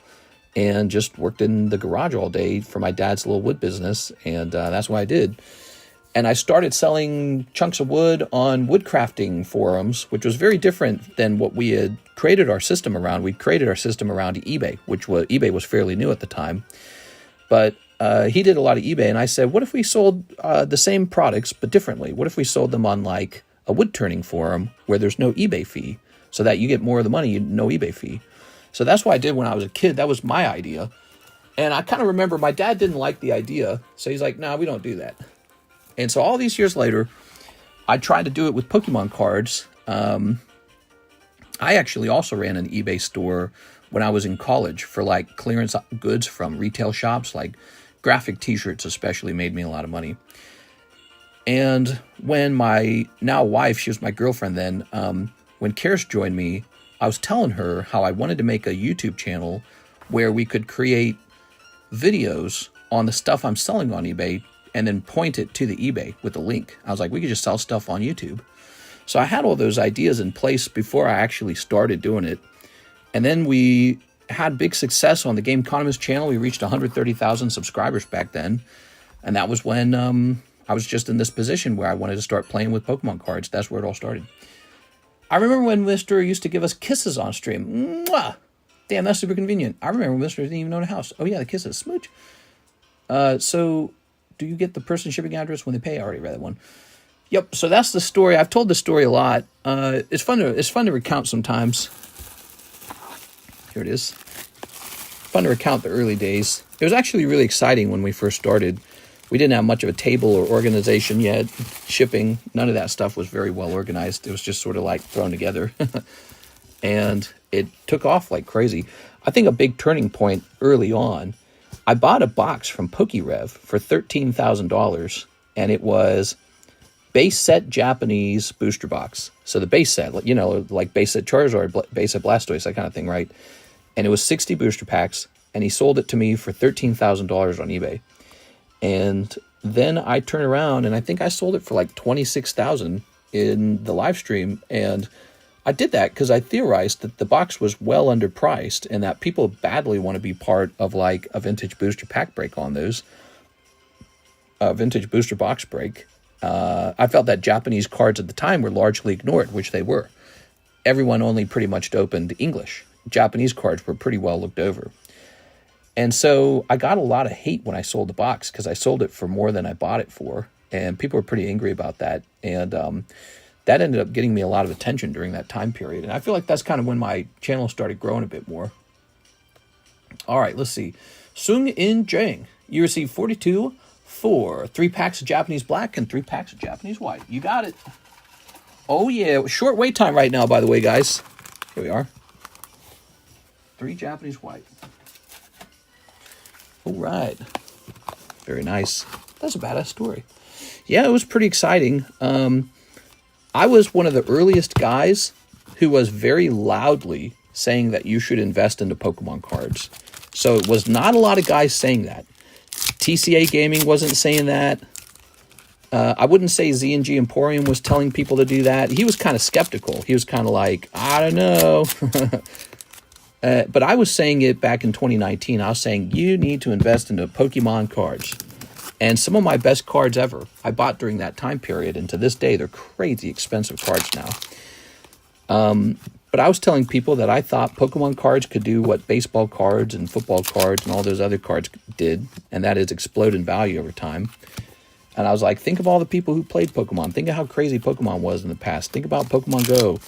And just worked in the garage all day for my dad's little wood business. And that's what I did. And I started selling chunks of wood on woodcrafting forums, which was very different than what we had created our system around. We created our system around eBay, eBay was fairly new at the time. But he did a lot of eBay, and I said, what if we sold the same products, but differently? What if we sold them on like a wood turning forum where there's no eBay fee, so that you get more of the money, no eBay fee? So that's what I did when I was a kid. That was my idea. And I kind of remember my dad didn't like the idea, so he's like, no, we don't do that. And so all these years later, I tried to do it with Pokemon cards. I actually also ran an eBay store when I was in college for like clearance goods from retail shops, like graphic t-shirts especially made me a lot of money. And when my now wife, she was my girlfriend then, when Karis joined me, I was telling her how I wanted to make a YouTube channel where we could create videos on the stuff I'm selling on eBay and then point it to the eBay with a link. I was like, we could just sell stuff on YouTube. So I had all those ideas in place before I actually started doing it. And then we had big success on the TheCardconomist channel. We reached 130,000 subscribers back then. And that was when I was just in this position where I wanted to start playing with Pokemon cards. That's where it all started. I remember when Mr. used to give us kisses on stream. Mwah! Damn, that's super convenient. I remember when Mr. didn't even own a house. Oh yeah, the kisses. Smooch. So do you get the person shipping address when they pay? I already read that one. Yep, so that's the story. I've told the story a lot. It's fun to recount sometimes. Here it is. Fun to recount the early days. It was actually really exciting when we first started we didn't have much of a table or organization yet. Shipping, none of that stuff was very well organized. It was just sort of like thrown together. And it took off like crazy. I think a big turning point early on, I bought a box from PokeRev for $13,000, and it was base set Japanese booster box. So the base set, you know, like base set Charizard, base set Blastoise, that kind of thing, right? And it was 60 booster packs, and he sold it to me for $13,000 on eBay. And then I turned around, and I think I sold it for like $26,000 in the live stream. And I did that because I theorized that the box was well underpriced and that people badly want to be part of like a vintage booster pack break on those. Vintage booster box break. I felt that Japanese cards at the time were largely ignored, which they were. Everyone only pretty much opened English. Japanese cards were pretty well looked over. And so I got a lot of hate when I sold the box because I sold it for more than I bought it for. And people were pretty angry about that. And that ended up getting me a lot of attention during that time period. And I feel like that's kind of when my channel started growing a bit more. All right, let's see. Sung In Jang, you received 42 for 3 packs of Japanese black and 3 packs of Japanese white. You got it. Oh, yeah. Short wait time right now, by the way, guys. Here we are. 3 Japanese white. All right. Very nice. That's a badass story. Yeah, it was pretty exciting. I was one of the earliest guys who was very loudly saying that you should invest into Pokemon cards. So it was not a lot of guys saying that. TCA Gaming wasn't saying that. I wouldn't say Z&G Emporium was telling people to do that. He was kind of skeptical. He was kind of like, I don't know. But I was saying it back in 2019. I was saying, you need to invest into Pokemon cards. And some of my best cards ever I bought during that time period. And to this day, they're crazy expensive cards now. But I was telling people that I thought Pokemon cards could do what baseball cards and football cards and all those other cards did. And that is explode in value over time. And I was like, think of all the people who played Pokemon. Think of how crazy Pokemon was in the past. Think about Pokemon Go.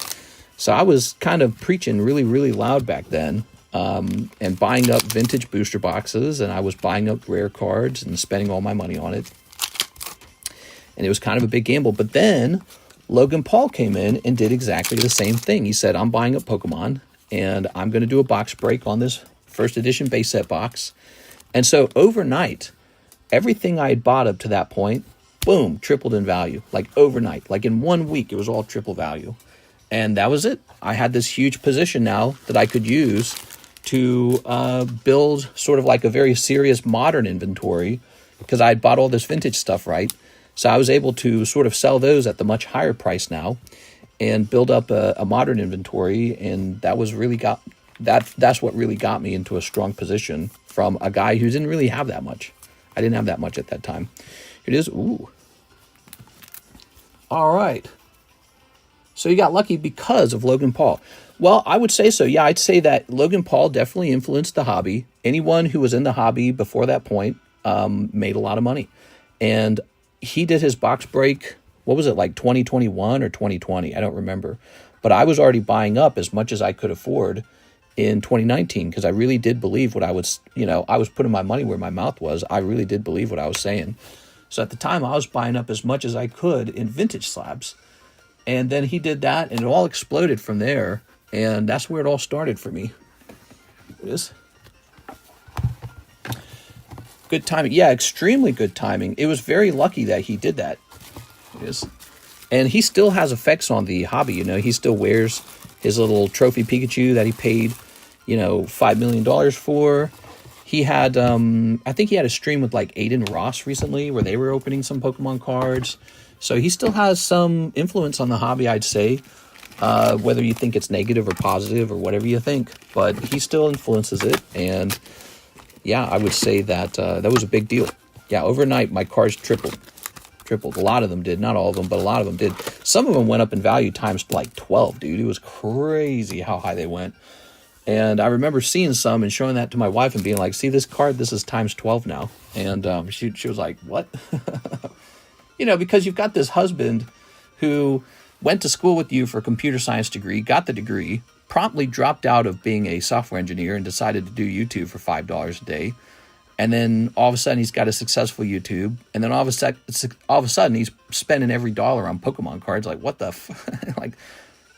So I was kind of preaching really, really loud back then. And buying up vintage booster boxes, and I was buying up rare cards and spending all my money on it. And it was kind of a big gamble. But then Logan Paul came in and did exactly the same thing. He said, I'm buying up Pokemon, and I'm going to do a box break on this first edition base set box. And so overnight, everything I had bought up to that point, boom, tripled in value. Like overnight. Like in 1 week, it was all triple value. And that was it. I had this huge position now that I could use to build sort of like a very serious modern inventory because I had bought all this vintage stuff, right? So I was able to sort of sell those at the much higher price now and build up a modern inventory. And that was really that's what really got me into a strong position from a guy who didn't really have that much. I didn't have that much at that time. Here it is. Ooh. All right. So you got lucky because of Logan Paul. Well, I would say so. Yeah, I'd say that Logan Paul definitely influenced the hobby. Anyone who was in the hobby before that point made a lot of money. And he did his box break, what was it, like 2021 or 2020? I don't remember. But I was already buying up as much as I could afford in 2019 because I really did believe what I was, I was putting my money where my mouth was. I really did believe what I was saying. So at the time, I was buying up as much as I could in vintage slabs. And then he did that, and it all exploded from there. And that's where it all started for me. It is. Good timing. Yeah, extremely good timing. It was very lucky that he did that. It is. And he still has effects on the hobby, He still wears his little trophy Pikachu that he paid, $5 million for. He had, I think he had a stream with like Aiden Ross recently where they were opening some Pokemon cards. So he still has some influence on the hobby, I'd say. Whether you think it's negative or positive or whatever you think, but he still influences it. And yeah, I would say that that was a big deal. Yeah, overnight, my cards tripled. A lot of them did. Not all of them, but a lot of them did. Some of them went up in value times like 12, dude. It was crazy how high they went. And I remember seeing some and showing that to my wife and being like, see this card? This is times 12 now. And she was like, what? Because you've got this husband who went to school with you for a computer science degree, got the degree, promptly dropped out of being a software engineer and decided to do YouTube for $5 a day. And then all of a sudden he's got a successful YouTube. And then all of a sudden he's spending every dollar on Pokemon cards. Like, what the like,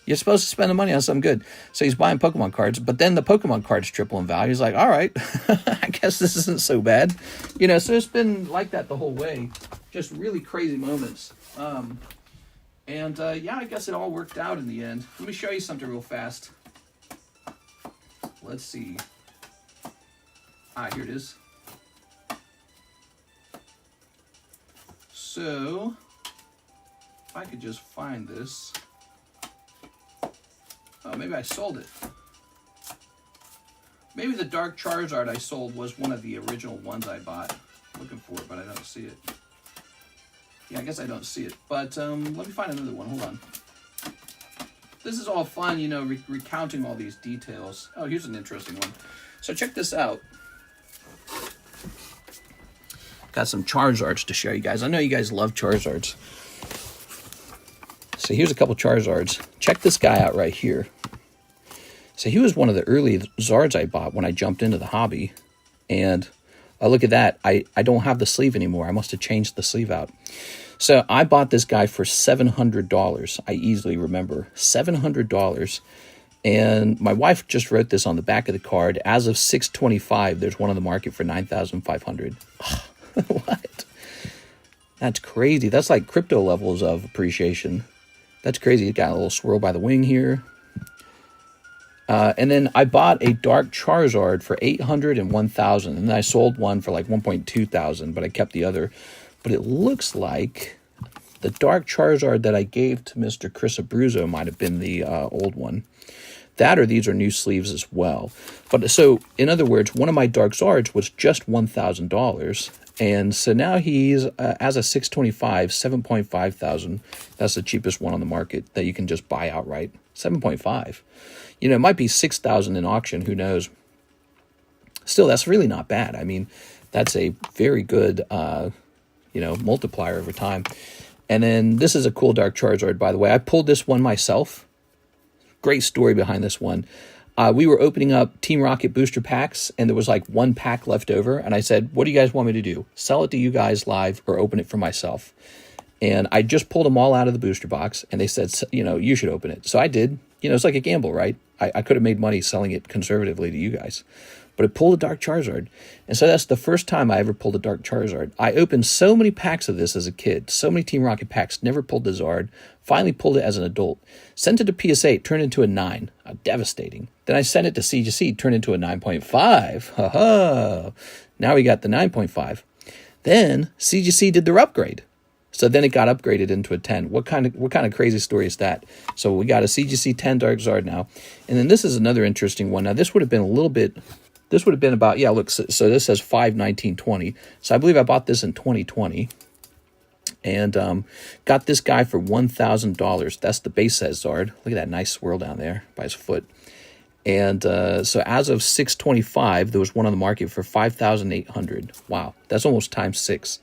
you're supposed to spend the money on something good. So he's buying Pokemon cards, but then the Pokemon cards triple in value. He's like, all right, I guess this isn't so bad. You know, so it's been like that the whole way. Just really crazy moments. Yeah, I guess it all worked out in the end. Let me show you something real fast. Let's see. Here it is. So, if I could just find this. Oh, maybe I sold it. Maybe the Dark Charizard I sold was one of the original ones I bought. Looking for it, but I don't see it. Yeah, I guess I don't see it. But let me find another one. Hold on. This is all fun, you know, recounting all these details. Oh, here's an interesting one. So check this out. Got some Charizards to show you guys. I know you guys love Charizards. So here's a couple Charizards. Check this guy out right here. So he was one of the early Zards I bought when I jumped into the hobby. And look at that. I don't have the sleeve anymore. I must have changed the sleeve out. So I bought this guy for $700. I easily remember. $700. And my wife just wrote this on the back of the card. As of 6/25, there's one on the market for $9,500. What? That's crazy. That's like crypto levels of appreciation. That's crazy. It got a little swirl by the wing here. And then I bought a Dark Charizard for $800 and $1,000. And then I sold one for like $1,200, but I kept the other. But it looks like the Dark Charizard that I gave to Mr. Chris Abruzzo might have been the old one. That or these are new sleeves as well. But so, in other words, one of my Dark Zards was just $1,000. And so now he's, as a 625, 7.5 thousand. That's the cheapest one on the market that you can just buy outright. 7.5. You know, it might be 6,000 in auction. Who knows? Still, that's really not bad. I mean, that's a very good, you know, multiplier over time. And then this is a cool Dark Charizard, by the way. I pulled this one myself. Great story behind this one. We were opening up Team Rocket booster packs, and there was like one pack left over. And I said, what do you guys want me to do? Sell it to you guys live or open it for myself? And I just pulled them all out of the booster box, and they said, you know, you should open it. So I did. You know, it's like a gamble, right? I could have made money selling it conservatively to you guys. But I pulled a Dark Charizard. And so that's the first time I ever pulled a Dark Charizard. I opened so many packs of this as a kid. So many Team Rocket packs. Never pulled the Zard. Finally pulled it as an adult. Sent it to PSA. Turned into a 9. Devastating. Then I sent it to CGC. Turned into a 9.5. Ha ha. Now we got the 9.5. Then CGC did their upgrade. So then it got upgraded into a 10. What kind of crazy story is that? So we got a CGC 10 Dark Zard now. And then this is another interesting one. Now this would have been a little bit... This would have been about, yeah, look, so this says 5/19/20. So I believe I bought this in 2020. And got this guy for $1,000. That's the base size Zard. Look at that nice swirl down there by his foot. And so as of 6/25, there was one on the market for $5,800. Wow, that's almost times 6.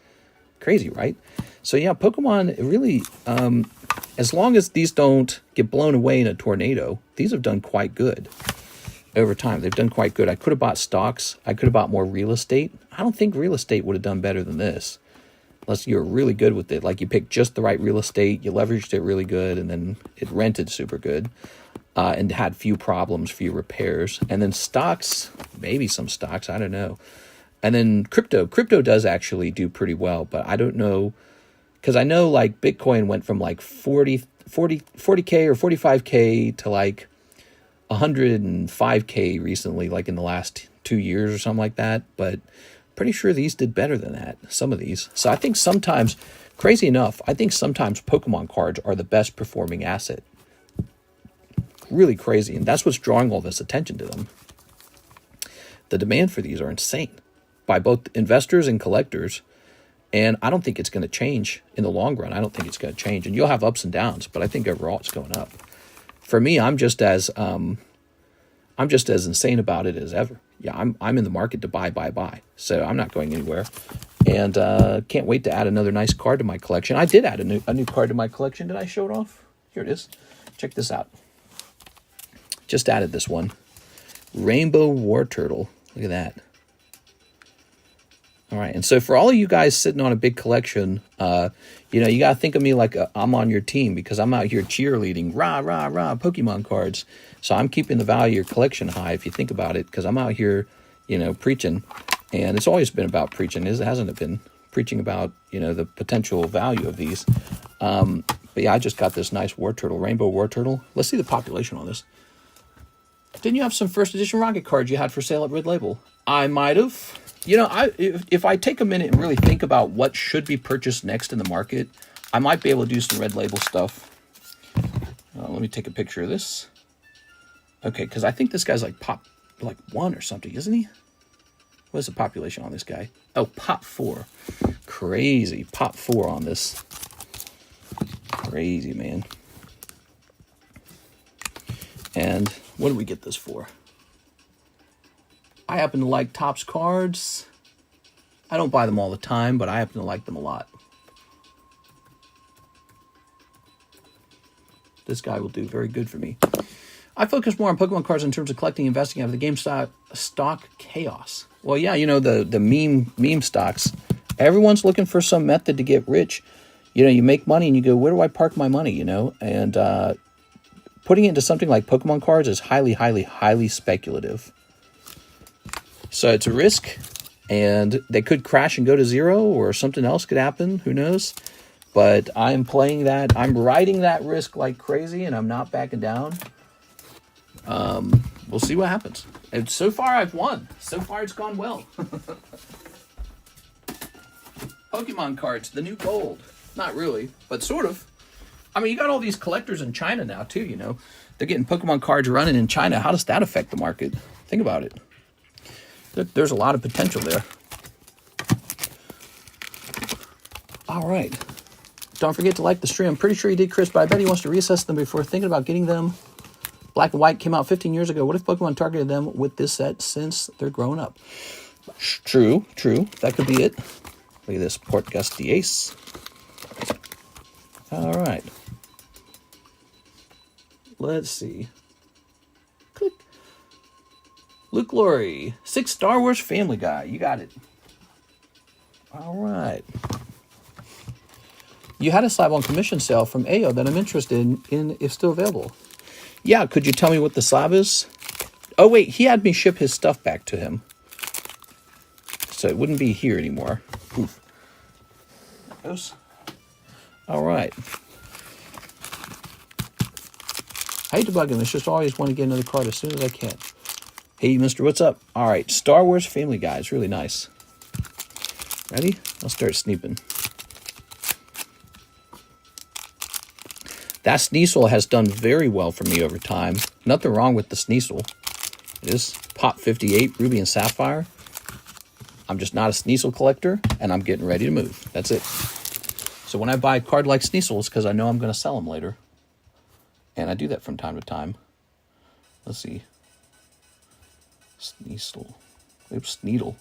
Crazy, right? So yeah, Pokemon really, as long as these don't get blown away in a tornado, these have done quite good. Over time, they've done quite good. I could have bought stocks. I could have bought more real estate. I don't think real estate would have done better than this. Unless you're really good with it. Like you picked just the right real estate, you leveraged it really good, and then it rented super good. And had few problems, few repairs. And then stocks, maybe some stocks, I don't know. And then crypto. Crypto does actually do pretty well, but I don't know. Because I know like Bitcoin went from like 40K or 45K to like 105K recently, like in the last 2 years or something like that. But pretty sure these did better than that, some of these. So I think sometimes, crazy enough, I think sometimes Pokemon cards are the best performing asset. Really crazy. And that's what's drawing all this attention to them. The demand for these are insane by both investors and collectors. And I don't think it's going to change in the long run. I don't think it's going to change. And you'll have ups and downs, but I think overall it's going up. For me, I'm just as insane about it as ever. Yeah, I'm in the market to buy. So I'm not going anywhere, and can't wait to add another nice card to my collection. I did add a new card to my collection. Did I show it off? Here it is. Check this out. Just added this one, Rainbow War Turtle. Look at that. All right, and so for all of you guys sitting on a big collection, you know, you got to think of me like I'm on your team, because I'm out here cheerleading, rah, rah, rah, Pokemon cards. So I'm keeping the value of your collection high, if you think about it, because I'm out here, you know, preaching. And it's always been about preaching, hasn't it been? Preaching about, you know, the potential value of these. But yeah, I just got this nice war turtle, rainbow war turtle. Let's see the population on this. Didn't you have some first edition Rocket cards you had for sale at Red Label? I might have. You know, if I take a minute and really think about what should be purchased next in the market, I might be able to do some Red Label stuff. Let me take a picture of this. Okay, because I think this guy's like pop, like 1 or something, isn't he? What's the population on this guy? Oh, pop 4. Crazy. Pop 4 on this. Crazy, man. And what did we get this for? I happen to like Topps cards. I don't buy them all the time, but I happen to like them a lot. This guy will do very good for me. I focus more on Pokemon cards in terms of collecting and investing out of the game stock chaos. Well, yeah, you know, the meme stocks. Everyone's looking for some method to get rich. You know, you make money and you go, where do I park my money, you know? And putting it into something like Pokemon cards is highly, highly, highly speculative. So it's a risk, and they could crash and go to zero, or something else could happen. Who knows? But I'm playing that. I'm riding that risk like crazy, and I'm not backing down. We'll see what happens. And so far, I've won. So far, it's gone well. Pokemon cards, the new gold. Not really, but sort of. I mean, you got all these collectors in China now, too, you know. They're getting Pokemon cards running in China. How does that affect the market? Think about it. There's a lot of potential there. All right. Don't forget to like the stream. I'm pretty sure he did, Chris, but I bet he wants to reassess them before thinking about getting them. Black and White came out 15 years ago. What if Pokemon targeted them with this set since they're grown up? True. That could be it. Look at this. Port Gus the Ace. All right. Let's see. Click. Luke Laurie, 6 Star Wars Family Guy. You got it. All right. You had a slab on commission sale from AO that I'm interested in if still available. Yeah, could you tell me what the slab is? Oh, wait, he had me ship his stuff back to him. So it wouldn't be here anymore. Oof. There goes. All right. I hate to bug him. It's just always want to get another card as soon as I can. Hey, mister, what's up? All right, Star Wars Family Guy. It's really nice. Ready? I'll start sneeping. That Sneasel has done very well for me over time. Nothing wrong with the Sneasel. It is Pop 58, Ruby and Sapphire. I'm just not a Sneasel collector, and I'm getting ready to move. That's it. So when I buy a card like Sneasel, it's because I know I'm going to sell them later. And I do that from time to time. Let's see. Sneasel. Oops, Sneedle.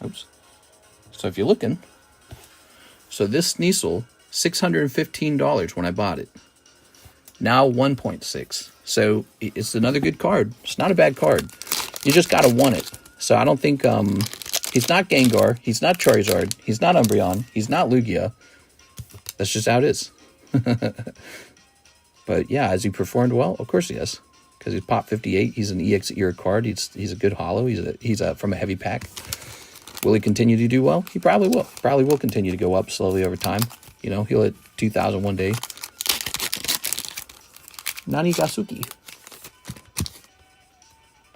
Oops. So if you're looking, so this Sneasel, $615 when I bought it. Now 1.6. So it's another good card. It's not a bad card. You just gotta want it. So I don't think he's not Gengar, he's not Charizard, he's not Umbreon, he's not Lugia. That's just how it is. But yeah, has he performed well? Of course he has. Because he's Pop 58, he's an EX era card, he's a good holo, he's from a heavy pack. Will he continue to do well? He probably will. Probably will continue to go up slowly over time. You know, he'll hit 2,000 one day. Nanigasuki.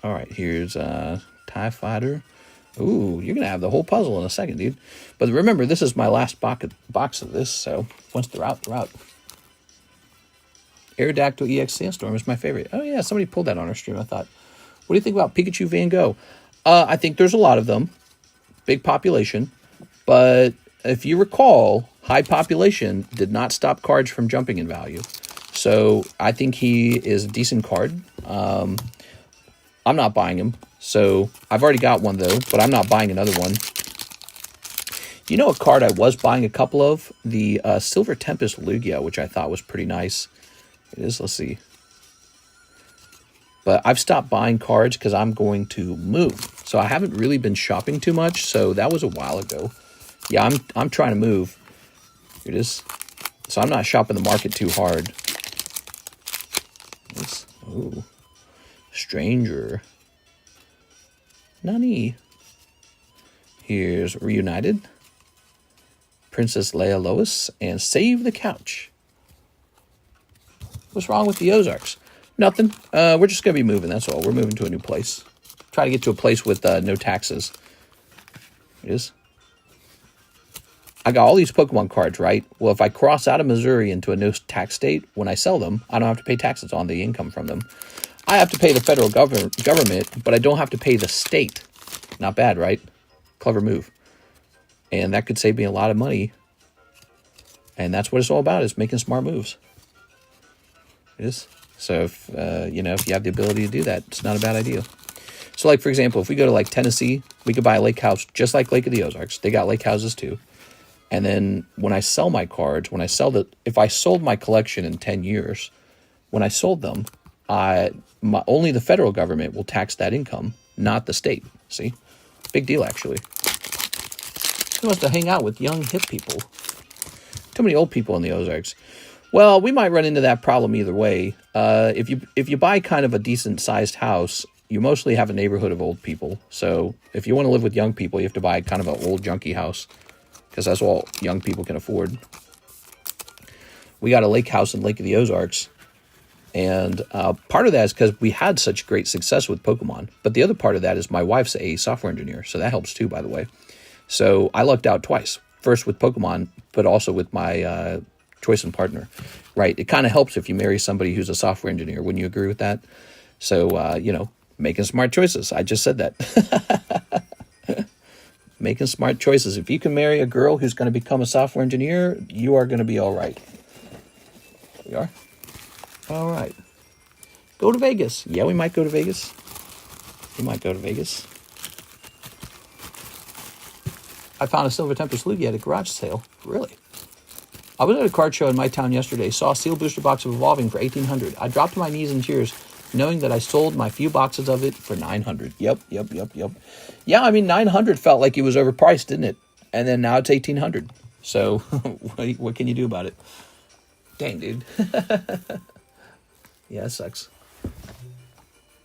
All right, here's TIE Fighter. Ooh, you're going to have the whole puzzle in a second, dude. But remember, this is my last box of this, so once they're out, they're out. Aerodactyl EX Sandstorm is my favorite. Oh, yeah, somebody pulled that on our stream, I thought. What do you think about Pikachu Van Gogh? I think there's a lot of them. Big population. But if you recall, high population did not stop cards from jumping in value. So I think he is a decent card. I'm not buying him. So I've already got one, though, but I'm not buying another one. You know a card I was buying a couple of? The Silver Tempest Lugia, which I thought was pretty nice. It is, let's see. But I've stopped buying cards because I'm going to move. So I haven't really been shopping too much. So that was a while ago. Yeah, I'm trying to move. Here it is. So I'm not shopping the market too hard. Ooh. Stranger. Nani. Here's Reunited. Princess Leia Lois. And Save the Couch. What's wrong with the Ozarks? Nothing. We're just going to be moving, that's all. We're moving to a new place. Try to get to a place with no taxes. It is. I got all these Pokemon cards, right? Well, if I cross out of Missouri into a no-tax state, when I sell them, I don't have to pay taxes on the income from them. I have to pay the federal government, but I don't have to pay the state. Not bad, right? Clever move. And that could save me a lot of money. And that's what it's all about, is making smart moves. It is. So, if you know, if you have the ability to do that, it's not a bad idea. So, like, for example, if we go to, like, Tennessee, we could buy a lake house just like Lake of the Ozarks. They got lake houses, too. And then when I sell my cards, if I sold my collection in 10 years, when I sold them, only the federal government will tax that income, not the state. See? Big deal, actually. Who wants to hang out with young, hip people? Too many old people in the Ozarks. Well, we might run into that problem either way. If you buy kind of a decent-sized house, you mostly have a neighborhood of old people. So if you want to live with young people, you have to buy kind of an old, junky house, because that's all young people can afford. We got a lake house in Lake of the Ozarks, and part of that is because we had such great success with Pokemon. But the other part of that is my wife's a software engineer, so that helps too, by the way. So I lucked out twice. First with Pokemon, but also with my choice and partner, right? It kind of helps if you marry somebody who's a software engineer. Wouldn't you agree with that? So, you know, making smart choices. I just said that. Making smart choices. If you can marry a girl who's going to become a software engineer, you are going to be all right. We are? All right. Go to Vegas. Yeah, we might go to Vegas. We might go to Vegas. I found a Silver Tempest Lugia at a garage sale. Really? I was at a card show in my town yesterday, saw a sealed booster box of Evolving for $1,800. I dropped to my knees in tears, knowing that I sold my few boxes of it for $900. Yep. Yeah, I mean, $900 felt like it was overpriced, didn't it? And then now it's $1,800. So what can you do about it? Dang, dude. Yeah, it sucks.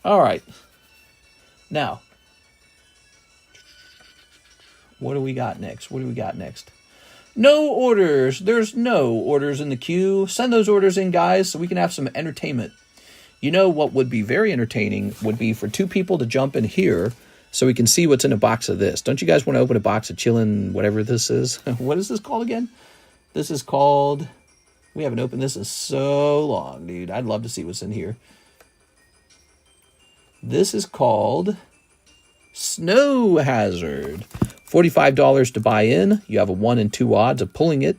All right. Now, what do we got next? No orders. There's no orders in the queue. Send those orders in, guys, so we can have some entertainment. You know what would be very entertaining would be for two people to jump in here so we can see what's in a box of this. Don't you guys want to open a box of chillin', whatever this is? What is this called again? This is called... We haven't opened this in so long, dude. I'd love to see what's in here. This is called Snow Hazard. $45 to buy in. You have a 1 in 2 odds of pulling it.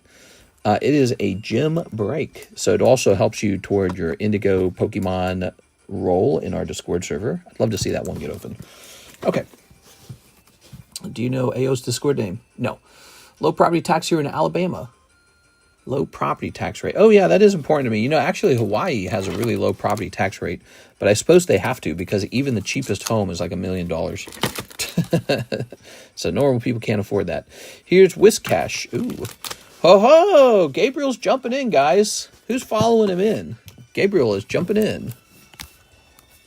It is a gym break. So it also helps you toward your Indigo Pokemon role in our Discord server. I'd love to see that one get open. Okay. Do you know AO's Discord name? No. Low property tax here in Alabama. Low property tax rate. Oh, yeah, that is important to me. You know, actually, Hawaii has a really low property tax rate. But I suppose they have to, because even the cheapest home is like $1 million. So normal people can't afford that. Here's Whiscash. Ooh. Ho ho! Gabriel's jumping in, guys. Who's following him in? Gabriel is jumping in.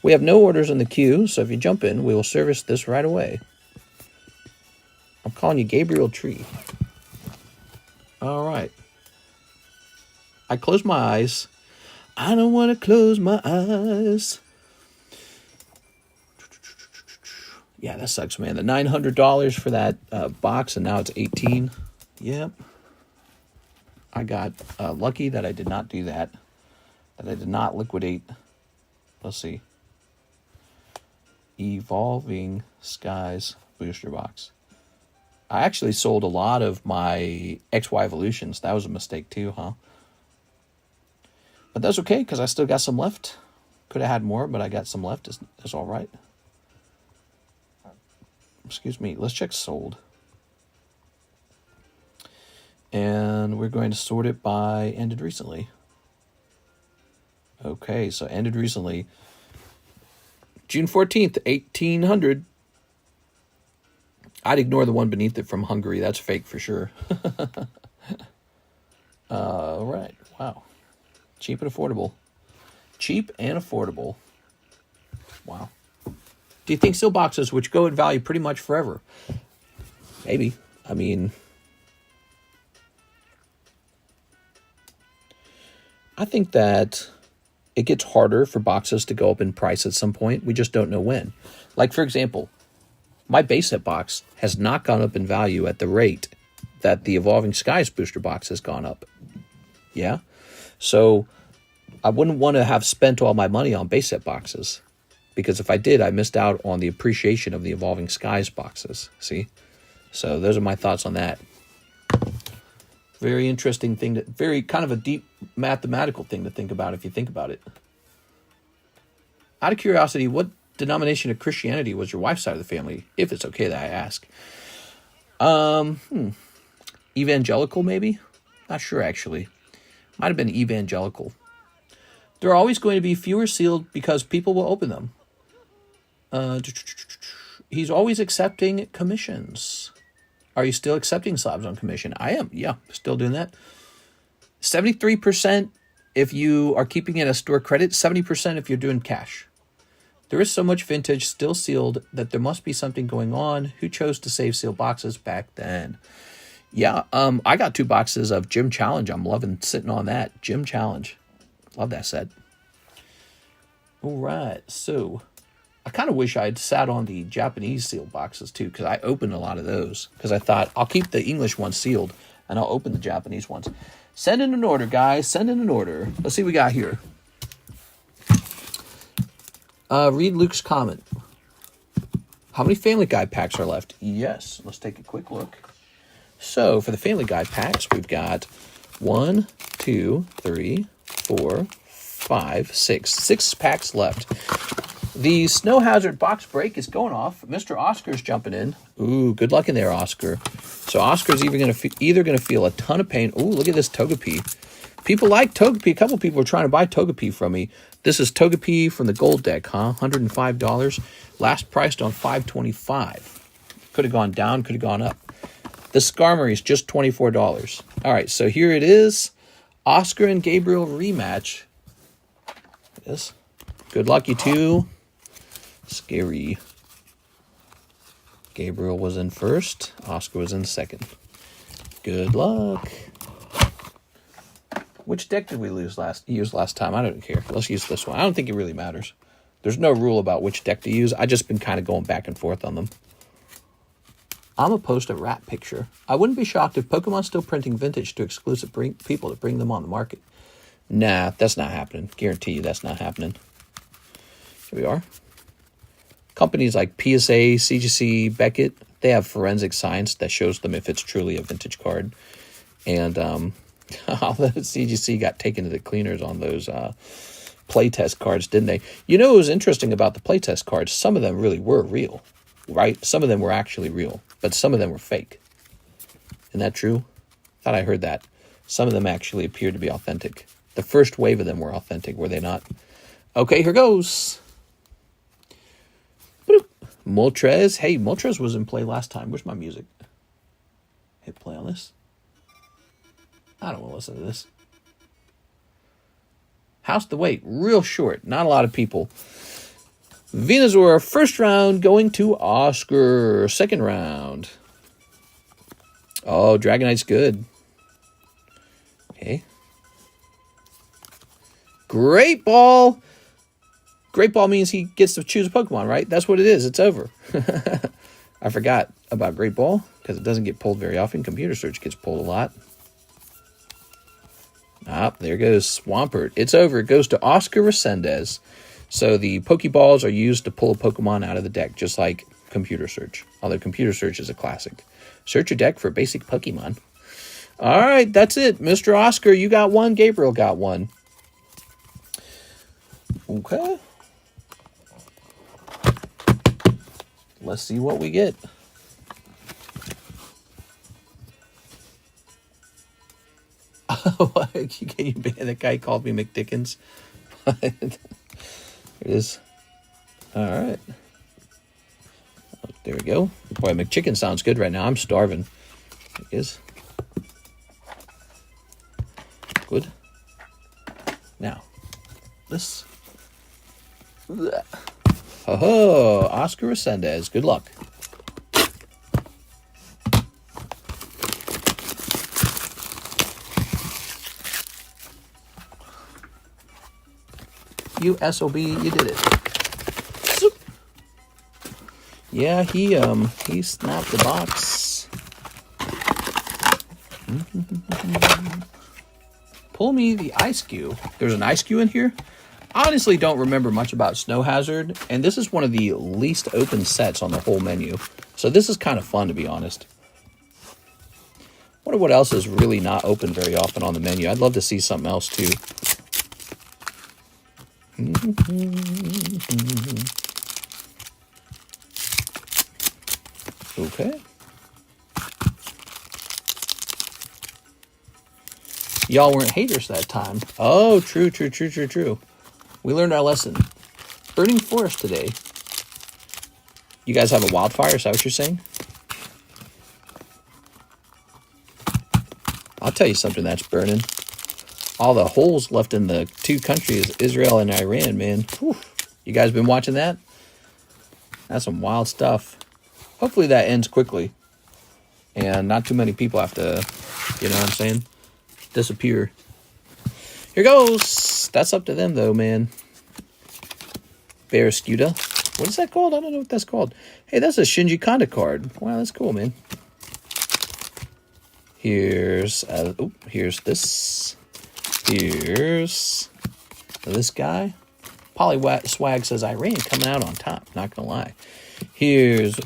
We have no orders in the queue, so if you jump in, we will service this right away. I'm calling you Gabriel Tree. All right. I close my eyes. I don't want to close my eyes. Yeah, that sucks, man. The $900 for that box, and now it's $18. Yep. I got lucky that I did not do that. That I did not liquidate. Let's see. Evolving Skies booster box. I actually sold a lot of my XY Evolutions. That was a mistake too, huh? But that's okay, because I still got some left. Could have had more, but I got some left. It's all right. Excuse me. Let's check sold. And we're going to sort it by ended recently. Okay, so ended recently. June 14th, 1800. I'd ignore the one beneath it from Hungary. That's fake for sure. All right. Wow. Cheap and affordable. Cheap and affordable. Wow. Do you think steel boxes, which go in value pretty much forever? Maybe. I mean, I think that it gets harder for boxes to go up in price at some point. We just don't know when. Like, for example, my base set box has not gone up in value at the rate that the Evolving Skies booster box has gone up. Yeah? So I wouldn't want to have spent all my money on base set boxes, because if I did, I missed out on the appreciation of the Evolving Skies boxes. See? So those are my thoughts on that. Very interesting thing, very kind of a deep mathematical thing to think about if you think about it. Out of curiosity, what denomination of Christianity was your wife's side of the family, if it's okay that I ask? Evangelical, maybe? Not sure, actually. Might have been evangelical. There are always going to be fewer sealed because people will open them. He's always accepting commissions. Are you still accepting slabs on commission? I am. Yeah, still doing that. 73% if you are keeping it as store credit, 70% if you're doing cash. There is so much vintage still sealed that there must be something going on. Who chose to save sealed boxes back then? Yeah, I got 2 boxes of Gym Challenge. I'm loving sitting on that. Gym Challenge. Love that set. All right, so I kind of wish I'd sat on the Japanese sealed boxes too, because I opened a lot of those. Because I thought, I'll keep the English ones sealed, and I'll open the Japanese ones. Send in an order, guys. Send in an order. Let's see what we got here. Read Luke's comment. How many Family Guy packs are left? Yes, let's take a quick look. So, for the Family Guy packs, we've got 1, 2, 3, 4, 5, 6. 6 packs left. The Snow Hazard box break is going off. Mr. Oscar's jumping in. Ooh, good luck in there, Oscar. So Oscar's either going to feel a ton of pain. Ooh, look at this Togepi. People like Togepi. A couple people are trying to buy Togepi from me. This is Togepi from the gold deck, huh? $105. Last priced on $525. Could have gone down, could have gone up. The Skarmory is just $24. All right, so here it is. Oscar and Gabriel rematch. Yes. Good luck, you two. Scary. Gabriel was in first. Oscar was in second. Good luck. Which deck did we use last time? I don't care. Let's use this one. I don't think it really matters. There's no rule about which deck to use. I just been kind of going back and forth on them. I'm going to post a rat picture. I wouldn't be shocked if Pokemon's still printing vintage to exclusive people to bring them on the market. Nah, that's not happening. Guarantee you that's not happening. Here we are. Companies like PSA, CGC, Beckett, they have forensic science that shows them if it's truly a vintage card. And the CGC got taken to the cleaners on those playtest cards, didn't they? You know what was interesting about the playtest cards? Some of them really were real, right? Some of them were actually real, but some of them were fake. Isn't that true? Thought I heard that. Some of them actually appeared to be authentic. The first wave of them were authentic, were they not? Okay, here goes. Moltres. Hey, Moltres was in play last time. Where's my music? Hit play on this. I don't want to listen to this. House the wait. Real short. Not a lot of people. Venusaur, first round going to Oscar. Second round. Oh, Dragonite's good. Okay. Great Ball. Great Ball means he gets to choose a Pokemon, right? That's what it is. It's over. I forgot about Great Ball because it doesn't get pulled very often. Computer Search gets pulled a lot. There goes Swampert. It's over. It goes to Oscar Resendez. So the Pokeballs are used to pull a Pokemon out of the deck, just like Computer Search. Although Computer Search is a classic. Search your deck for basic Pokemon. All right, that's it. Mr. Oscar, you got one. Gabriel got one. Okay. Let's see what we get. Can you ban that guy called me McDickens? It is. All right. There we go. Boy, McChicken sounds good right now. I'm starving. It is. Good. Now, this. Oh, Oscar Resendez. Good luck. You SOB, you did it. Yeah, he snapped the box. Pull me the ice cube. There's an ice cube in here. I honestly don't remember much about Snow Hazard, and this is one of the least open sets on the whole menu. So this is kind of fun, to be honest. Wonder what else is really not open very often on the menu. I'd love to see something else too. Okay. Y'all weren't haters that time. Oh, true. We learned our lesson. Burning forest today. You guys have a wildfire? Is that what you're saying? I'll tell you something that's burning. All the holes left in the two countries, Israel and Iran, man. Whew. You guys been watching that? That's some wild stuff. Hopefully that ends quickly. And not too many people have to, you know what I'm saying, disappear. Here goes. That's up to them, though, man. Barracuda. What is that called? I don't know what that's called. Hey, that's a Shinji Kanda card. Wow, that's cool, man. Here's this. Here's this guy. Swag says Iran coming out on top. Not gonna lie. Here's.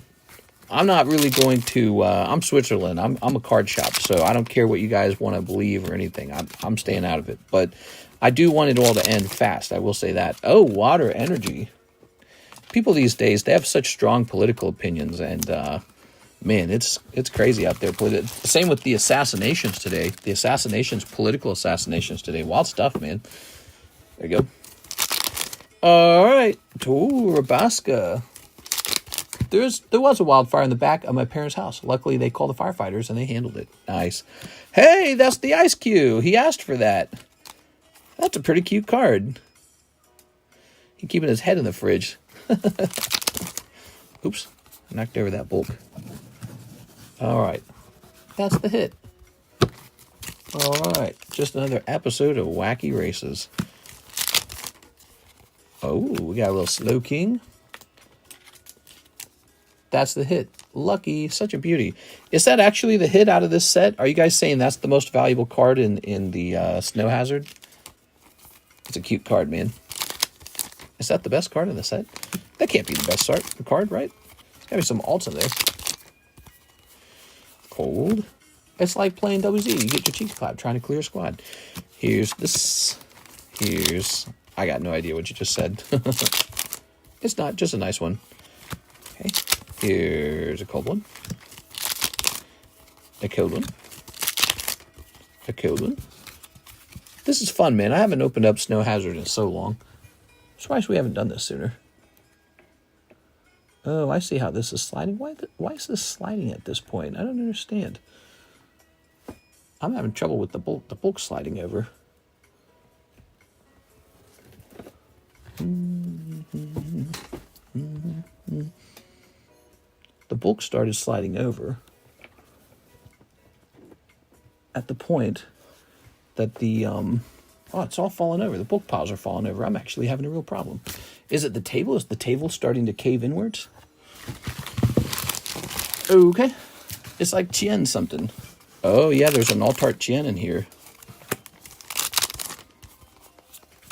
I'm not really going to. I'm Switzerland. I'm a card shop, so I don't care what you guys want to believe or anything. I'm staying out of it, but I do want it all to end fast. I will say that. Oh, water energy. People these days, they have such strong political opinions, and man, it's crazy out there. Same with the assassinations today. The political assassinations today. Wild stuff, man. There you go. All right. Ooh, Rabaska. There was a wildfire in the back of my parents' house. Luckily, they called the firefighters, and they handled it. Nice. Hey, that's the Ice Cube. He asked for that. That's a pretty cute card. He's keeping his head in the fridge. Oops. I knocked over that bulk. All right. That's the hit. All right. Just another episode of Wacky Races. Oh, we got a little Slow King. That's the hit. Lucky. Such a beauty. Is that actually the hit out of this set? Are you guys saying that's the most valuable card in the Snow Hazard? It's a cute card, man. Is that the best card in the set? That can't be the best card, right? There's got to be some alts in there. Cold. It's like playing WZ. You get your cheeks clapped trying to clear a squad. Here's this. Here's... I got no idea what you just said. It's not. Just a nice one. Okay. Here's a cold one. A cold one. A cold one. This is fun, man. I haven't opened up Snow Hazard in so long. I'm surprised we haven't done this sooner. Oh, I see how this is sliding. Why is this sliding at this point? I don't understand. I'm having trouble with the bulk sliding over. The bulk started sliding over at the point that the oh, it's all falling over. The bulk piles are falling over. I'm actually having a real problem. Is it the table? Is the table starting to cave inwards? Okay. It's like Tien something. Oh, yeah, there's an Altart Tien in here.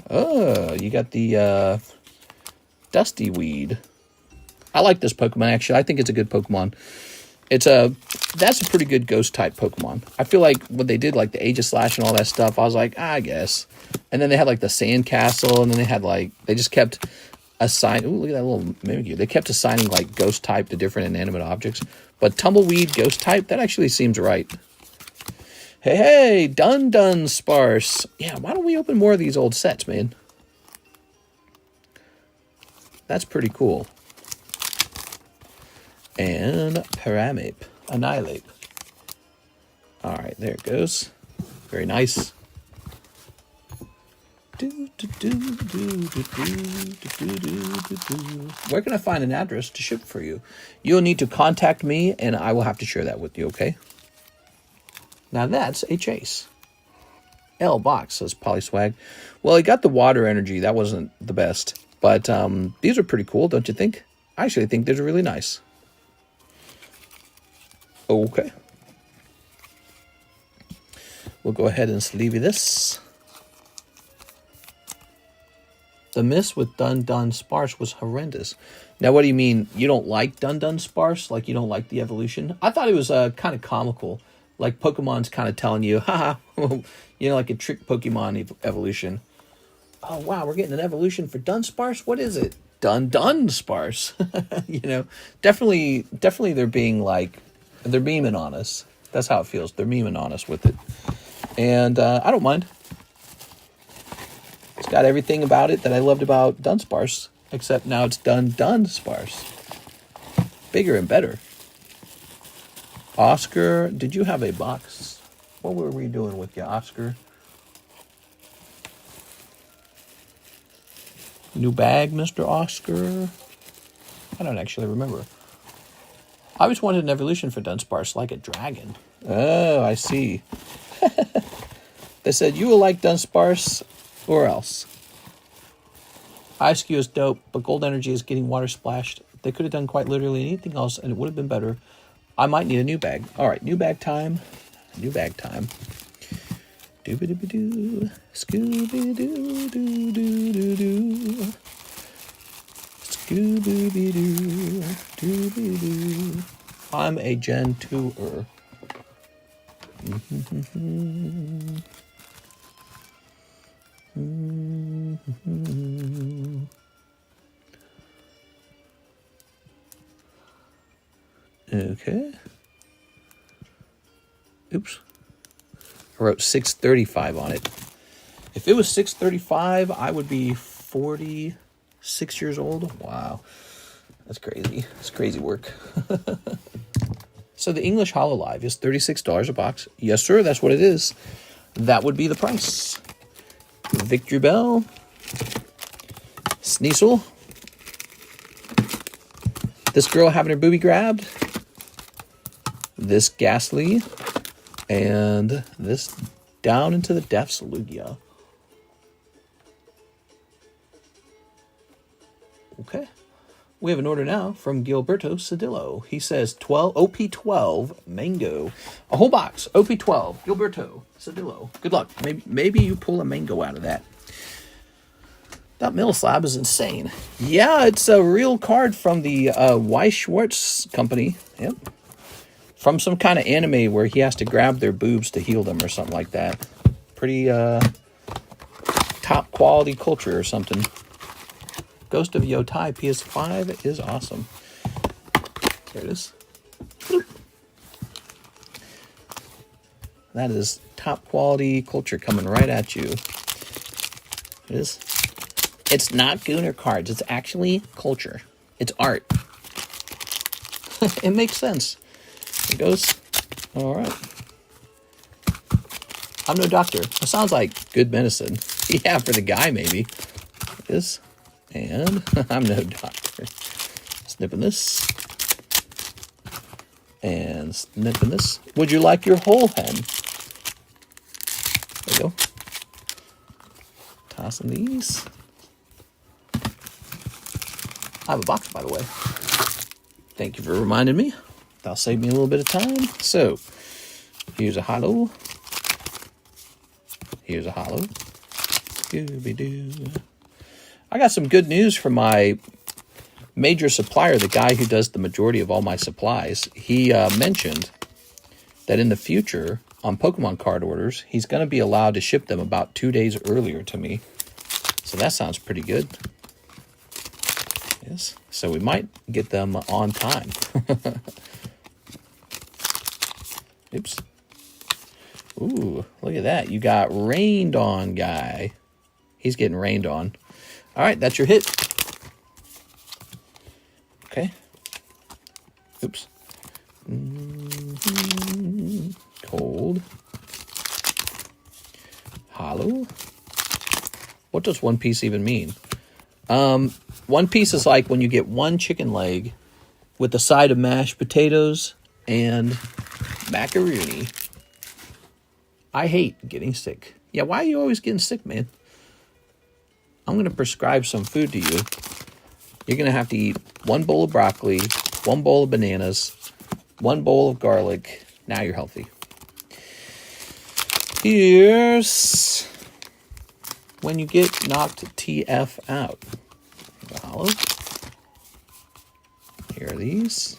Oh, you got the Dusty Weed. I like this Pokemon, actually. I think it's a good Pokemon. That's a pretty good ghost type Pokemon. I feel like when they did like the Age of Slash and all that stuff, I was like, I guess. And then they had like the Sandcastle, and then they had like, they just kept assigning, ooh, look at that little Mimikyu. They kept assigning like ghost type to different inanimate objects. But Tumbleweed ghost type, that actually seems right. Hey, hey, Dun Sparse. Yeah, why don't we open more of these old sets, man? That's pretty cool. And Paramape. Annihilate. All right, there it goes. Very nice. Where can I find an address to ship for you? You'll need to contact me, and I will have to share that with you, okay? Now that's a chase. L box, says Polyswag. Well, he got the water energy. That wasn't the best. But these are pretty cool, don't you think? I actually think these are really nice. Okay. We'll go ahead and sleeve this. The miss with Dun Sparse was horrendous. Now, what do you mean? You don't like Dun Sparse? Like you don't like the evolution? I thought it was kind of comical. Like Pokemon's kind of telling you, haha, you know, like a trick Pokemon evolution. Oh, wow, we're getting an evolution for Dunsparce? What is it? Dun Sparse. You know, definitely they're being like, they're memeing on us. That's how it feels. They're memeing on us with it. And I don't mind. It's got everything about it that I loved about Dunsparce, except now it's Dun Sparse. Bigger and better. Oscar, did you have a box? What were we doing with you, Oscar? New bag, Mr. Oscar? I don't actually remember. I always wanted an evolution for Dunsparce, like a dragon. Oh, I see. They said, you will like Dunsparce or else. ISQ is dope, but Gold Energy is getting water splashed. They could have done quite literally anything else, and it would have been better. I might need a new bag. All right, new bag time. New bag time. Dooby-dooby-doo. Scooby-doo-doo-doo-doo-doo. Scooby-doo. Dooby-doo. I'm a Gen 2-er. Okay. Oops. I wrote 635 on it. If it was 635, I would be 46 years old. Wow. That's crazy. It's crazy work. So the English Hololive is $36 a box. Yes, sir. That's what it is. That would be the price. Victory Bell. Sneasel. This girl having her boobie grabbed. This Ghastly. And this Down into the Depths Lugia. Okay. We have an order now from Gilberto Cedillo. He says OP12 mango. A whole box. OP12 Gilberto Cedillo. Good luck. Maybe you pull a mango out of that. That mill slab is insane. Yeah, it's a real card from the Weiss Schwartz company. Yep. From some kind of anime where he has to grab their boobs to heal them or something like that. Pretty top quality culture or something. Ghost of Yotai PS5 is awesome. There it is. That is top quality culture coming right at you. It is. It's not Gooner cards. It's actually culture. It's art. It makes sense. It goes. All right. I'm no doctor. It sounds like good medicine. Yeah, for the guy maybe. It is. And I'm no doctor. Snipping this. And snipping this. Would you like your whole hen? There you go. Tossing these. I have a box, by the way. Thank you for reminding me. That'll save me a little bit of time. So, here's a holo. Here's a holo. Scooby-Doo. I got some good news from my major supplier, the guy who does the majority of all my supplies. He mentioned that in the future, on Pokemon card orders, he's going to be allowed to ship them about 2 days earlier to me. So that sounds pretty good. Yes. So we might get them on time. Oops. Ooh, look at that. You got rained on guy. He's getting rained on. All right, that's your hit. Okay. Oops. Cold. Hollow. What does one piece even mean? One piece is like when you get one chicken leg with a side of mashed potatoes and macaroni. I hate getting sick. Yeah, why are you always getting sick, man? I'm going to prescribe some food to you. You're going to have to eat 1 bowl of broccoli, 1 bowl of bananas, 1 bowl of garlic. Now you're healthy. Here's when you get knocked TF out. The hollow. Here are these.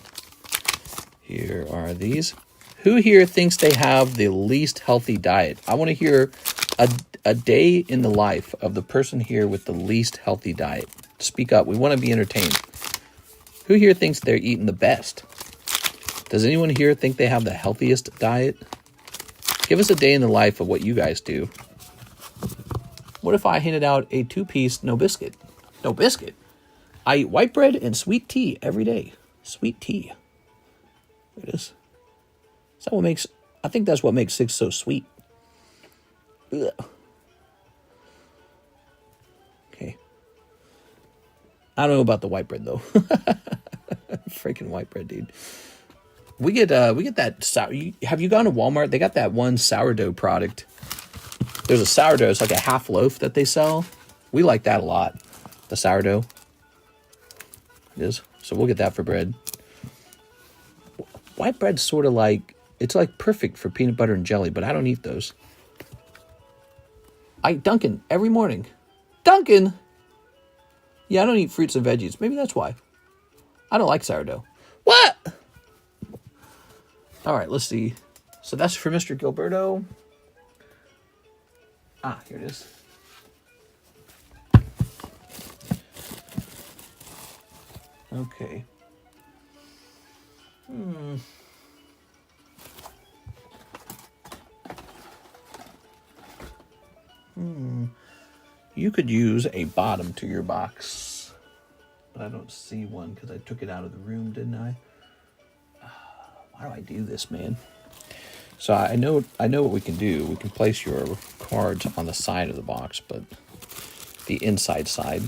Here are these. Who here thinks they have the least healthy diet? I want to hear a day in the life of the person here with the least healthy diet. Speak up. We want to be entertained. Who here thinks they're eating the best? Does anyone here think they have the healthiest diet? Give us a day in the life of what you guys do. What if I handed out a 2-piece no biscuit? No biscuit? I eat white bread and sweet tea every day. Sweet tea. There it is. Is that what makes... I think that's what makes 6 so sweet. Ugh. Okay. I don't know about the white bread, though. Freaking white bread, dude. We get that sour... Have you gone to Walmart? They got that one sourdough product. There's a sourdough. It's like a half loaf that they sell. We like that a lot. The sourdough. It is. So we'll get that for bread. White bread's sort of like... It's like perfect for peanut butter and jelly, but I don't eat those. I eat Dunkin' every morning. Dunkin'? Yeah, I don't eat fruits and veggies. Maybe that's why. I don't like sourdough. What? All right, let's see. So that's for Mr. Gilberto. Ah, here it is. Okay. You could use a bottom to your box. But I don't see one because I took it out of the room, didn't I? Why do I do this, man? So I know what we can do. We can place your cards on the side of the box, but the inside side.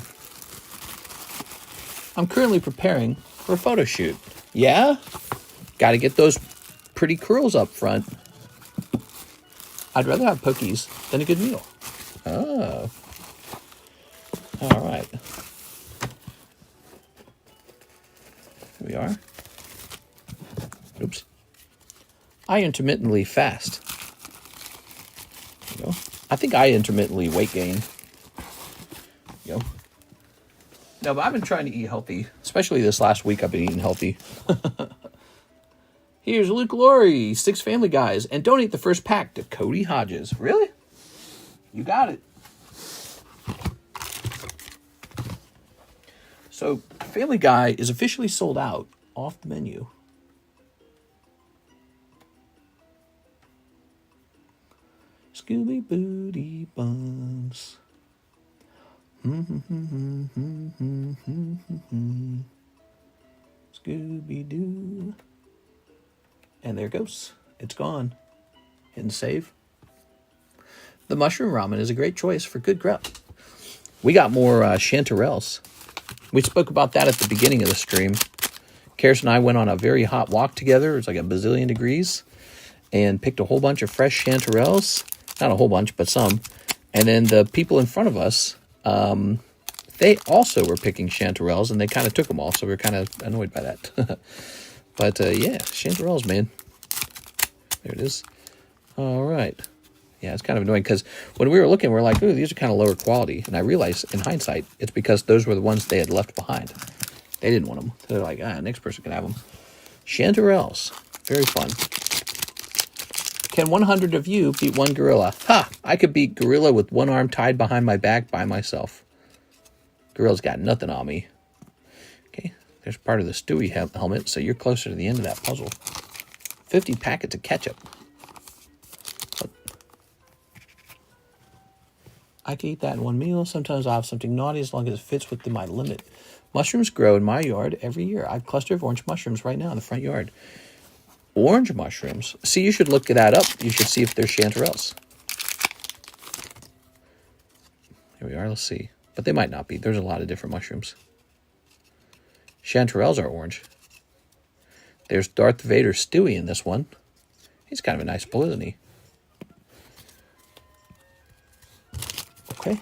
I'm currently preparing for a photo shoot. Yeah? Got to get those pretty curls up front. I'd rather have cookies than a good meal. Oh. All right. Here we are. Oops. I intermittently fast. There you go. I think I intermittently weight gain. There you go. No, but I've been trying to eat healthy. Especially this last week, I've been eating healthy. Here's Luke Laurie, 6 Family Guys, and donate the first pack to Cody Hodges. Really? You got it. So, Family Guy is officially sold out off the menu. Scooby Booty Buns. Scooby Doo. And there it goes. It's gone. Hit and save. The mushroom ramen is a great choice for good grub. We got more chanterelles. We spoke about that at the beginning of the stream. Karis and I went on a very hot walk together. It was like a bazillion degrees. And picked a whole bunch of fresh chanterelles. Not a whole bunch, but some. And then the people in front of us, they also were picking chanterelles. And they kind of took them all. So we were kind of annoyed by that. But yeah, chanterelles, man. There it is. All right. Yeah, it's kind of annoying because when we were looking, we were like, ooh, these are kind of lower quality. And I realized in hindsight, it's because those were the ones they had left behind. They didn't want them. So they're like, next person can have them. Chanterelles. Very fun. Can 100 of you beat one gorilla? Ha! I could beat gorilla with one arm tied behind my back by myself. Gorilla's got nothing on me. Okay, there's part of the Stewie helmet, so you're closer to the end of that puzzle. 50 packets of ketchup. I can eat that in one meal. Sometimes I'll have something naughty as long as it fits within my limit. Mushrooms grow in my yard every year. I have a cluster of orange mushrooms right now in the front yard. Orange mushrooms? See, you should look that up. You should see if they're chanterelles. Here we are. Let's see. But they might not be. There's a lot of different mushrooms. Chanterelles are orange. There's Darth Vader Stewie in this one. He's kind of a nice boy, isn't he? Okay.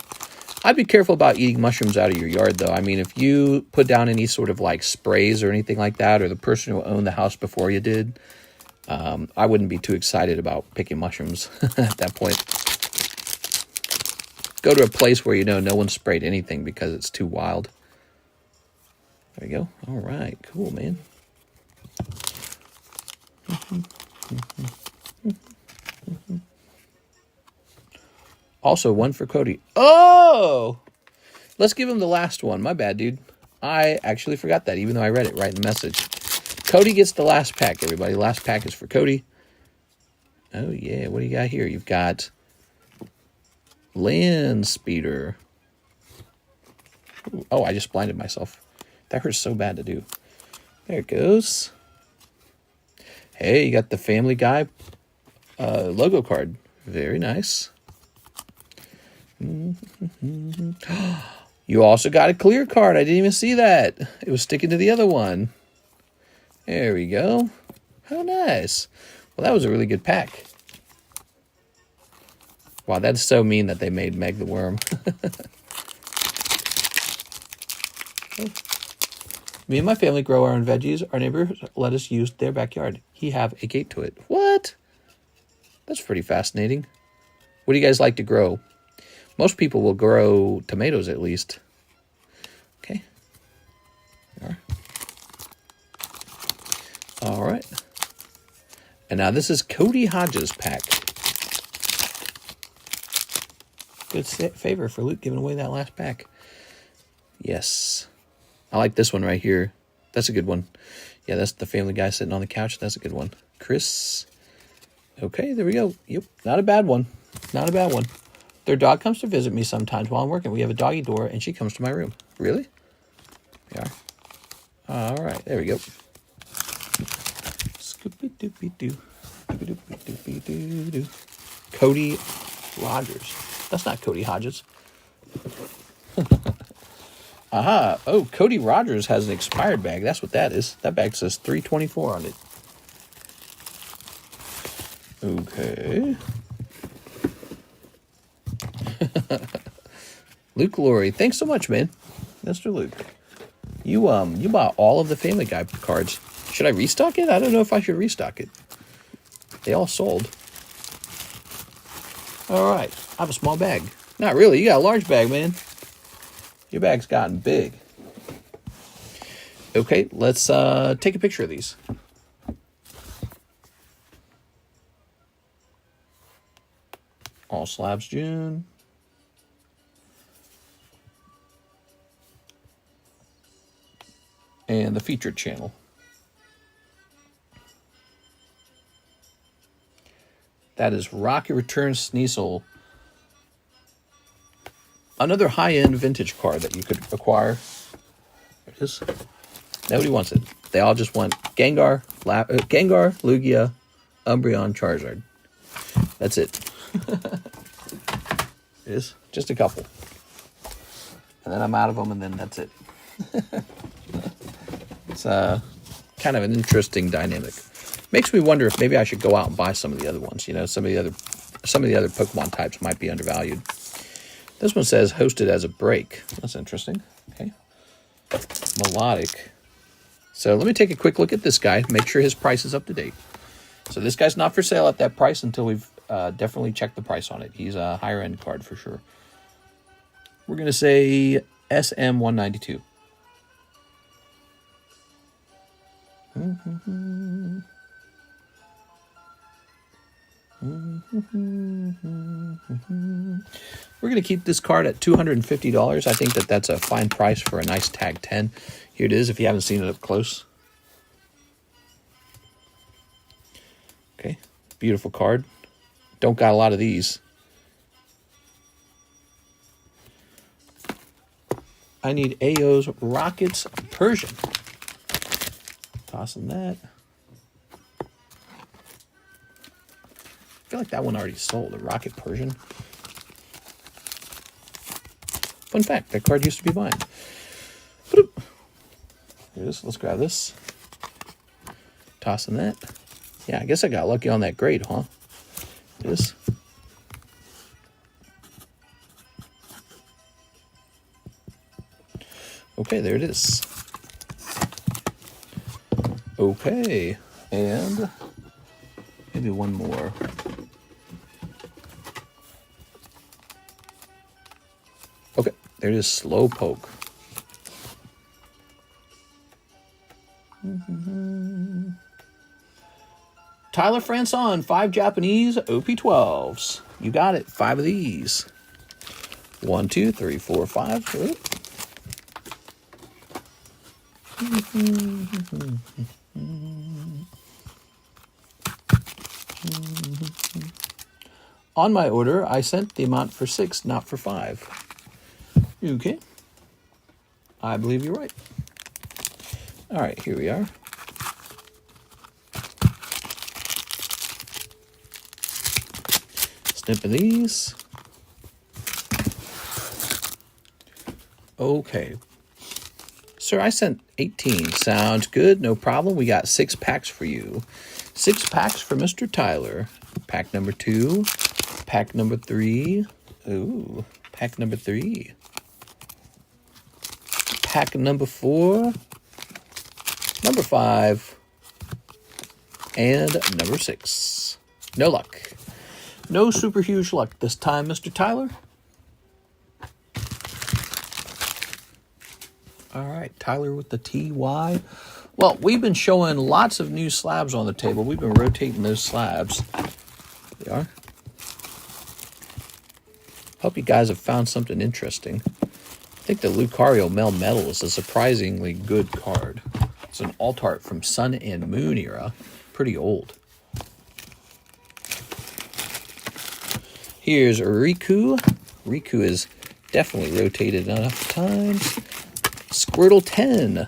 I'd be careful about eating mushrooms out of your yard, though. I mean, if you put down any sort of like sprays or anything like that, or the person who owned the house before you did, I wouldn't be too excited about picking mushrooms at that point. Go to a place where you know no one sprayed anything because it's too wild. There you go. All right. Cool, man. Also, one for Cody. Oh! Let's give him the last one. My bad, dude. I actually forgot that, even though I read it right in the message. Cody gets the last pack, everybody. Last pack is for Cody. Oh, yeah. What do you got here? You've got Land Speeder. Ooh. Oh, I just blinded myself. That hurts so bad to do. There it goes. Hey, you got the Family Guy logo card. Very nice. You also got a clear card. I didn't even see that. It was sticking to the other one. There we go. How nice. Well, that was a really good pack. Wow, that's so mean that they made Meg the Worm. Me and my family grow our own veggies. Our neighbor let us use their backyard. He have a gate to it. What? That's pretty fascinating. What do you guys like to grow? Most people will grow tomatoes at least. Okay. There. All right. And now this is Cody Hodges' pack. Good favor for Luke giving away that last pack. Yes. I like this one right here. That's a good one. Yeah, that's the Family Guy sitting on the couch. That's a good one. Chris. Okay, there we go. Yep, not a bad one. Not a bad one. Their dog comes to visit me sometimes while I'm working. We have a doggy door, and she comes to my room. Really? Yeah. All right, there we go. Scoopy-doopy-doo. Scoopy-doopy-doopy-doo-doo. Cody Rogers. That's not Cody Hodges. Aha. Oh, Cody Rogers has an expired bag. That's what that is. That bag says 324 on it. Okay. Luke Laurie. Thanks so much, man. Mr. Luke. You bought all of the Family Guy cards. Should I restock it? I don't know if I should restock it. They all sold. All right. I have a small bag. Not really. You got a large bag, man. Your bag's gotten big. Okay, let's take a picture of these. All Slabs June. And the featured channel. That is Rocky Return Sneasel. Another high-end vintage card that you could acquire. There it is. Nobody wants it. They all just want Gengar, Lugia, Umbreon, Charizard. That's it. It is. Just a couple. And then I'm out of them, and then that's it. It's kind of an interesting dynamic. Makes me wonder if maybe I should go out and buy some of the other ones. You know, some of the other Pokemon types might be undervalued. This one says hosted as a break. That's interesting. Okay. Melodic. So let me take a quick look at this guy. Make sure his price is up to date. So this guy's not for sale at that price until we've definitely checked the price on it. He's a higher end card for sure. We're going to say SM192. We're going to keep this card at $250. I think that's a fine price for a nice tag 10. Here it is if you haven't seen it up close. Okay, beautiful card. Don't got a lot of these. I need AO's Rockets Persian. Tossing that. I feel like that one already sold, the Rocket Persian. Fun fact, that card used to be mine. Here it is. Let's grab this. Tossing that. Yeah, I guess I got lucky on that grade, huh? It is. Okay, there it is. Okay, and maybe one more. Okay, there it is, Slowpoke. Tyler Franson, 5 Japanese OP12s. You got it, 5 of these. 1, 2, 3, 4, 5. Oop. On my order, I sent the amount for 6, not for 5. Okay. I believe you're right. All right, here we are. Snip of these. Okay. Sir, I sent 18. Sounds good. No problem. We got 6 packs for you. 6 packs for Mr. Tyler. Pack number 2. Pack number 3. Ooh. Pack number 3. Pack number 4. Number 5. And number 6. No luck. No super huge luck this time, Mr. Tyler. All right, Tyler with the TY. Well, we've been showing lots of new slabs on the table. We've been rotating those slabs. They are. Hope you guys have found something interesting. I think the Lucario Mel Metal is a surprisingly good card. It's an alt art from Sun and Moon era. Pretty old. Here's Riku. Riku is definitely rotated enough times. Squirtle 10,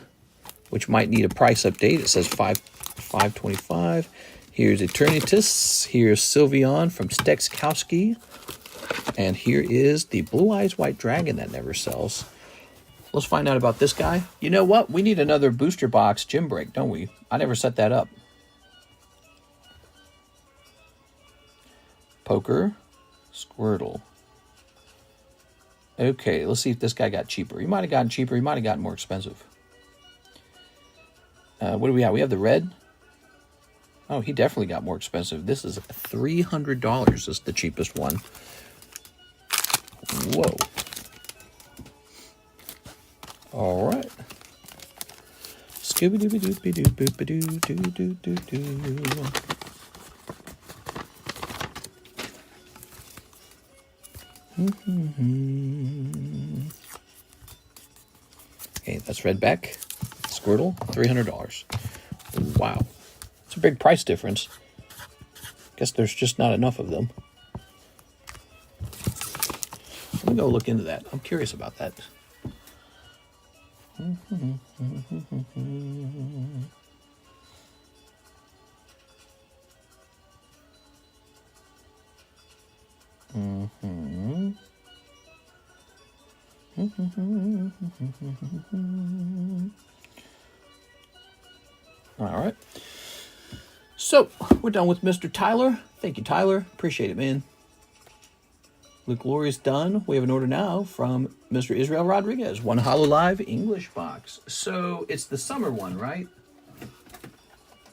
which might need a price update. It says $5.25. Here's Eternatus. Here's Sylveon from Stexkowski. And here is the Blue Eyes White Dragon that never sells. Let's find out about this guy. You know what? We need another booster box gym break, don't we? I never set that up. Poker. Squirtle. Okay, let's see if this guy got cheaper. He might have gotten cheaper. He might have gotten more expensive. What do we have? We have the red. Oh, he definitely got more expensive. This is $300. This is the cheapest one. Whoa. All right. Scooby-Dooby-Dooby-Dooby-Doo-Doo-Doo-Doo-Doo. Okay, that's Redback. Squirtle, $300. Wow. It's a big price difference. Guess there's just not enough of them. Let me go look into that. I'm curious about that. All right. So, we're done with Mr. Tyler. Thank you, Tyler. Appreciate it, man. Luke Lori's done. We have an order now from Mr. Israel Rodriguez. 1 Hololive English box. So, it's the summer one, right?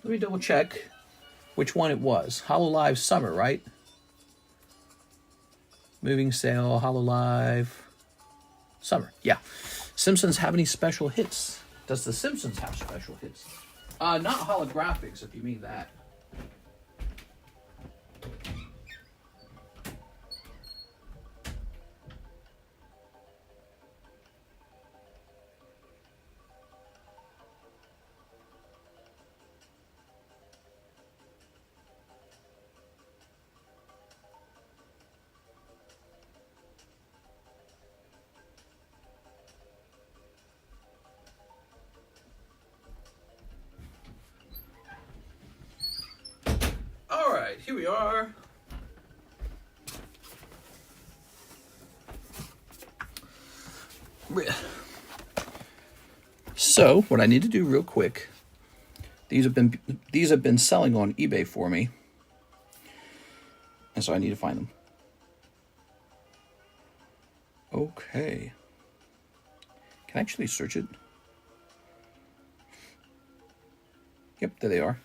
Let me double check which one it was. Hololive Summer, right? Moving Sale, Hololive Summer. Yeah. Simpsons have any special hits? Does the Simpsons have special hits? Not holographics, if you mean that. here we are. So what I need to do real quick, these have been selling on eBay for me, and so I need to find them. Okay, can I actually search it? Yep, there they are.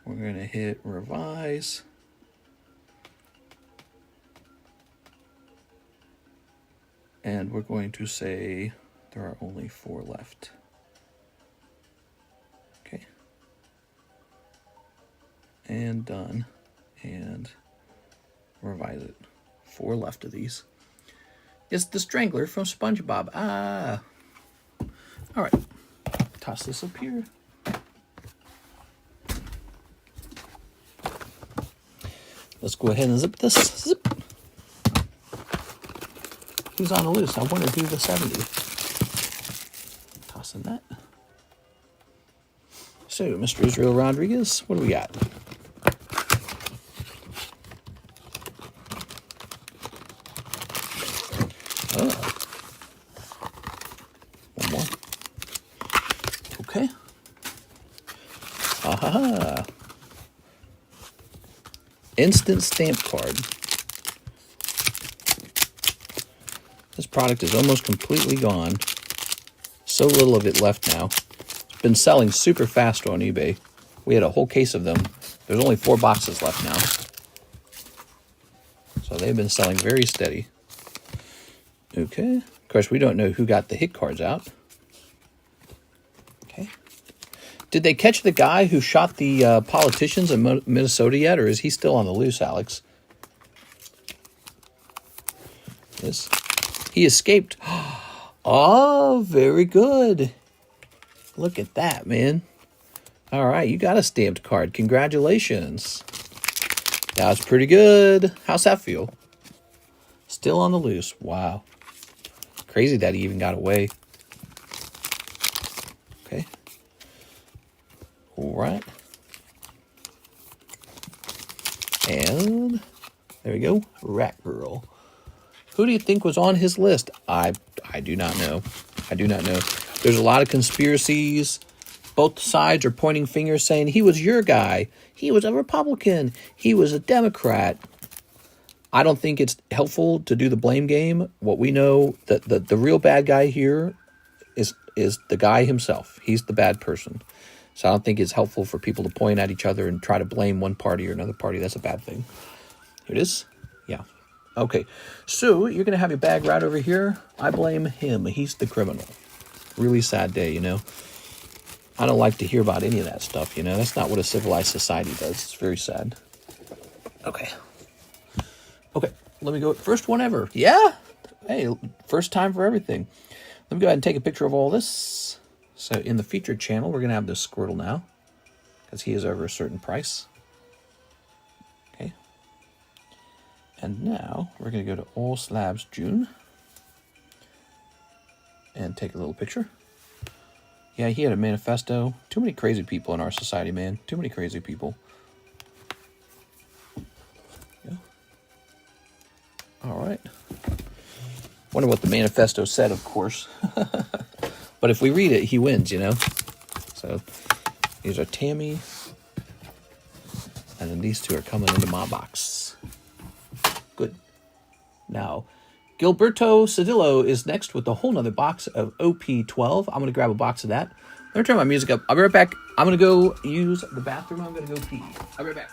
We're gonna hit revise. And we're going to say there are only 4 left. Okay. And done. And revise it. 4 left of these. It's the Strangler from SpongeBob. Ah. All right. Toss this up here. Let's go ahead and zip this. Zip. Who's on the loose? I wonder who the 70. Tossing that. So, Mr. Israel Rodriguez, what do we got? Oh. One more. Okay. Aha. Instant stamp card. This product is almost completely gone. So little of it left now. It's been selling super fast on eBay. We had a whole case of them. There's only 4 boxes left now. So they've been selling very steady. Okay. Of course, we don't know who got the hit cards out. Okay. Did they catch the guy who shot the politicians in Minnesota yet, or is he still on the loose, Alex? Yes. He escaped. Oh, very good. Look at that, man. All right, you got a stamped card. Congratulations. That's pretty good. How's that feel? Still on the loose. Wow. Crazy that he even got away. Okay. All right. And there we go. Rat Girl. Who do you think was on his list? I do not know. I do not know. There's a lot of conspiracies. Both sides are pointing fingers saying he was your guy. He was a Republican. He was a Democrat. I don't think it's helpful to do the blame game. What we know, the real bad guy here is the guy himself. He's the bad person. So I don't think it's helpful for people to point at each other and try to blame one party or another party. That's a bad thing. Here it is. Yeah. Okay. So you're going to have your bag right over here. I blame him. He's the criminal. Really sad day, you know. I don't like to hear about any of that stuff, you know. That's not what a civilized society does. It's very sad. Okay. Okay, let me go. First one ever. Yeah? Hey, first time for everything. Let me go ahead and take a picture of all this. So in the featured channel, we're going to have this Squirtle now, because he is over a certain price. Okay. And now we're going to go to All Slabs June and take a little picture. Yeah, he had a manifesto. Too many crazy people in our society, man. Too many crazy people. Yeah. All right. Wonder what the manifesto said, of course. But if we read it, he wins, you know. So these are Tammy. And then these two are coming into my box. Good. Now, Gilberto Cedillo is next with a whole nother box of OP12. I'm going to grab a box of that. Let me turn my music up. I'll be right back. I'm going to go use the bathroom. I'm going to go pee. I'll be right back.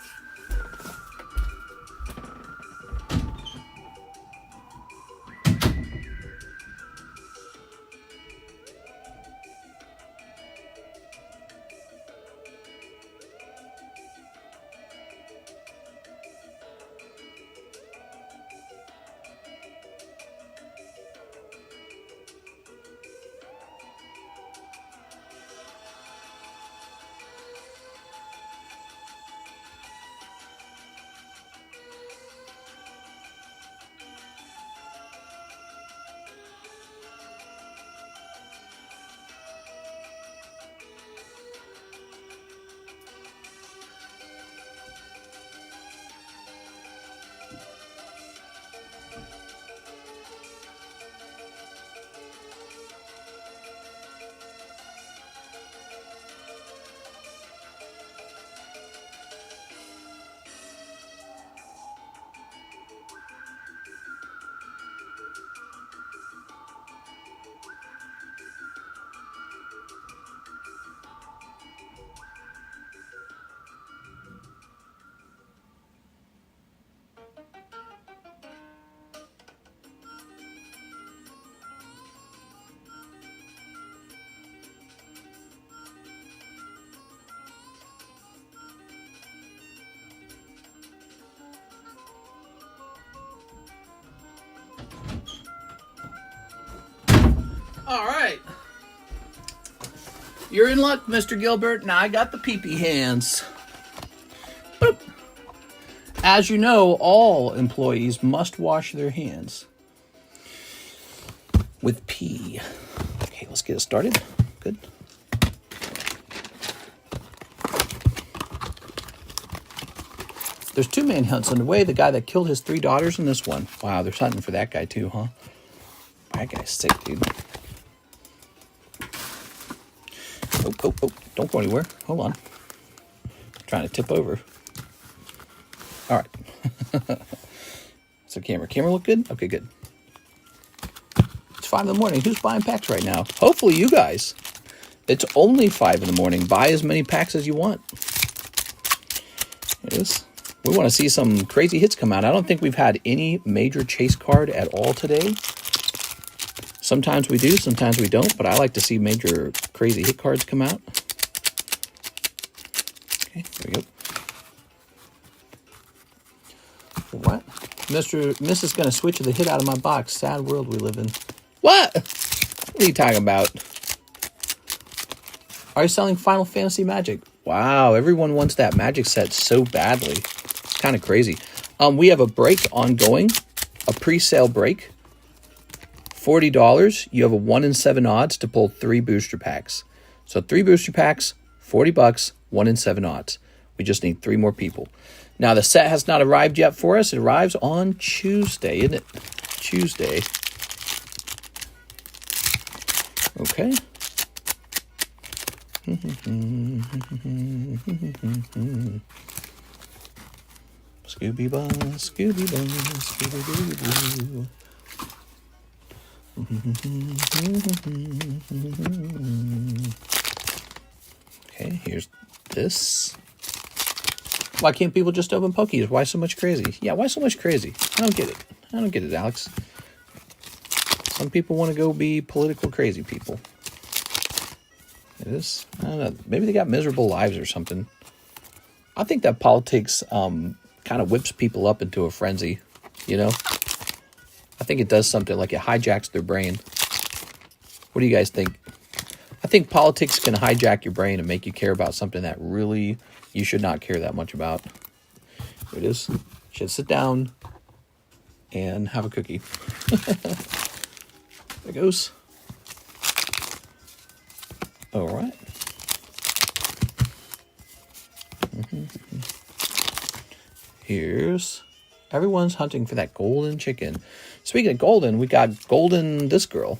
You're in luck, Mr. Gilbert. Now I got the pee-pee hands. Boop. As you know, all employees must wash their hands with pee. Okay, let's get it started. Good. There's 2 manhunts underway. The guy that killed his 3 daughters and this one. Wow, they're hunting for that guy too, huh? That guy's sick, dude. Oh, don't go anywhere. Hold on. I'm trying to tip over. All right. So camera look good? Okay, good. It's 5 in the morning. Who's buying packs right now? Hopefully you guys. It's only 5 in the morning. Buy as many packs as you want. It is. We want to see some crazy hits come out. I don't think we've had any major chase card at all today. Sometimes we do, sometimes we don't, but I like to see major crazy hit cards come out. Okay, there we go. What? Mrs. gonna switch the hit out of my box. Sad world we live in. What? What are you talking about? Are you selling Final Fantasy Magic? Wow, everyone wants that Magic set so badly. It's kind of crazy. We have a break ongoing, a pre-sale break. $40, you have a 1 in 7 odds to pull 3 booster packs. So 3 booster packs, $40, 1 in 7 odds. We just need 3 more people. Now the set has not arrived yet for us. It arrives on Tuesday, isn't it? Tuesday. Okay. Scooby-Boo, Scooby-Boo, Scooby-Doo. Okay, here's this. Why can't people just open Pokies? Why so much crazy? Yeah, why so much crazy? I don't get it. I don't get it, Alex. Some people want to go be political crazy people. It is. I don't know. Maybe they got miserable lives or something. I think that politics kind of whips people up into a frenzy, you know? I think it does something like it hijacks their brain. What do you guys think? I think politics can hijack your brain and make you care about something that really you should not care that much about. Here it is. You should sit down and have a cookie. There it goes. All right. Here's... Everyone's hunting for that golden chicken. Speaking of golden, we got golden this girl.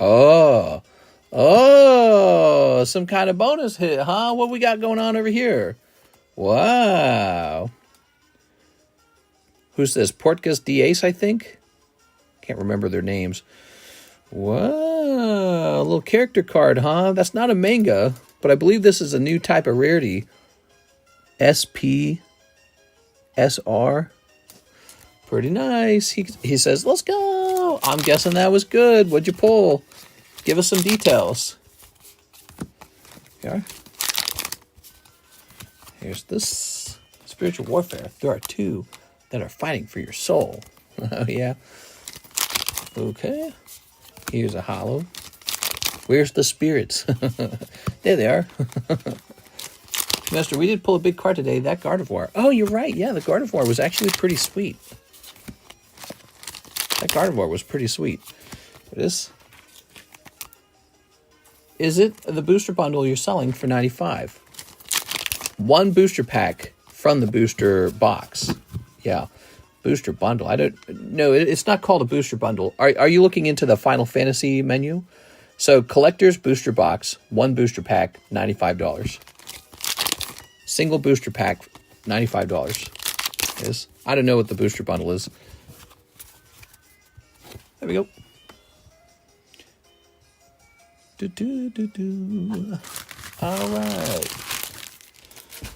Oh. Oh, some kind of bonus hit, huh? What we got going on over here? Wow. Who's this? Portgas Diaz, I think? Can't remember their names. Wow. A little character card, huh? That's not a manga, but I believe this is a new type of rarity. SP SR. Pretty nice. He says, let's go. I'm guessing that was good. What'd you pull? Give us some details. Here. Here's this. Spiritual warfare. There are 2 that are fighting for your soul. Oh, yeah. Okay. Here's a holo. Where's the spirits? There they are. Master, we did pull a big card today. That Gardevoir. Oh, you're right. Yeah, the Gardevoir was actually pretty sweet. That Gardevoir was pretty sweet. It is. Is it the booster bundle you're selling for $95? 1 booster pack from the booster box. Yeah, booster bundle. I don't know. It's not called a booster bundle. Are you looking into the Final Fantasy menu? So collector's booster box, 1 booster pack, $95. Single booster pack, $95. Is I don't know what the booster bundle is. There we go. All right.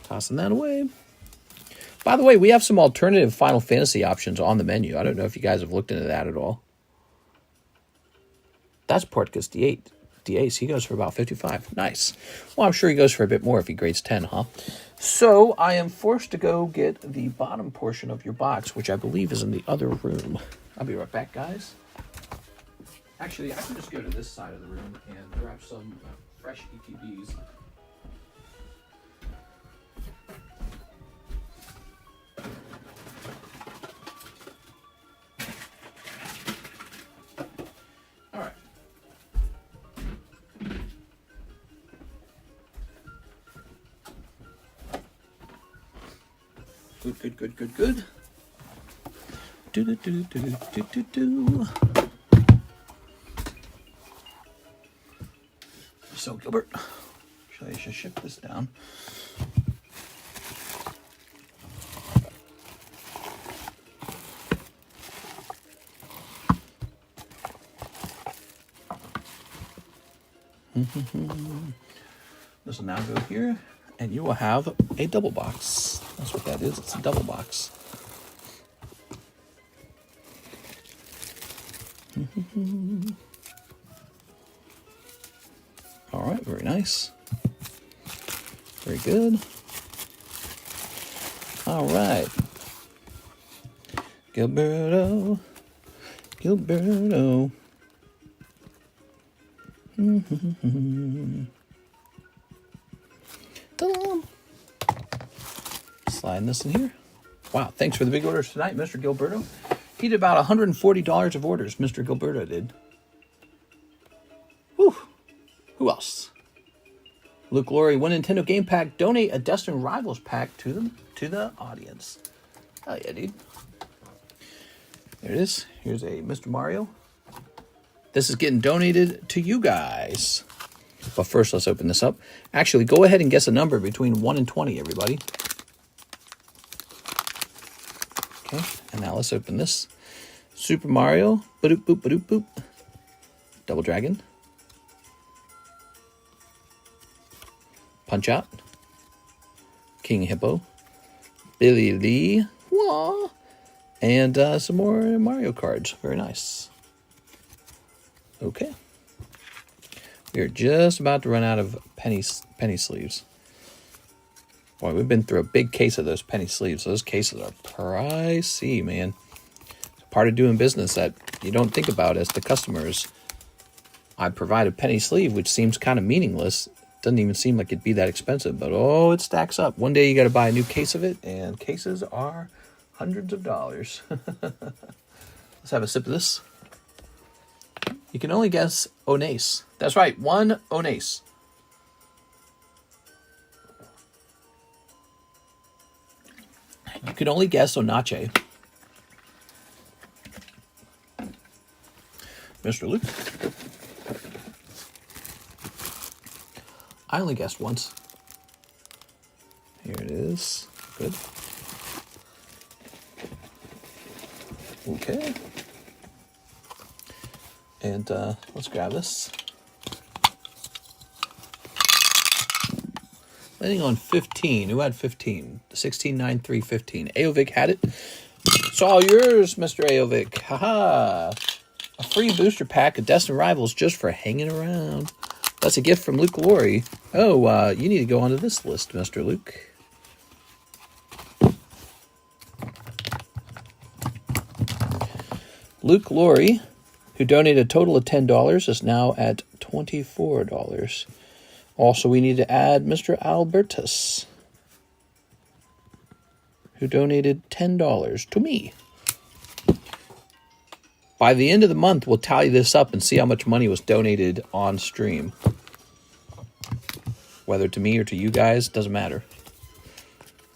Tossing that away. By the way, we have some alternative Final Fantasy options on the menu. I don't know if you guys have looked into that at all. That's Portgas D8. He goes for about 55. Nice. Well, I'm sure he goes for a bit more if he grades 10, huh? So I am forced to go get the bottom portion of your box, which I believe is in the other room. I'll be right back, guys. Actually, I can just go to this side of the room and grab some fresh ETBs. All right. Good. Do. So Gilbert, I should ship this down. This will now go here, and you will have a double box. That's what that is. It's a double box. All right, very nice. Very good. All right. Gilberto. Sliding this in here. Wow, thanks for the big orders tonight, Mr. Gilberto. He did about $140 of orders, Mr. Gilberto did. Whew. Who else? Luke Laurie, one Nintendo game pack. Donate a Destin Rivals pack to the audience. Hell yeah, dude. There it is. Here's a Mr. Mario. This is getting donated to you guys. But first, let's open this up. Actually, go ahead and guess a number between 1 and 20, everybody. Okay, and now let's open this. Super Mario. Ba-doop, boop, ba-doop, boop. Double Dragon. Punch Out. King Hippo. Billy Lee. Wah. And some more Mario cards. Very nice. Okay. We are just about to run out of penny sleeves. Boy, we've been through a big case of those penny sleeves. Those cases are pricey, man. It's part of doing business that you don't think about as the customers. I provide a penny sleeve, which seems kind of meaningless. Doesn't even seem like it'd be that expensive, but oh, it stacks up. One day you got to buy a new case of it, and cases are hundreds of dollars. Let's have a sip of this. You can only guess Onace. That's right, one Onace. You can only guess Onache. Mr. Luke. I only guessed once. Here it is. Good. Okay. And let's grab this. Landing on 15. Who had 15? 169315. Aovic had it. It's all yours, Mr. Aovic. Haha. A free booster pack of Destin Rivals just for hanging around. That's a gift from Luke Laurie. Oh, you need to go onto this list, Mr. Luke. Luke Laurie, who donated a total of $10, is now at $24. Also, we need to add Mr. Albertus, who donated $10 to me. By the end of the month, we'll tally this up and see how much money was donated on stream. Whether to me or to you guys, doesn't matter.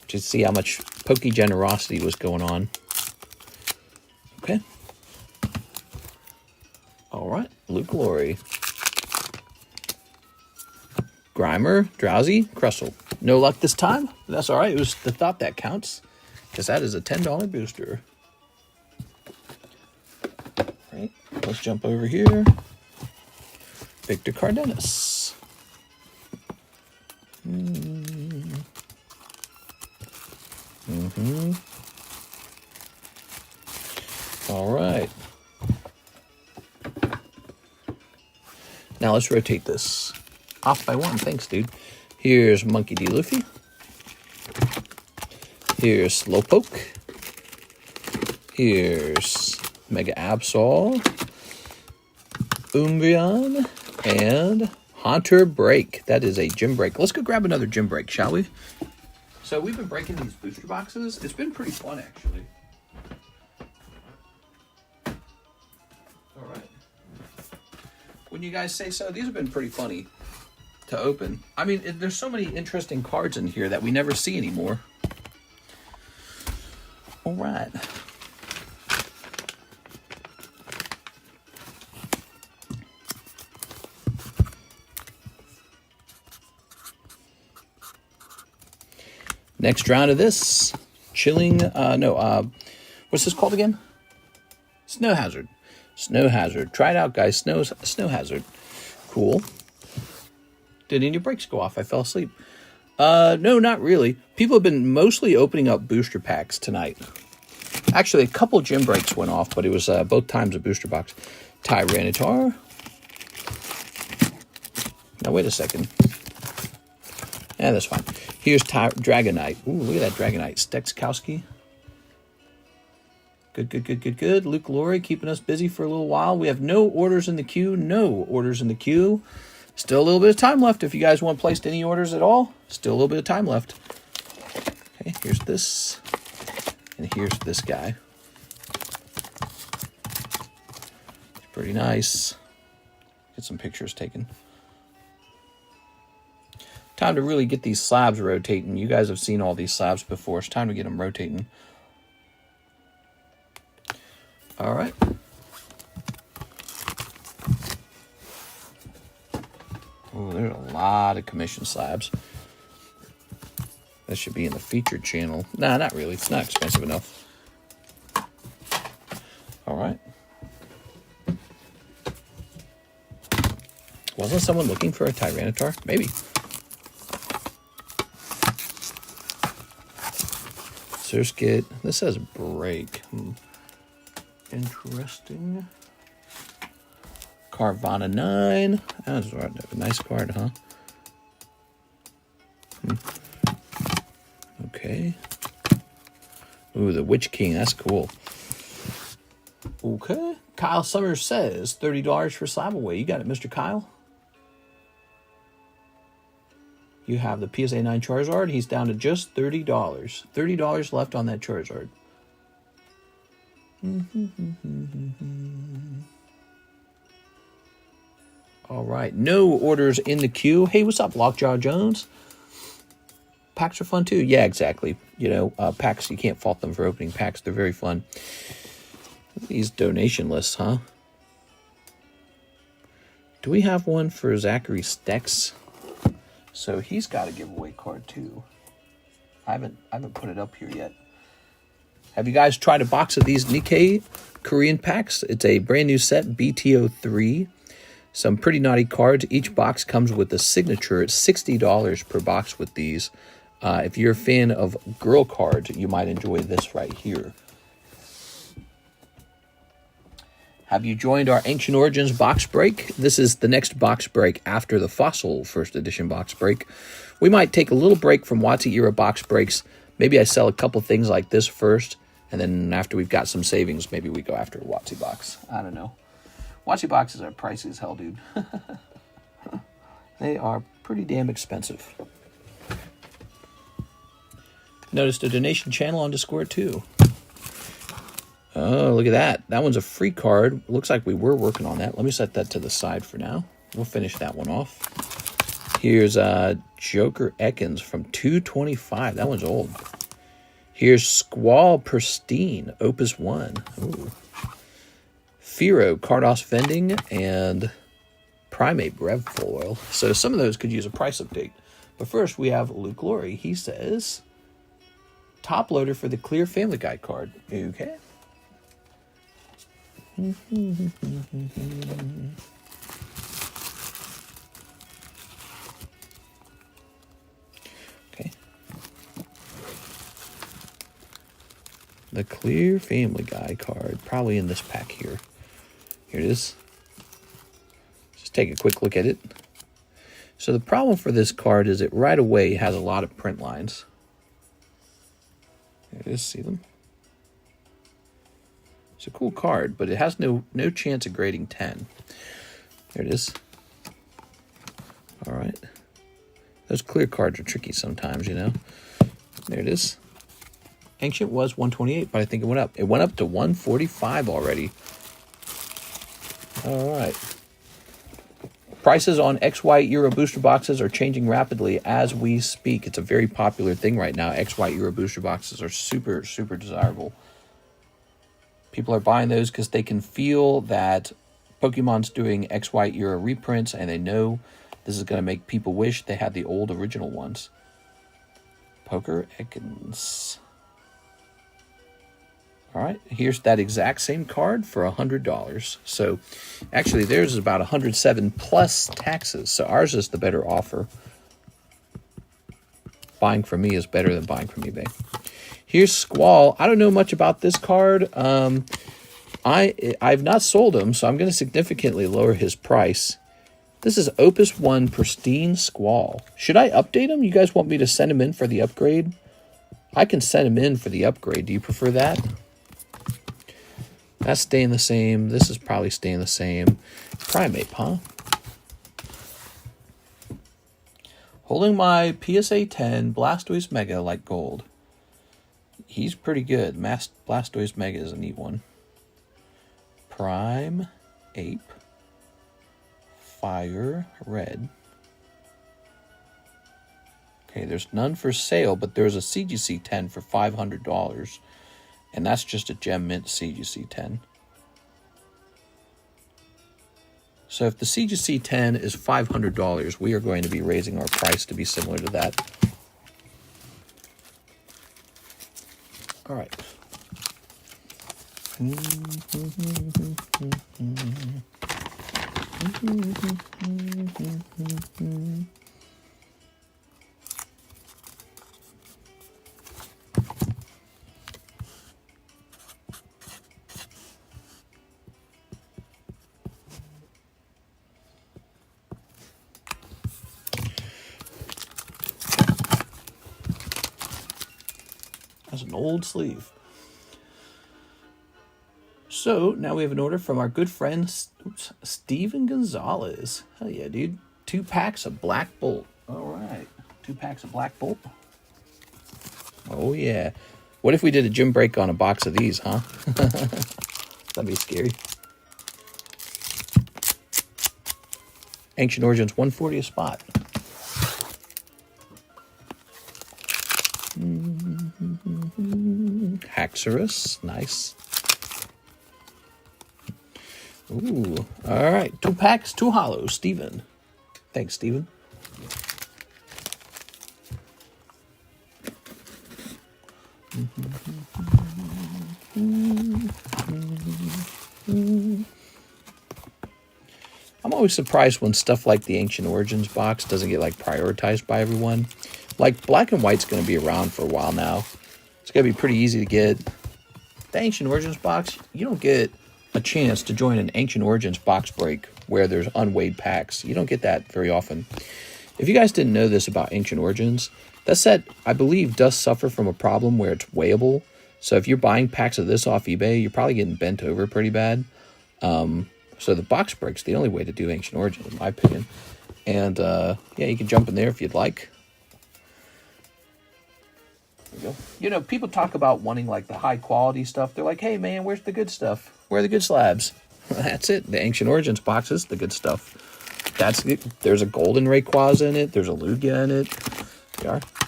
Just see how much pokey generosity was going on. Okay. All right, Luke Laurie. Grimer, Drowsy, Cressel. No luck this time. That's all right. It was the thought that counts, because that is a $10 booster. All right, let's jump over here. Victor Cardenas. All right. Now let's rotate this. Off by one. Thanks, dude. Here's Monkey D. Luffy. Here's Slowpoke. Here's Mega Absol. Umbreon, and Haunter Break. That is a gym break. Let's go grab another gym break, shall we? So we've been breaking these booster boxes. It's been pretty fun, actually. All right. Wouldn't you guys say so? These have been pretty funny to open. I mean, there's so many interesting cards in here that we never see anymore. All right. Next round of this, chilling, what's this called again? Snow Hazard. Snow Hazard. Try it out, guys. Snow Hazard. Cool. Did any of your brakes go off? I fell asleep. No, not really. People have been mostly opening up booster packs tonight. Actually, a couple gym breaks went off, but it was both times a booster box. Tyranitar. Now, wait a second. Yeah, that's fine. Here's Dragonite. Ooh, look at that Dragonite. Stexkowski. Good. Luke Laurie keeping us busy for a little while. We have no orders in the queue. Still a little bit of time left. If you guys want placed any orders at all, still a little bit of time left. Okay, here's this. And here's this guy. It's pretty nice. Get some pictures taken. Time to really get these slabs rotating. You guys have seen all these slabs before. It's time to get them rotating. All right. Oh, there's a lot of commission slabs. That should be in the featured channel. Nah, not really. It's not expensive enough. All right. Wasn't someone looking for a Tyranitar? Maybe. Surskit. This says break. Interesting. Carvana 9. That was a nice card, huh? Okay. Ooh, the Witch King. That's cool. Okay. Kyle Summers says $30 for slab away. You got it, Mr. Kyle. You have the PSA 9 Charizard. He's down to just $30. $30 left on that Charizard. All right. No orders in the queue. Hey, what's up, Lockjaw Jones? Packs are fun, too. Yeah, exactly. You know, packs, you can't fault them for opening packs. They're very fun. These donation lists, huh? Do we have one for Zachary Stex? So he's got a giveaway card too. I haven't put it up here yet. Have you guys tried a box of these Nikke Korean packs? It's a brand new set, BTO3. Some pretty naughty cards. Each box comes with a signature. It's $60 per box with these. If you're a fan of girl cards, you might enjoy this right here. Have you joined our Ancient Origins box break? This is the next box break after the Fossil first edition box break. We might take a little break from WOTC era box breaks. Maybe I sell a couple things like this first, and then after we've got some savings, maybe we go after a WOTC box. I don't know. WOTC boxes are pricey as hell, dude. They are pretty damn expensive. Noticed a donation channel on Discord too. Oh, look at that. That one's a free card. Looks like we were working on that. Let me set that to the side for now. We'll finish that one off. Here's Joker Ekans from 225. That one's old. Here's Squall Pristine, Opus 1. Ooh. Firo, Carddass Vending, and Primate Brev Foil. So some of those could use a price update. But first, we have Luke Laurie. He says, top loader for the Clear Family Guy card. Okay. Okay. The Clear Family Guy card, probably in this pack here. Here it is. Just take a quick look at it. So the problem for this card is it right away has a lot of print lines. Here it is, see them? It's a cool card, but it has no chance of grading 10. There it is. All right. Those clear cards are tricky sometimes, you know. There it is. Ancient was 128, but I think it went up. It went up to 145 already. All right. Prices on X-White Euro booster boxes are changing rapidly as we speak. It's a very popular thing right now. X-White Euro booster boxes are super, super desirable. People are buying those because they can feel that Pokemon's doing X-White Euro reprints, and they know this is going to make people wish they had the old original ones. Poker Ekans. All right, here's that exact same card for $100. So actually theirs is about 107 plus taxes. So ours is the better offer. Buying from me is better than buying from eBay. Here's Squall. I don't know much about this card. I've not sold him, so I'm going to significantly lower his price. This is Opus 1 Pristine Squall. Should I update him? You guys want me to send him in for the upgrade? I can send him in for the upgrade. Do you prefer that? That's staying the same. This is probably staying the same. Primate, huh? Holding my PSA 10 Blastoise Mega like gold. He's pretty good. Blastoise Mega is a neat one. Prime Ape. Fire Red. Okay, there's none for sale, but there's a CGC 10 for $500. And that's just a Gem Mint CGC 10. So if the CGC 10 is $500, we are going to be raising our price to be similar to that. All right. That's an old sleeve. So now we have an order from our good friend Steven Gonzalez. Hell yeah, dude. 2 packs of Black Bolt. All right. 2 packs of Black Bolt. Oh yeah. What if we did a gym break on a box of these, huh? That'd be scary. Ancient Origins 140 a spot. Haxorus, nice. Ooh, all right. 2 packs, 2 hollows, Steven. Thanks, Steven. I'm always surprised when stuff like the Ancient Origins box doesn't get like prioritized by everyone. Like Black and White's going to be around for a while now. It's going to be pretty easy to get. The Ancient Origins box, you don't get a chance to join an Ancient Origins box break where there's unweighed packs. You don't get that very often. If you guys didn't know this about Ancient Origins, that set, I believe, does suffer from a problem where it's weighable. So if you're buying packs of this off eBay, you're probably getting bent over pretty bad. So the box break's the only way to do Ancient Origins, in my opinion. And yeah, you can jump in there if you'd like. There we go. You know, people talk about wanting like the high quality stuff. They're like, hey man, where's the good stuff? Where are the good slabs? That's it. The Ancient Origins box is the good stuff. That's it. There's a Golden Rayquaza in it. There's a Lugia in it.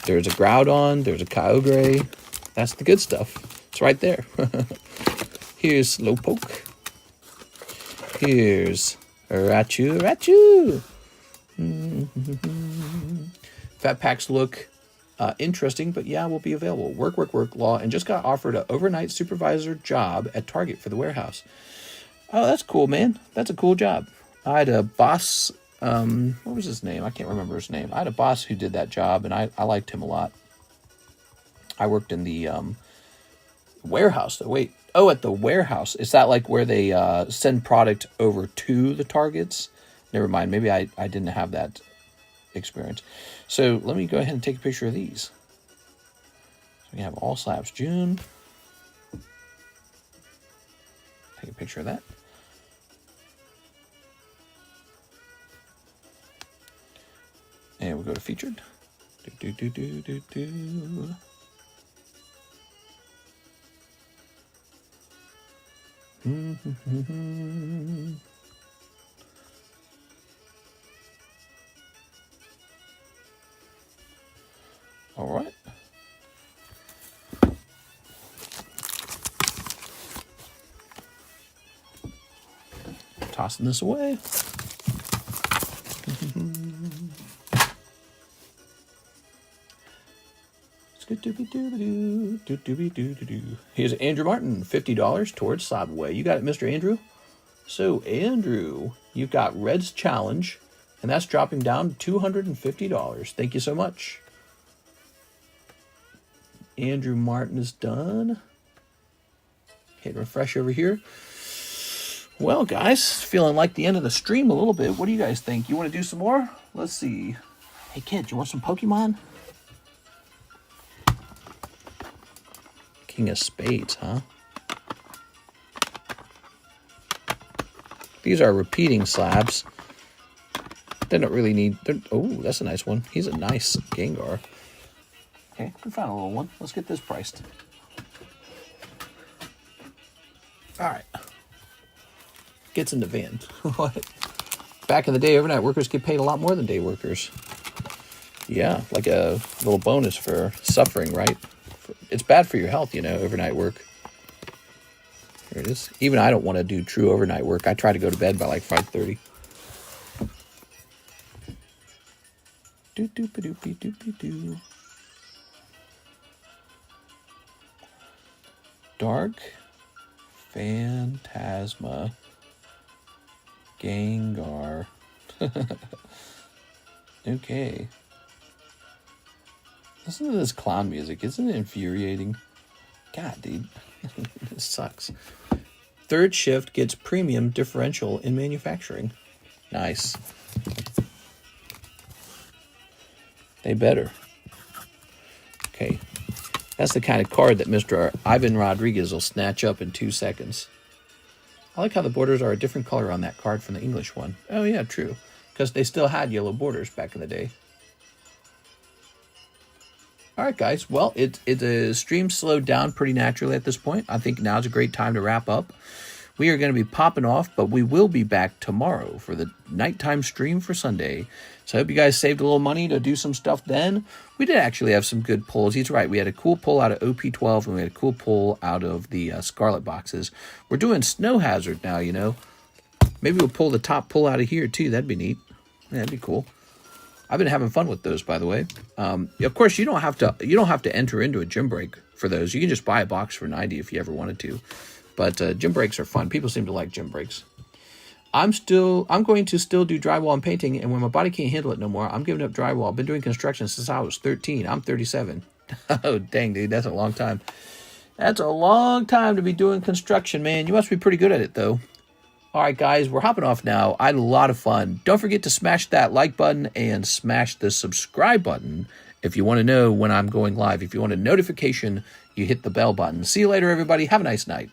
There's a Groudon. There's a Kyogre. That's the good stuff. It's right there. Here's Slowpoke. Here's Raichu. Fat packs look interesting, but yeah, will be available. Work, law, and just got offered an overnight supervisor job at Target for the warehouse. Oh, that's cool, man. That's a cool job. I had a boss, what was his name? I can't remember his name. I had a boss who did that job, and I liked him a lot. I worked in the warehouse. At the warehouse. Is that like where they send product over to the Targets? Never mind. Maybe I didn't have that experience. So let me go ahead and take a picture of these. So we have all slabs June. Take a picture of that. And we'll go to featured. All right. Tossing this away. Here's Andrew Martin, $50 towards Subway. You got it, Mr. Andrew? So, Andrew, you've got Red's Challenge, and that's dropping down to $250. Thank you so much. Andrew Martin is done. Hit refresh over here. Well, guys, feeling like the end of the stream a little bit. What do you guys think? You want to do some more? Let's see. Hey, kids, you want some Pokemon? King of Spades, huh? These are repeating slabs. They don't really need... Oh, that's a nice one. He's a nice Gengar. Okay, we found a little one. Let's get this priced. All right. Gets in the van. What? Back in the day, overnight workers get paid a lot more than day workers. Yeah, like a little bonus for suffering, right? It's bad for your health, you know, overnight work. Here it is. Even I don't want to do true overnight work. I try to go to bed by like 5:30. Do. Dark Phantasma Gengar. Okay. Listen to this clown music. Isn't it infuriating? God, dude. This sucks. Third shift gets premium differential in manufacturing. Nice. They better. Okay. That's the kind of card that Mr. Ivan Rodriguez will snatch up in 2 seconds. I like how the borders are a different color on that card from the English one. Oh, yeah, true. Because they still had yellow borders back in the day. All right, guys. Well, the stream slowed down pretty naturally at this point. I think now's a great time to wrap up. We are going to be popping off, but we will be back tomorrow for the nighttime stream for Sunday. So I hope you guys saved a little money to do some stuff then. We did actually have some good pulls. He's right. We had a cool pull out of OP12, and we had a cool pull out of the Scarlet boxes. We're doing Snow Hazard now, you know. Maybe we'll pull the top pull out of here, too. That'd be neat. Yeah, that'd be cool. I've been having fun with those, by the way. Of course, you don't have to enter into a gym break for those. You can just buy a box for $90 if you ever wanted to. But gym breaks are fun. People seem to like gym breaks. I'm going to still do drywall and painting, and when my body can't handle it no more, I'm giving up drywall. I've been doing construction since I was 13. I'm 37. Oh, dang, dude, that's a long time. That's a long time to be doing construction, man. You must be pretty good at it, though. All right, guys, we're hopping off now. I had a lot of fun. Don't forget to smash that like button and smash the subscribe button if you want to know when I'm going live. If you want a notification, you hit the bell button. See you later, everybody. Have a nice night.